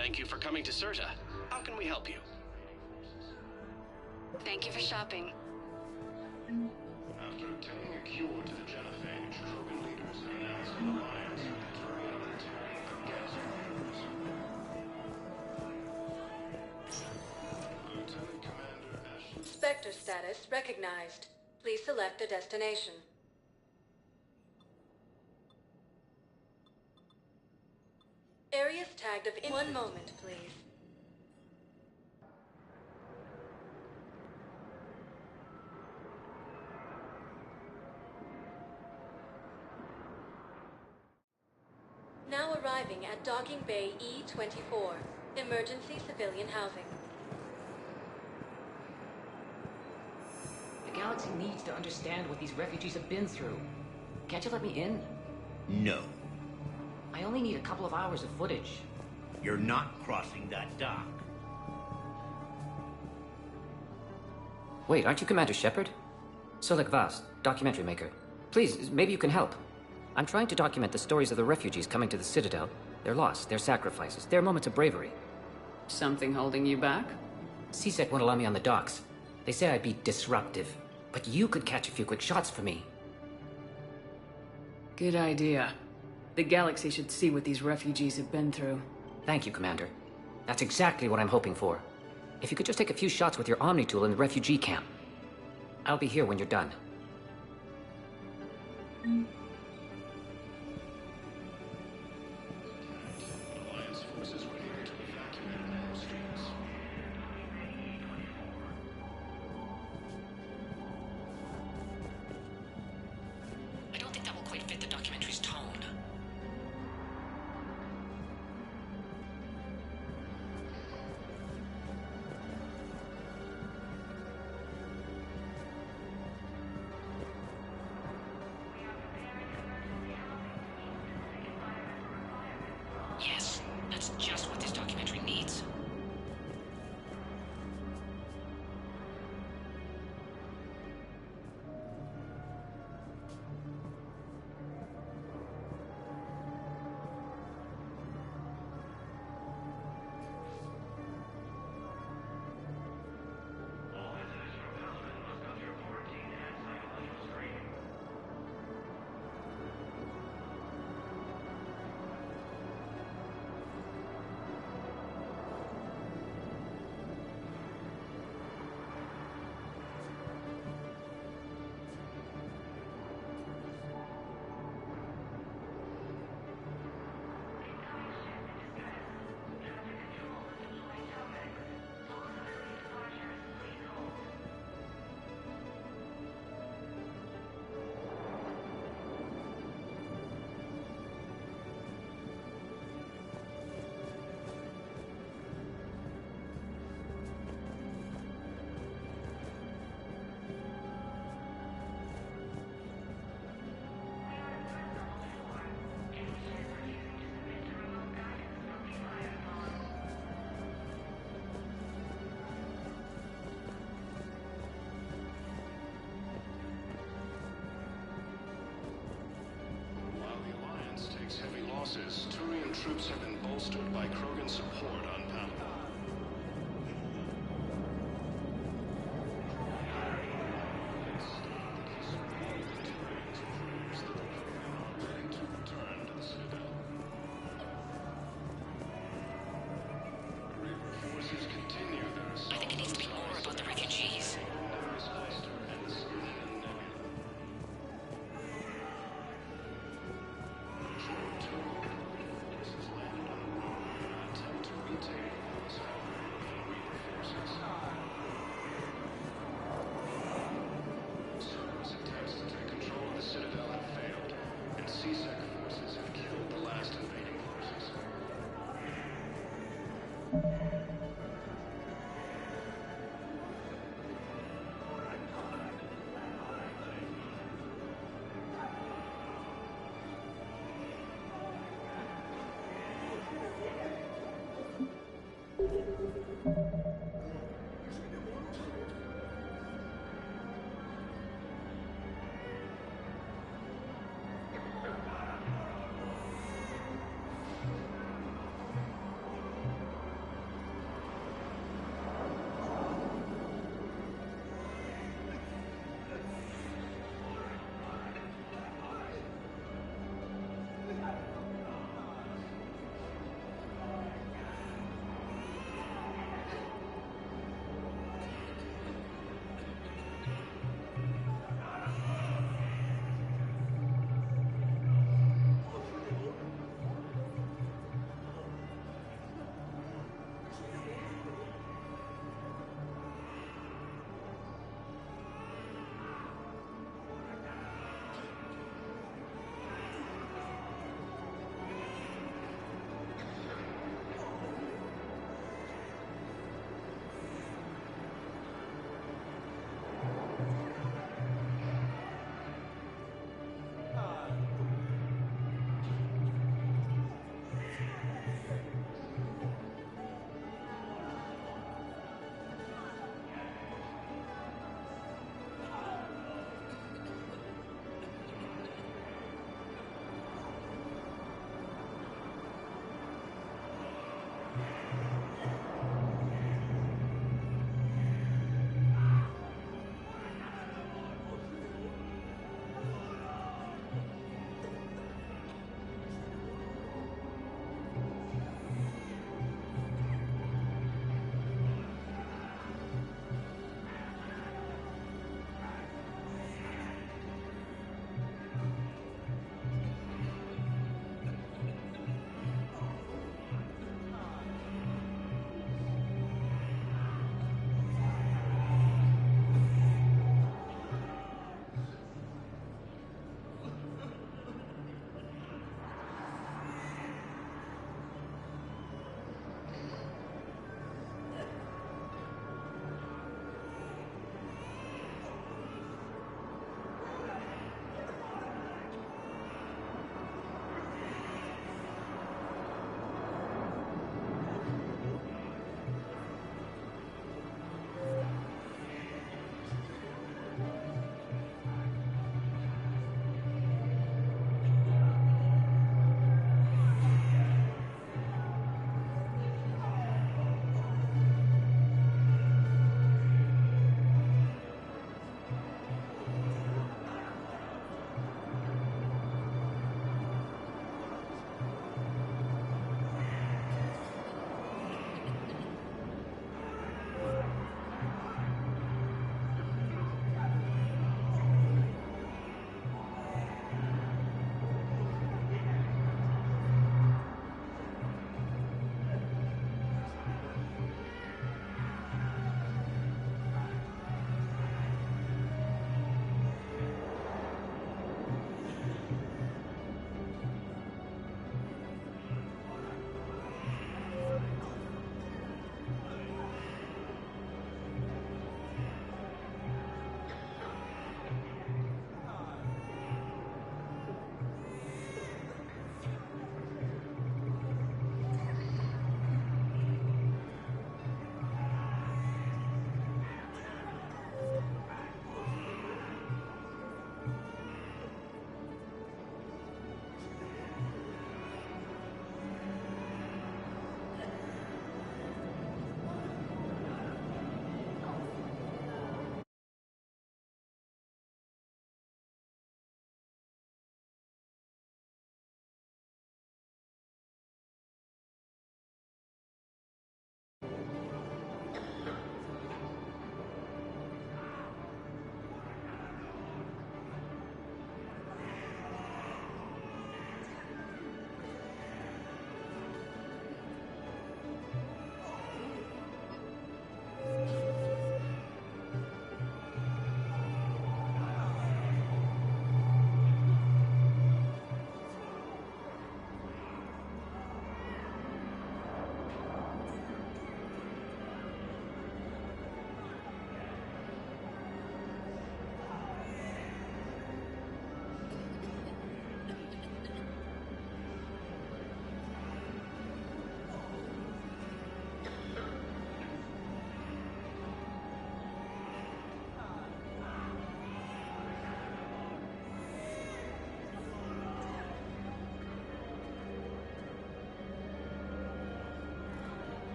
Thank you for coming to Serta. How can we help you? Thank you for shopping. After obtaining a cure to the genophage, Krogan leaders have announced an alliance with the Turian military against Reapers. Lieutenant Commander Ashton. Spectre status recognized. Please select a destination. Areas tagged of interest. One moment, please. Now arriving at Docking Bay E-24. Emergency civilian housing. The galaxy needs to understand what these refugees have been through. Can't you let me in? No. I only need a couple of hours of footage. You're not crossing that dock. Wait, aren't you Commander Shepard? Solek Vaz, documentary maker. Please, maybe you can help. I'm trying to document the stories of the refugees coming to the Citadel. Their loss, their sacrifices, their moments of bravery. Something holding you back? CSEC won't allow me on the docks. They say I'd be disruptive. But you could catch a few quick shots for me. Good idea. The galaxy should see what these refugees have been through. Thank you, Commander. That's exactly what I'm hoping for. If you could just take a few shots with your Omni tool in the refugee camp. I'll be here when you're done. Alliance forces were able to evacuate all streets. I don't think that will quite fit the documentary's tone. Yes, that's just what this documentary needs. While the Alliance takes heavy losses, Turian troops have been bolstered by Krogan support on Palawan. Forces continue their assault. I think it needs to be more about the refugees. Cerberus attempts to take control of the Citadel have failed, and CSEC forces have killed the last invading forces.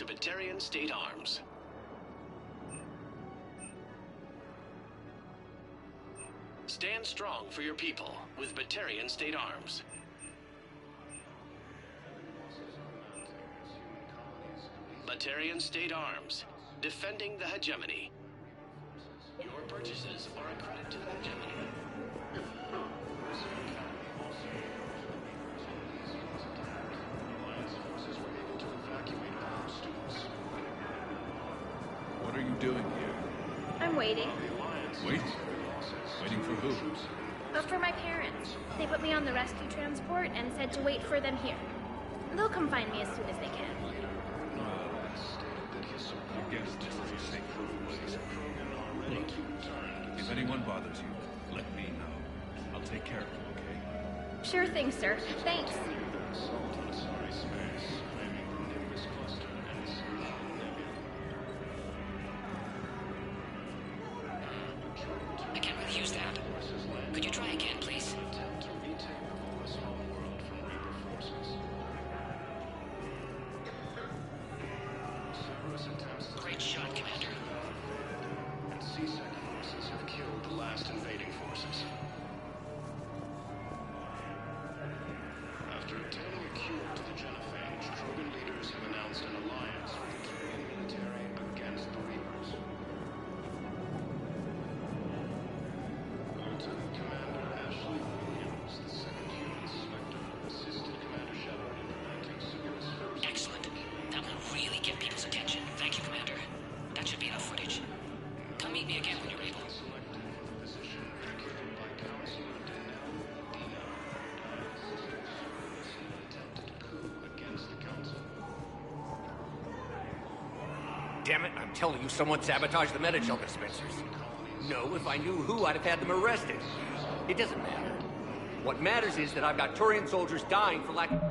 to Batarian State Arms. Stand strong for your people with Batarian State Arms. Batarian State Arms, defending the hegemony. Your purchases are a credit to the hegemony. What are you doing here? I'm waiting. Wait? Waiting for who? But for my parents. They put me on the rescue transport and said to wait for them here. They'll come find me as soon as they can. Look, if anyone bothers you, let me know. I'll take care of them, okay? Sure thing, sir. Thanks. I can't really use that. Could you try again, please? Great shot, Commander. And C-Sec forces have killed the last invading forces. After obtaining a cure to the genophage, Krogan leaders have announced an alliance with the Turian military against the Reapers. Lieutenant Commander Ashley Williams, the second human Spectre, assisted Commander Shepard in preventing Cerberus first. Excellent. That will really get people's attention. Thank you, Commander. That should be enough footage. Come meet me again when you're able. Selected for the position vacated by Councilor Denell Dina, attempted coup against the Council. Damn it, I'm telling you, someone sabotaged the Metagel dispensers. No, if I knew who, I'd have had them arrested. It doesn't matter. What matters is that I've got Turian soldiers dying for lack of...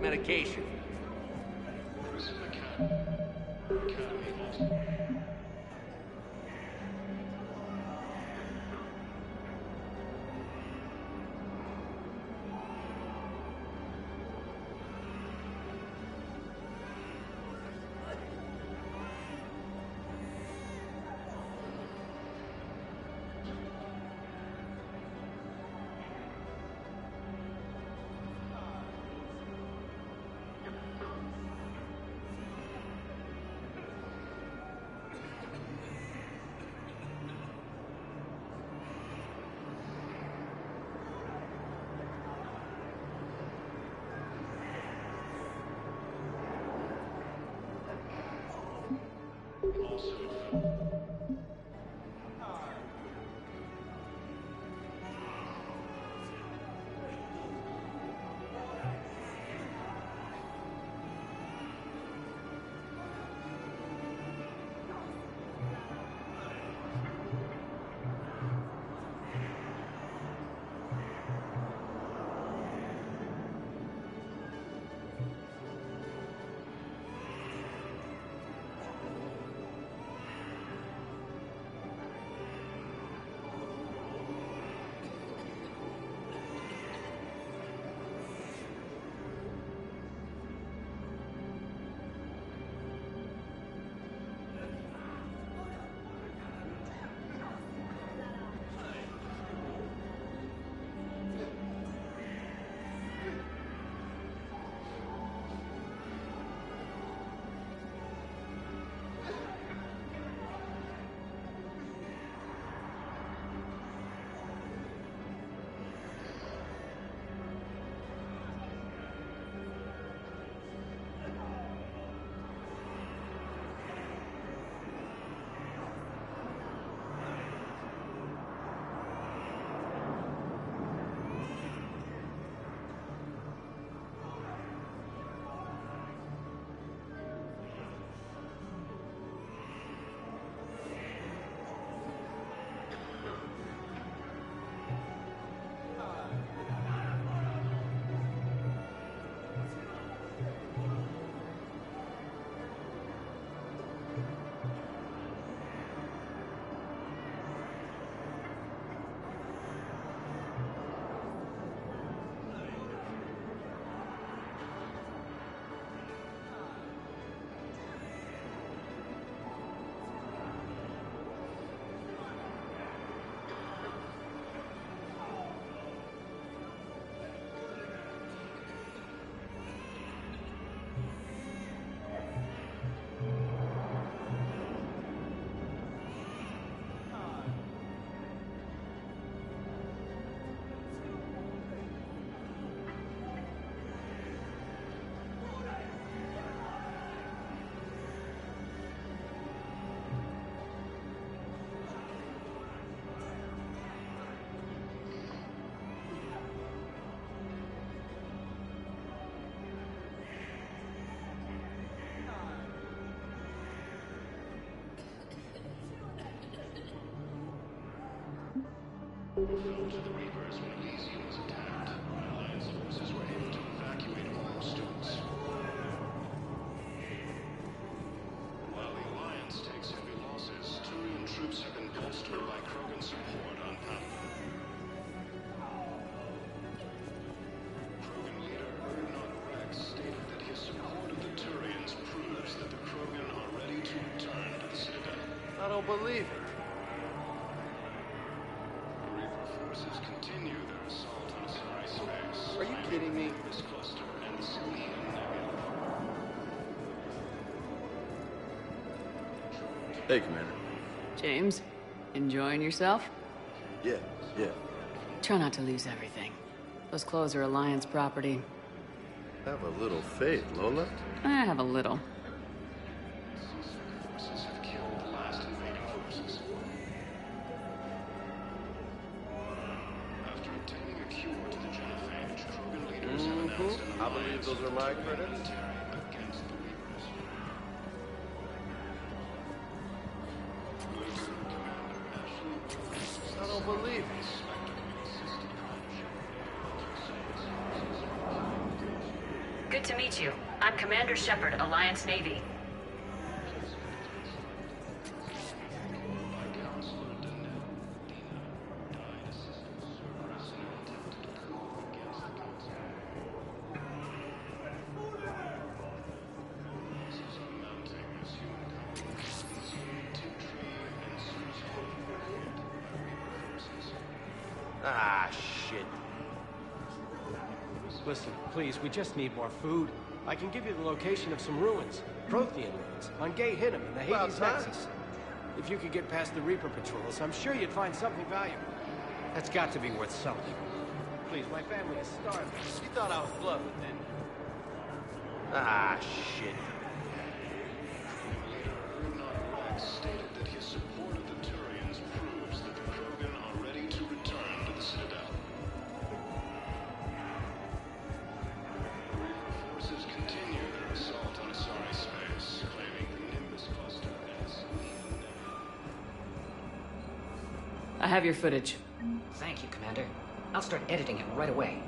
medication. Prison Academy Hospital. fell to the Reapers when Elysium was attacked. Alliance forces were able to evacuate all students. While the Alliance takes heavy losses, Turian troops have been bolstered by Krogan support on Pavlov. Krogan leader Erdnot Rex stated that his support of the Turians proves that the Krogan are ready to return to the Citadel. I don't believe it. The Reaper forces continue their assault on Asari space. Are you kidding me? This cluster and the Selenium Nebula. Hey, Commander. James, enjoying yourself? Yeah. Try not to lose everything. Those clothes are Alliance property. Have a little faith, Lola. I have a little. Forces have killed the last invading forces. After obtaining a cure to the genophage, Krogan leaders have announced an I believe those are my credits. against the Reapers. Lieutenant Commander Ashley I don't believe it. Good to meet you. I'm Commander Shepard, Alliance Navy. Ah, shit. Listen, please, we just need more food. I can give you the location of some ruins. Prothean ruins. On Gay Hinnom in the Hades Nexus. If you could get past the Reaper patrols, I'm sure you'd find something valuable. That's got to be worth something. Please, my family is starving. You thought I was bluffing, didn't you? Ah, shit. Erdnot Rex stated that his support of the Turians proves that the Krogan are ready to return to the Citadel. Reaper forces continue their assault on Asari space, claiming the Nimbus cluster and Selenium Nebula. I have your footage. Thank you, Commander. I'll start editing it right away.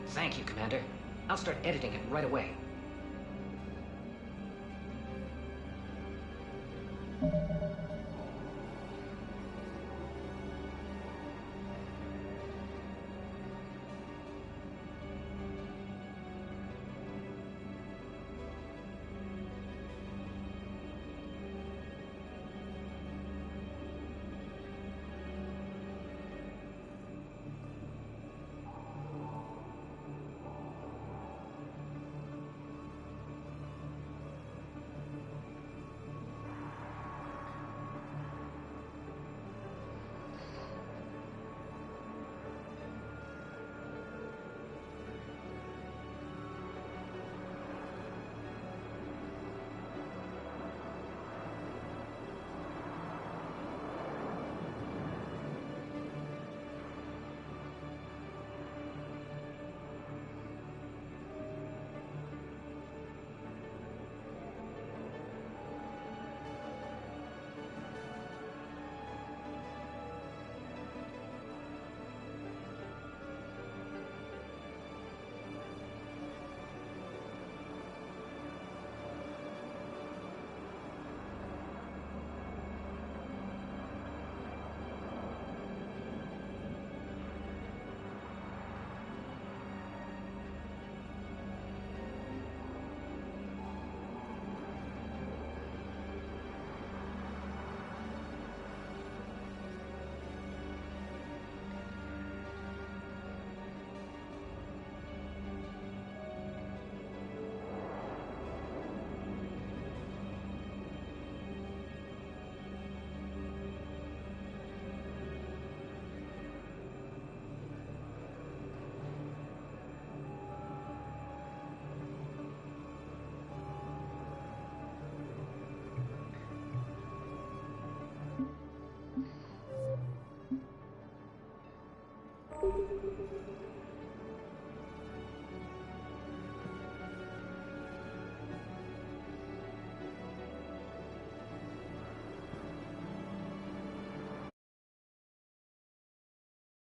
Thank you, Commander. I'll start editing it right away.